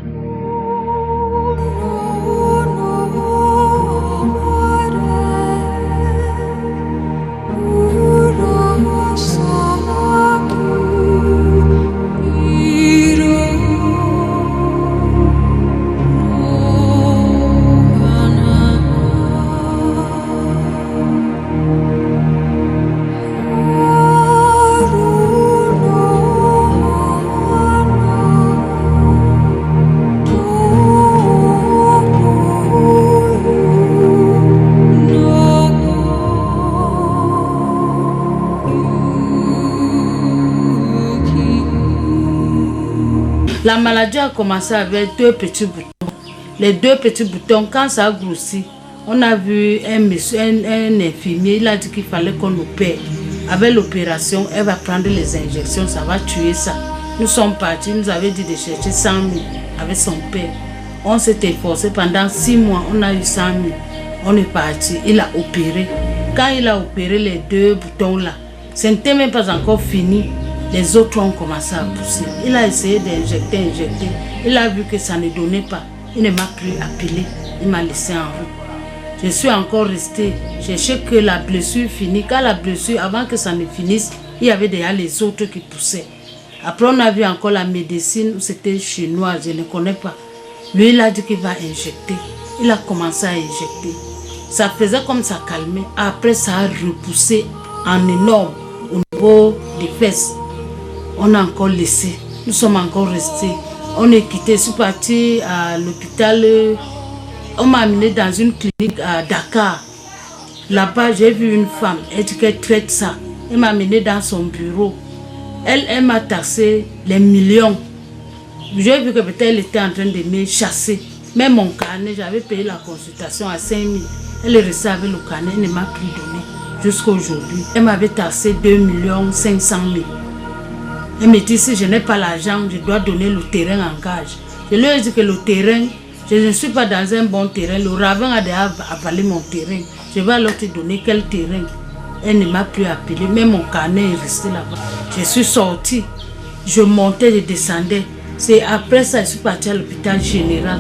[SPEAKER 19] La maladie a commencé avec 2 petits boutons. Les 2 petits boutons, quand ça a grossi, on a vu un infirmier, il a dit qu'il fallait qu'on opère. Avec l'opération, elle va prendre les injections, ça va tuer ça. Nous sommes partis, nous avait dit de chercher 100 000 avec son père. On s'est efforcé pendant 6 mois, on a eu 100 000. On est parti, il a opéré. Quand il a opéré les 2 boutons là, ce n'était même pas encore fini. Les autres ont commencé à pousser. Il a essayé d'injecter. Il a vu que ça ne donnait pas. Il ne m'a plus appelé. Il m'a laissé en route. Je suis encore restée. Chercher que la blessure finisse. Quand la blessure, avant que ça ne finisse, il y avait déjà les autres qui poussaient. Après, on a vu encore la médecine où c'était chinois. Je ne connais pas. Lui, il a dit qu'il va injecter. Il a commencé à injecter. Ça faisait comme ça calmait. Après, ça a repoussé en énorme au niveau des fesses. On a encore laissé, nous sommes encore restés. On est quitté, je suis parti à l'hôpital. On m'a amené dans une clinique à Dakar. Là-bas, j'ai vu une femme, elle dit qu'elle traite ça. Elle m'a amené dans son bureau. Elle m'a taxé les millions. J'ai vu que peut-être elle était en train de me chasser. Même mon carnet, j'avais payé la consultation à 5 000. Elle est restée avec le carnet, elle ne m'a plus donné jusqu'à aujourd'hui. Elle m'avait taxé 2 500 000. Elle me dit, si je n'ai pas l'argent, je dois donner le terrain en gage. Je lui ai dit que le terrain, je ne suis pas dans un bon terrain. Le ravin a déjà avalé mon terrain. Je vais alors te donner quel terrain. Elle ne m'a plus appelé. Même mon carnet est resté là-bas. Je suis sortie. Je montais, je descendais. C'est après ça, je suis partie à l'hôpital général.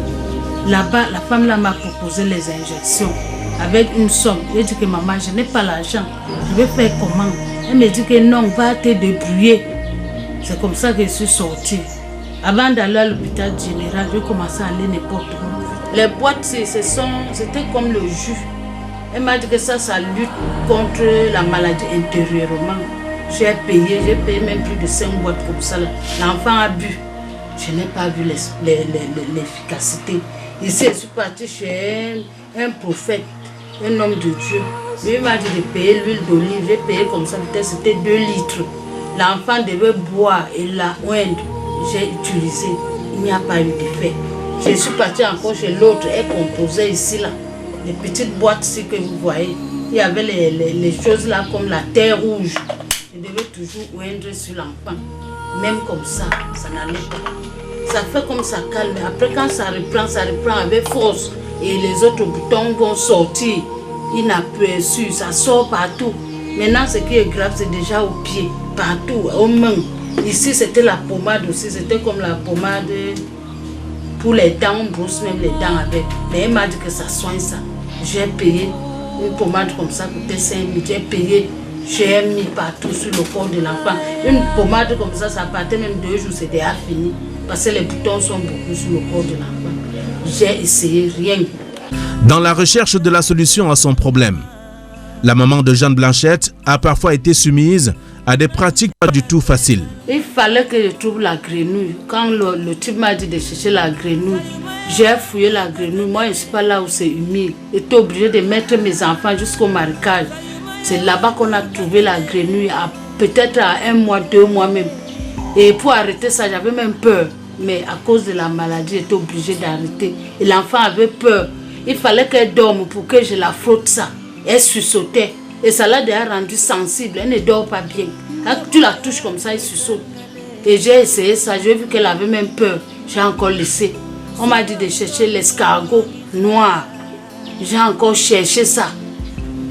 [SPEAKER 19] Là-bas, la femme là m'a proposé les injections avec une somme. J'ai dit que maman, je n'ai pas l'argent. Je vais faire comment? Elle me dit que non, va te débrouiller. C'est comme ça que je suis sortie. Avant d'aller à l'hôpital général, je commençais à aller n'importe où. Les boîtes, c'était comme le jus. Elle m'a dit que ça lutte contre la maladie intérieurement. J'ai payé même plus de 5 boîtes comme ça. L'enfant a bu. Je n'ai pas vu l'efficacité. Ici, je suis partie chez un prophète, un homme de Dieu. Lui m'a dit de payer l'huile d'olive. J'ai payé comme ça, peut-être c'était 2 litres. L'enfant devait boire et la oindre. J'ai utilisé. Il n'y a pas eu d'effet. Je suis partie encore chez l'autre. Elle composait ici, là. Les petites boîtes ici que vous voyez. Il y avait les choses là comme la terre rouge. Je devais toujours oindre sur l'enfant. Même comme ça n'allait pas. Ça fait comme ça calme. Après quand ça reprend avec force. Et les autres boutons vont sortir. Il n'a plus su. Ça sort partout. Maintenant, ce qui est grave, c'est déjà au pied, partout, aux mains. Ici, c'était la pommade aussi. C'était comme la pommade pour les dents. On brosse même les dents avec. Mais elle m'a dit que ça soigne ça. J'ai payé une pommade comme ça, peut-être 5 000. J'ai payé, j'ai mis partout sur le corps de l'enfant. Une pommade comme ça partait même 2 jours, c'est déjà fini. Parce que les boutons sont beaucoup sur le corps de l'enfant. J'ai essayé, rien.
[SPEAKER 3] Dans la recherche de la solution à son problème, la maman de Jeanne Blanchette a parfois été soumise à des pratiques pas du tout faciles.
[SPEAKER 19] Il fallait que je trouve la grenouille. Quand le type m'a dit de chercher la grenouille, j'ai fouillé la grenouille. Moi, je ne suis pas là où c'est humide. J'étais obligée de mettre mes enfants jusqu'au marécage. C'est là-bas qu'on a trouvé la grenouille à peut-être à 1 mois, 2 mois même. Et pour arrêter ça, j'avais même peur. Mais à cause de la maladie, j'étais obligée d'arrêter. Et l'enfant avait peur. Il fallait qu'elle dorme pour que je la frotte ça. Elle sursautait. Et ça l'a déjà rendue sensible. Elle ne dort pas bien. Quand tu la touches comme ça, elle sursaute. Et j'ai essayé ça. J'ai vu qu'elle avait même peur. J'ai encore laissé. On m'a dit de chercher l'escargot noir. J'ai encore cherché ça.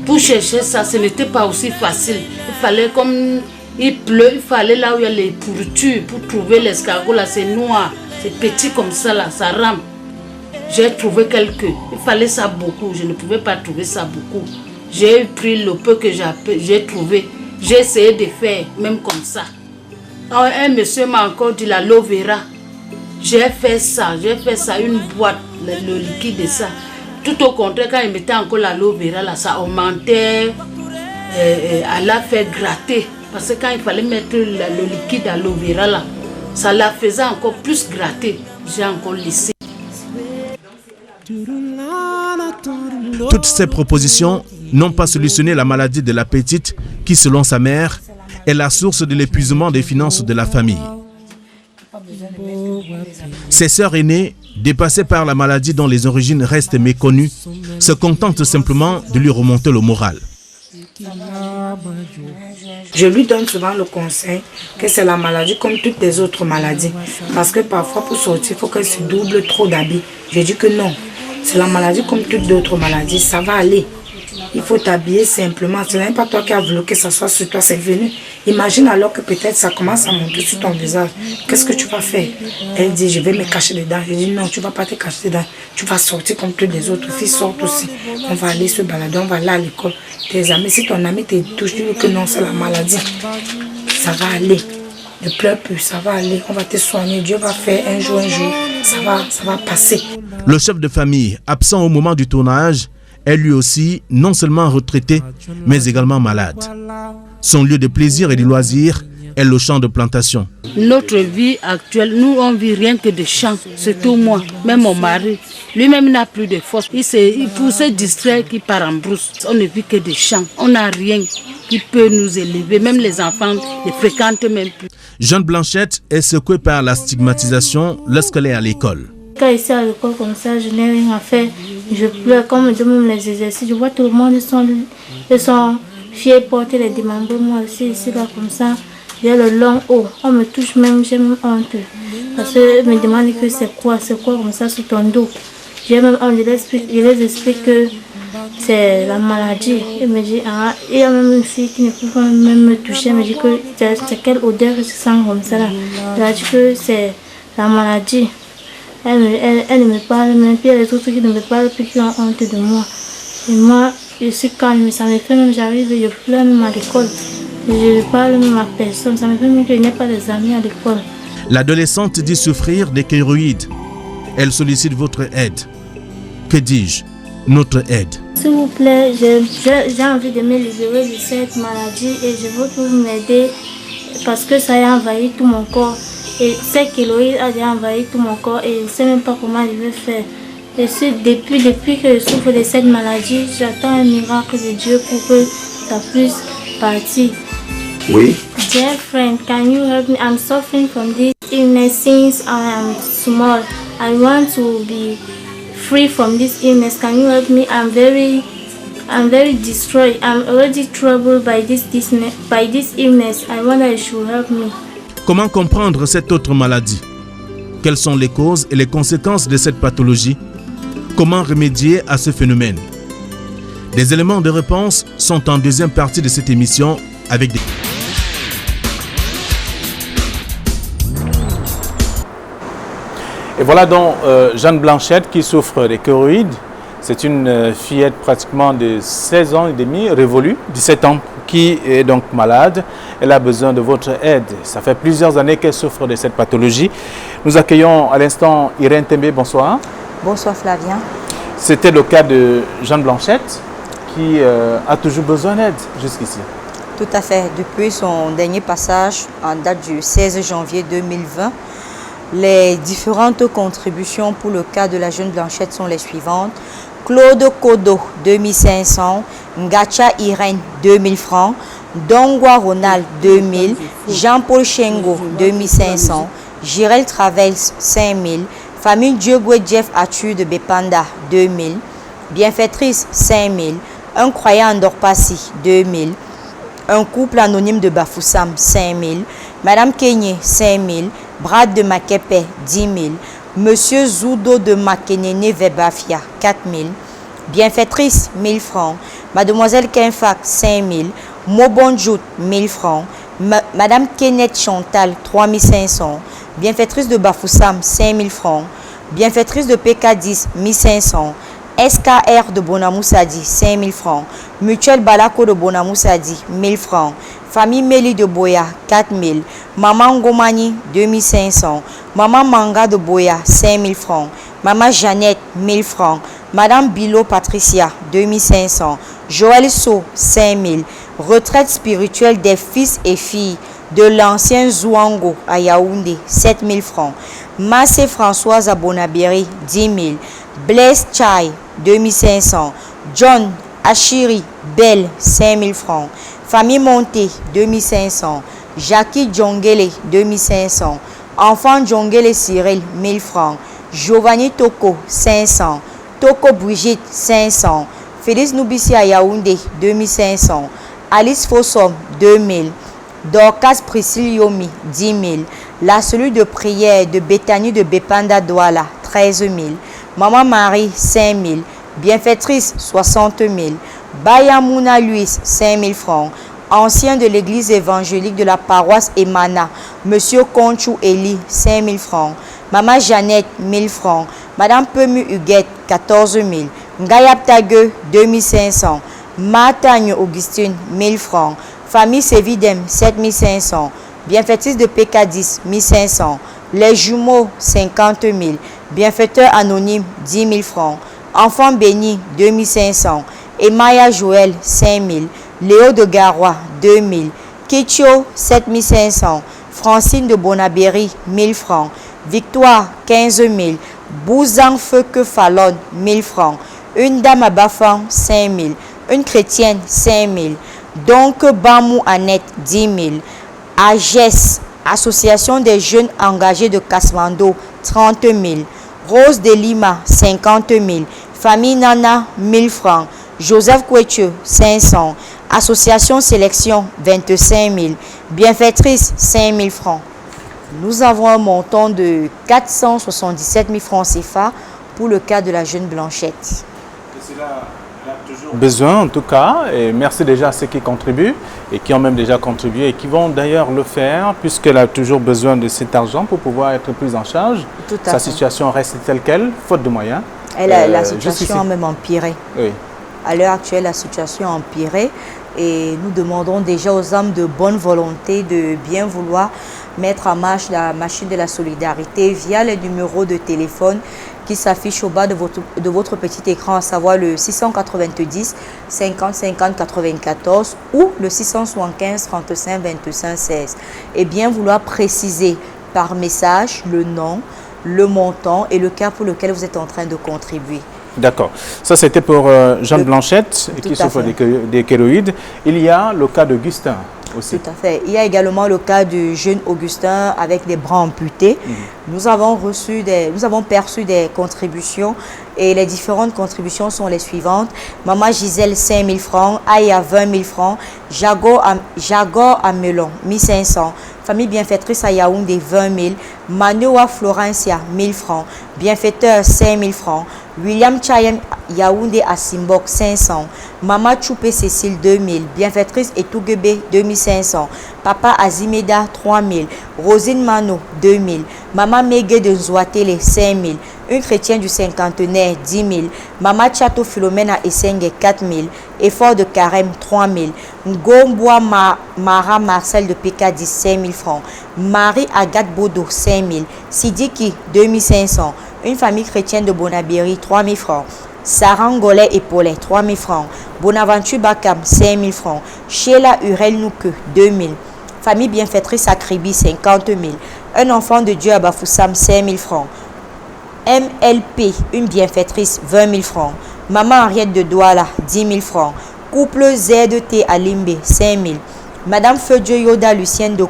[SPEAKER 19] Pour chercher ça, ce n'était pas aussi facile. Il fallait comme il pleut, il fallait là où il y a les pourritures pour trouver l'escargot là. C'est noir, c'est petit comme ça là, ça rame. J'ai trouvé quelques. Il fallait ça beaucoup. Je ne pouvais pas trouver ça beaucoup. J'ai pris le peu que j'ai trouvé. J'ai essayé de faire même comme ça. Un monsieur m'a encore dit l'aloe vera. J'ai fait ça, une boîte, le liquide de ça. Tout au contraire, quand il mettait encore l'aloe vera là, ça augmentait, elle l'a fait gratter. Parce que quand il fallait mettre le liquide aloe vera là, ça la faisait encore plus gratter. J'ai encore laissé.
[SPEAKER 3] Toutes ces propositions n'ont pas solutionné la maladie de la petite qui, selon sa mère, est la source de l'épuisement des finances de la famille. Ses sœurs aînées, dépassées par la maladie dont les origines restent méconnues, se contentent simplement de lui remonter le moral.
[SPEAKER 20] Je lui donne souvent le conseil que c'est la maladie comme toutes les autres maladies. Parce que parfois pour sortir, il faut qu'elle se double trop d'habits. Je dis que non, c'est la maladie comme toutes les autres maladies, ça va aller. Il faut t'habiller simplement. Ce n'est pas toi qui as voulu que ça soit sur toi, c'est venu. Imagine alors que peut-être ça commence à monter sur ton visage. Qu'est-ce que tu vas faire? Elle dit, je vais me cacher dedans. Je dis, non, tu ne vas pas te cacher dedans. Tu vas sortir comme toutes les autres filles sortent aussi. On va aller se balader, on va aller à l'école. Tes amis, si ton ami te touche, dis-lui que non, c'est la maladie. Ça va aller. Ne pleure plus, ça va aller. On va te soigner. Dieu va faire un jour, ça va passer.
[SPEAKER 3] Le chef de famille, absent au moment du tournage, est lui aussi non seulement retraité, mais également malade. Son lieu de plaisir et de loisir est le champ de plantation.
[SPEAKER 19] Notre vie actuelle, nous on vit rien que de champs, surtout moi, même mon mari. Lui-même n'a plus de force. Il faut se distraire qu'il part en brousse. On ne vit que des champs. On n'a rien qui peut nous élever. Même les enfants ne fréquentent même plus.
[SPEAKER 3] Jeanne Blanchette est secouée par la stigmatisation lorsqu'elle est à l'école.
[SPEAKER 21] Quand ici à l'école comme ça, je n'ai rien à faire. Je pleure, quand on me demande les exercices, je vois tout le monde, ils sont fiers de porter les démembrements. Moi aussi, ici, là, comme ça, j'ai le long haut. On me touche même, j'ai même honte. Parce qu'ils me demandent que c'est quoi comme ça sur ton dos. J'ai même honte, je les explique que c'est la maladie. Il me dit, ah, il y a même une fille qui ne peut pas même me toucher. Elle me dit que c'est quelle odeur que je sens comme ça là. Elle a dit que c'est la maladie. Elle ne me parle même, puis il y a les autres qui ne me parlent plus, qui ont honte de moi. Et moi, je suis calme, ça me fait même, j'arrive, je pleure même à l'école. Je ne parle même à personne, ça me fait même que je n'ai pas des amis à l'école.
[SPEAKER 3] L'adolescente dit souffrir des kéroïdes. Elle sollicite votre aide. Que dis-je? Notre aide.
[SPEAKER 21] S'il vous plaît, j'ai envie de me libérer de cette maladie et je veux que vous m'aider parce que ça a envahi tout mon corps. Et ces kéloïdes a déjà envahi tout mon corps et je ne sais même pas comment je vais faire. Et depuis que je souffre de cette maladie, j'attends un miracle de Dieu pour que ça puisse partir.
[SPEAKER 18] Oui.
[SPEAKER 21] Dear friend, can you help me? I'm suffering from this illness since I am small. I want to be free from this illness. Can you help me? I'm very destroyed. I'm already troubled by this illness. I wonder if you should help me.
[SPEAKER 3] Comment comprendre cette autre maladie? Quelles sont les causes et les conséquences de cette pathologie? Comment remédier à ce phénomène? Des éléments de réponse sont en deuxième partie de cette émission avec des...
[SPEAKER 1] Et voilà donc Jeanne Blanchette qui souffre des kéroïdes. C'est une fillette pratiquement de 16 ans et demi, révolue, 17 ans, qui est donc malade. Elle a besoin de votre aide. Ça fait plusieurs années qu'elle souffre de cette pathologie. Nous accueillons à l'instant Irène Tembe, bonsoir.
[SPEAKER 22] Bonsoir Flavien.
[SPEAKER 1] C'était le cas de Jeanne Blanchette qui a toujours besoin d'aide jusqu'ici.
[SPEAKER 22] Tout à fait. Depuis son dernier passage en date du 16 janvier 2020, les différentes contributions pour le cas de la jeune Blanchette sont les suivantes. Claude Kodo, 2500, Ngacha Irène, 2000 francs, Dongwa Ronald, 2000. Jean-Paul Chengo, 2500. Jirel Travels, 5000. Famille Diogwe Jeff Atu de Bepanda, 2000. Bienfaitrice, 5000. Un croyant Ndorpassi, 2000. Un couple anonyme de Bafoussam, 5000. Madame Kenyé, 5000. Brad de Makepe, 10 000. Monsieur Zoudo de Makenene Vebafia, 4 000. Bienfaitrice, 1000 francs. Mademoiselle Kenfak, 5 000. Mobonjout, 1000 francs. Madame Kenneth Chantal, 3500. Bienfaitrice de Bafoussam, 5000 francs. Bienfaitrice de PK10, 1500. SKR de Bonamoussadi, 5000 francs. Mutuelle Balako de Bonamoussadi, 1000 francs. Famille Meli de Boya, 4000. Maman Ngomani, 2500. Maman Manga de Boya, 5000 francs. Maman Jeannette, 1000 francs. Madame Bilo Patricia, 2500. Joël So, 5000. Retraite spirituelle des fils et filles de l'ancien Zouango à Yaoundé, 7000 francs. Massé Françoise à Bonabéry, 10 000. Blaise Chai, 2500. John Achiri Bell, 5000 francs. Famille Monté, 2500. Jackie Djongele, 2500. Enfant Djongele Cyril, 1000 francs. Giovanni Toko, 500. Toko Brigitte, 500. Félix Noubissi à Yaoundé, 2500. Alice Fossom, 2000. Dorcas Priscille Yomi, 10 000. La cellule de prière de Béthanie de Bepanda Douala, 13 000. Maman Marie, 5 000. Bienfaitrice, 60 000. Bayamouna Luis, 5 000 francs. Ancien de l'église évangélique de la paroisse Emana, Monsieur Conchou Eli, 5 000 francs. Maman Jeannette, 1000 francs. Madame Pemu Huguette, 14 000. Ngayap Tague, 2500. Matagne Augustine, 1000 francs. Famille Sévidem, 7500. Bienfaitrice de PK10, 1500. Les jumeaux, 50 000. Bienfaiteur anonyme, 10 000 francs. Enfant béni, 2500. Emaya Joël, 5 000. Léo de Garoua, 2 000. Kitcho, 7500. Francine de Bonabéry, 1000 francs. Victoire, 15 000. Bouzang Feuque Fallon, 1000 francs. Une dame à Bafan, 5 000. Une chrétienne, 5 000. Donc Bamou Annette, 10 000. AGES, Association des jeunes engagés de Kasmando, 30 000. Rose de Lima, 50 000. Famille Nana, 1000 francs. Joseph Kouetche, 500. Association Sélection, 25 000. Bienfaitrice, 5 000 francs. Nous avons un montant de 477 000 francs CFA pour le cas de la jeune Blanchette.
[SPEAKER 1] Besoin en tout cas, et merci déjà à ceux qui contribuent et qui ont même déjà contribué et qui vont d'ailleurs le faire puisqu'elle a toujours besoin de cet argent pour pouvoir être prise en charge. Sa situation reste telle qu'elle, faute de moyens.
[SPEAKER 22] La situation a même empiré.
[SPEAKER 1] Oui.
[SPEAKER 22] À l'heure actuelle, la situation a empiré et nous demandons déjà aux hommes de bonne volonté de bien vouloir mettre en marche la machine de la solidarité via les numéros de téléphone qui s'affichent au bas de votre petit écran, à savoir le 690 50 50 94 ou le 675 35 25 16. Et bien vouloir préciser par message le nom, le montant et le cas pour lequel vous êtes en train de contribuer.
[SPEAKER 1] D'accord. Ça, c'était pour Jeanne Blanchette qui souffre des kéroïdes. Il y a le cas d'Augustin aussi.
[SPEAKER 22] Tout à fait. Il y a également le cas du jeune Augustin avec des bras amputés. Nous avons perçu des contributions et les différentes contributions sont les suivantes. Maman Gisèle, 5 000 francs. Aya, 20 000 francs. Jagor Amelon, 1500. Famille bienfaitrice à Yaoundé, 20 000. Manoa Florencia, 1000 francs. Bienfaiteur, 5 000 francs. William Chayem Yaoundé à Simbok, 500. Maman Choupé Cécile, 2000. Bienfaitrice Etougebe, 2500. Papa Azimeda, 3000. Rosine Mano, 2000. Maman Mégué de Nzouatele, 5000. Une chrétienne du cinquantenaire, 10 000. Maman Chateau Philomène à Essenge, 4 000. Effort de Carême, 3 000. Ngomboa Mara Marcel de PK, 5 000 francs. Marie Agathe Bodo, 5 000. Sidiki, 2500. Une famille chrétienne de Bonabéry, 3 000 francs. Sarah Ngolais Epaulet, 3 000 francs. Bonaventure Bakam, 5 000 francs. Sheila Urel Nouke, 2 000. Famille bienfaitrice à Kribi, 50 000. Un enfant de Dieu à Bafoussam, 5 000 francs. MLP, une bienfaitrice, 20 000 francs. Maman Henriette de Douala, 10 000 francs. Couple ZT à Limbe, 5 000. Madame Feu-Dieu Yoda Lucienne de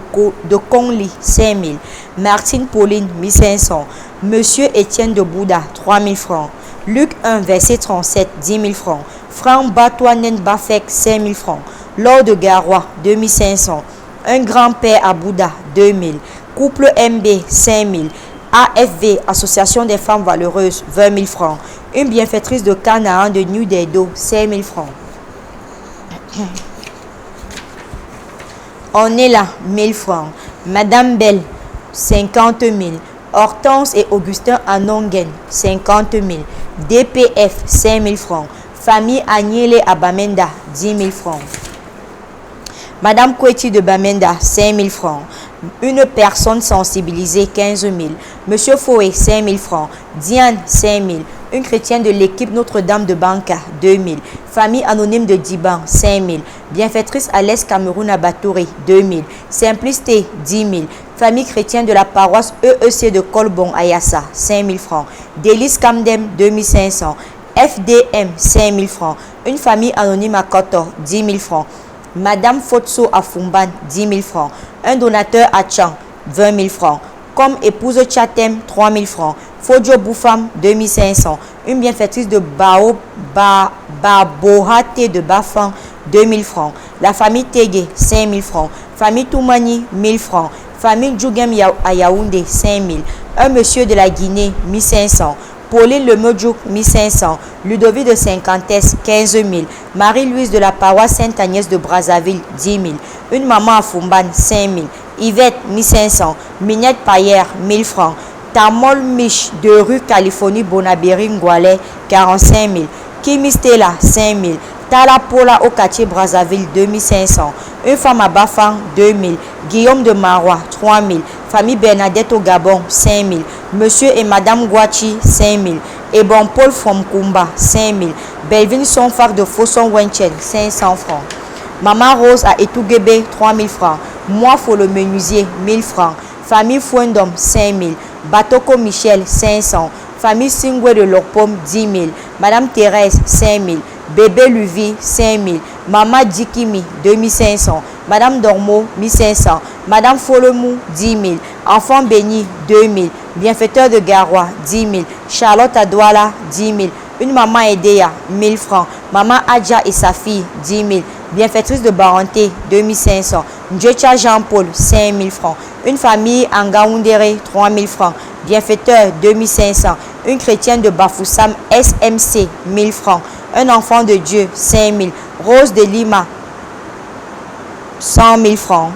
[SPEAKER 22] Conly, 5 000. Martine Pauline, 1500. Monsieur Étienne de Bouddha, 3 000 francs. Luc 1, verset 37, 10 000 francs. Franck Batouanen Bafek, 5 000 francs. Lord de Garoua, 2500. Un grand-père à Bouddha, 2 000. Couple MB, 5 000. AFV, Association des femmes valeureuses, 20 000 francs. Une bienfaitrice de Canaan de New Dedo, 5 000 francs. On est là, 1000 francs. Madame Belle, 50 000. Hortense et Augustin Anongen, 50 000. DPF, 5 000 francs. Famille Agnele à Bamenda, 10 000 francs. Madame Koueti de Bamenda, 5 000 francs. Une personne sensibilisée, 15 000. Monsieur Foué, 5 000 francs. Diane, 5 000. Une chrétienne de l'équipe Notre-Dame de Banca, 2 000. Famille anonyme de Diban, 5 000. Bienfaitrice à l'Est Cameroun à Batouré, 2 000. Simplicité, 10 000. Famille chrétienne de la paroisse EEC de Colbon à Yassa, 5 000 francs. Délice Camdem, 2 500. FDM, 5 000 francs. Une famille anonyme à Kotor, 10 000 francs. Madame Fotso à Fumban, 10 000 francs. Un donateur à Tchang, 20 000 francs. Comme épouse Chatem, 3 000 francs. Fodjo Boufam, 2 500. Une bienfaitrice de Babohate de Bafan, 2 000 francs. La famille Tégué, 5 000 francs. Famille Toumani, 1 000 francs. Famille Djougem à Yaoundé, 5 000. Un monsieur de la Guinée, 1 500. Pauline Lemedjouk, 1 500. Ludovic de Cinquantès, 15 000. Marie-Louise de la paroisse Sainte-Agnès de Brazzaville, 10 000. Une maman à Fumban, 5 000. Yvette, 1 500. Minette Payer, 1 000 francs. Tamol Mich de rue Californie Bonabéry Ngoualé, 45 000. Kimi Stella, 5 000. Tala Pola au quartier Brazzaville, 2 500. Une femme à Bafang, 2 000. Guillaume de Marois, 3 000. Famille Bernadette au Gabon, 5 000. Monsieur et Madame Guachi, 5 000. Et bon Paul Fomkumba, 5 000. Belvin Sonfak de Fosson Wenchen, 500 francs. Maman Rose à Etouguébé, 3 000 francs. Moi, faut le menuisier, 1 000 francs. Famille Fouendom, 5 000. Batoko Michel, 500. Famille Singwe de Lopom, 10 000. Madame Thérèse, 5 000. Bébé Luvi, 5 000. Maman Djikimi, 2 500. Madame Dormo, 1 500. Madame Folemou, 10 000. Enfant Béni, 2 000. Bienfaiteur de Garoua, 10 000. Charlotte Adouala, 10 000. Une maman Edea, 1 000 francs. Maman Adja et sa fille, 10 000. Bienfaitrice de Baranté, 2 500. Ndjecha Jean-Paul, 5 000 francs. Une famille Angaoundéré, 3 000 francs. Bienfaiteur, 2 500. Une chrétienne de Bafoussam, SMC, 1 000 francs. Un enfant de Dieu, 5 000. Rose de Lima, 100 000 francs.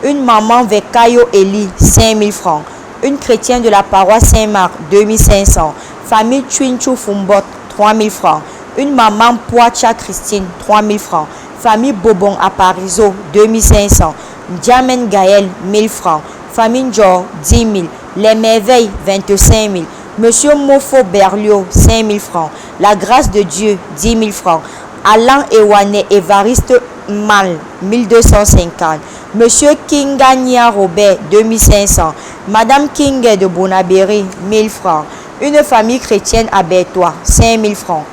[SPEAKER 22] Une maman Vekayo Eli, 5 000 francs. Une chrétienne de la paroisse Saint-Marc, 2 500. Famille Twinchou Fumbot, 3 000 francs. Une maman Poacha Christine, 3 000 francs. Famille Bobon à Pariso, 2 500. Djamen Gaël, 1 000 francs. Famille Njor, 10 000. Les Merveilles, 25 000. Monsieur Mofo Berlioz, 5 000 francs. La grâce de Dieu, 10 000 francs. Alain Ewane Évariste Mal, 1250. Monsieur Kingania Robert, 2 500. Madame King de Bonabéry, 1 000 francs. Une famille chrétienne à Bertois, 5 000 francs.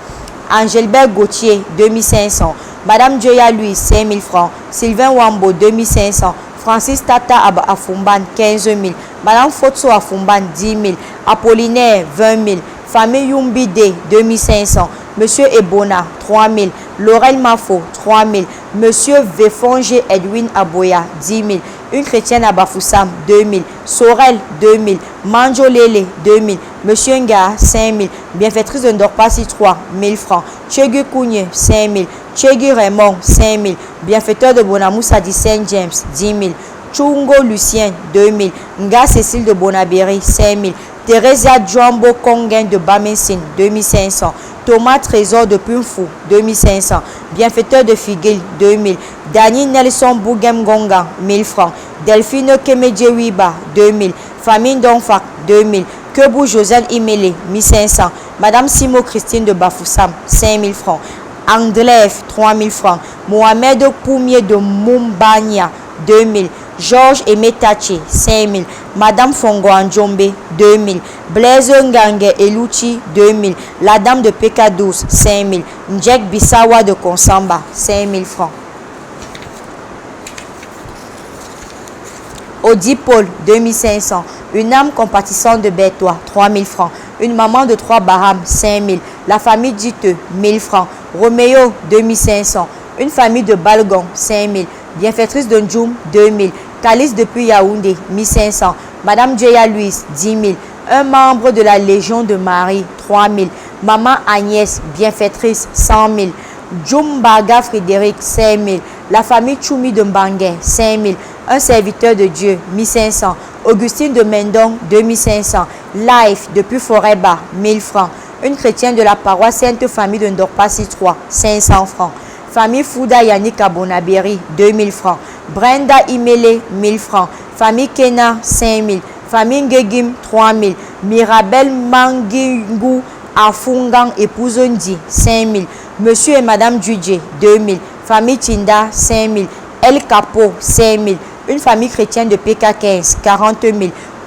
[SPEAKER 22] Angélbert Gauthier, 2 500. Madame Joya Louis, 5 000 francs. Sylvain Wambo, 2 500. Francis Tata à Fumban, 15 000. Madame Fotso à Fumban, 10 000. Apollinaire, 20 000. Famille Yumbide, 2 500. Monsieur Ebona, 3 000. Laurel Mafo, 3 000. Monsieur Véfonge Edwin Aboya, 10 000. Une chrétienne à Bafoussam, 2 000. Sorel, 2 000. Manjo Lele, 2 000. Monsieur Nga, 5 000. Bienfaitrice de Ndorpasi, 3 000 francs. Tchegu Kounye, 5 000. Tchegu Raymond, 5 000. Bienfaiteur de Bonamoussa de Saint James, 10 000. Chungo Lucien, 2 000. Nga Cécile de Bonabéry, 5 000. Teresa Djambo Kongen de Bamensine, 2 500. Thomas Trésor de Punfou, 2 500. Bienfaiteur de Figuil, 2 000. Dani Nelson Bougem Gonga, 1 000 francs. Delphine Kemedjewiba, 2 000. Famille Donfak, 2 000. Kebou Josène Imele, 1 500. Madame Simo Christine de Bafoussam, 5 000 francs. Andlef, 3 000 francs. Mohamed Poumier de Mumbania, 2 000. Georges Emetache, 5 000. Madame Fongo Andjombe, 2 000. Blaise Ngange Eluchi, 2 000. La Dame de Pekadous, 5 000. Njek Bissawa de Konsamba, 5 000 francs. Audi Paul, 2500. Une âme compatissante de Bertois, 3000 francs. Une maman de 3 Baham, 5000. La famille Diteux, 1000 francs. Roméo, 2500. Une famille de Balgon, 5000. Bienfaitrice de Ndjoum, 2000. Calice depuis Yaoundé, 1500. Madame Djeya Louise, 10 000. Un membre de la Légion de Marie, 3 000. Maman Agnès, bienfaitrice, 100 000. Djoumbaga Frédéric, 5 000. La famille Choumi de Mbanguin, 5 000. Un serviteur de Dieu, 1500. Augustine de Mendong, 2500. Life depuis Forêt-Bas, 1000 francs. Une chrétienne de la paroisse Sainte Famille de Ndorpassi 3, 500 francs. Famille Fouda Yannick Abonaberi, 2000 francs. Brenda Imele, 1000 francs. Famille Kena, 5000. Famille Ngegim, 3000. Mirabel Mangingou Afungang, épouse Ndi, 5000. Monsieur et Madame Djudje, 2000. Famille Tinda, 5000. El Capo, 5000. Une famille chrétienne de PK15, 40 000.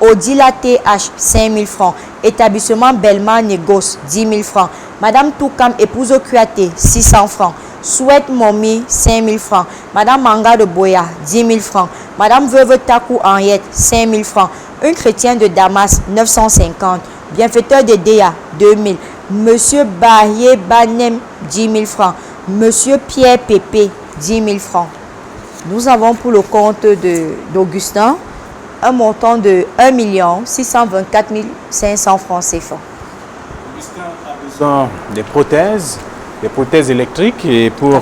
[SPEAKER 22] Odila TH, 5000 francs. Établissement Belma Négoce, 10 000 francs. Madame Toukam, épouse Kuate, 600 francs. Souhaite Momi, 5 000 francs. Madame Manga de Boya, 10 000 francs. Madame Veuve Takou Henriette, 5 000 francs. Une chrétienne de Damas, 950. Bienfaiteur de Déa, 2 000. Monsieur Bahie Banem, 10 000 francs. Monsieur Pierre Pépé, 10 000 francs. Nous avons pour le compte d'Augustin un montant de 1 624 500 francs CFA.
[SPEAKER 1] Augustin a besoin des prothèses électriques, et pour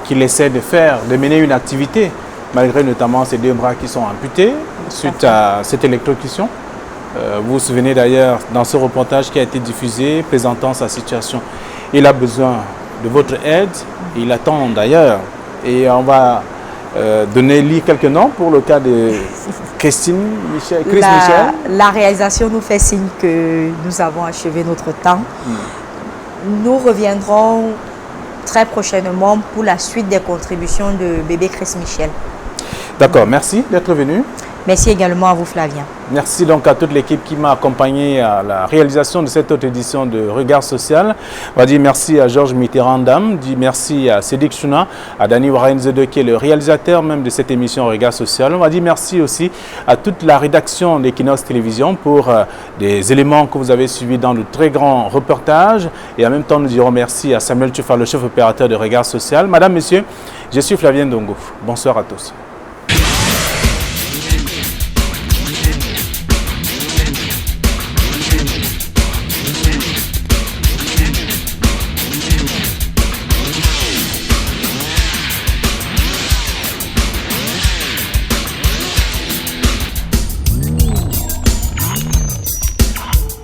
[SPEAKER 1] qu'il essaie de mener une activité, malgré notamment ses 2 bras qui sont amputés suite à cette électrocution. Vous vous souvenez d'ailleurs dans ce reportage qui a été diffusé présentant sa situation. Il a besoin de votre aide, il attend d'ailleurs, et on va lire quelques noms pour le cas de Chris Michel.
[SPEAKER 22] La réalisation nous fait signe que nous avons achevé notre temps. Nous reviendrons très prochainement pour la suite des contributions de bébé Chris Michel.
[SPEAKER 1] D'accord, merci d'être venu.
[SPEAKER 22] Merci également à vous, Flavien.
[SPEAKER 1] Merci donc à toute l'équipe qui m'a accompagné à la réalisation de cette autre édition de Regard Social. On va dire merci à Georges Mitterrand-Dam, dit merci à Sédik Chouna, à Dani Warren-Zede qui est le réalisateur même de cette émission Regard Social. On va dire merci aussi à toute la rédaction d'Equinox Télévision pour des éléments que vous avez suivis dans de très grands reportages. Et en même temps, nous dirons merci à Samuel Tchoufa, le chef opérateur de Regard Social. Madame, Monsieur, je suis Flavien Dongo. Bonsoir à tous.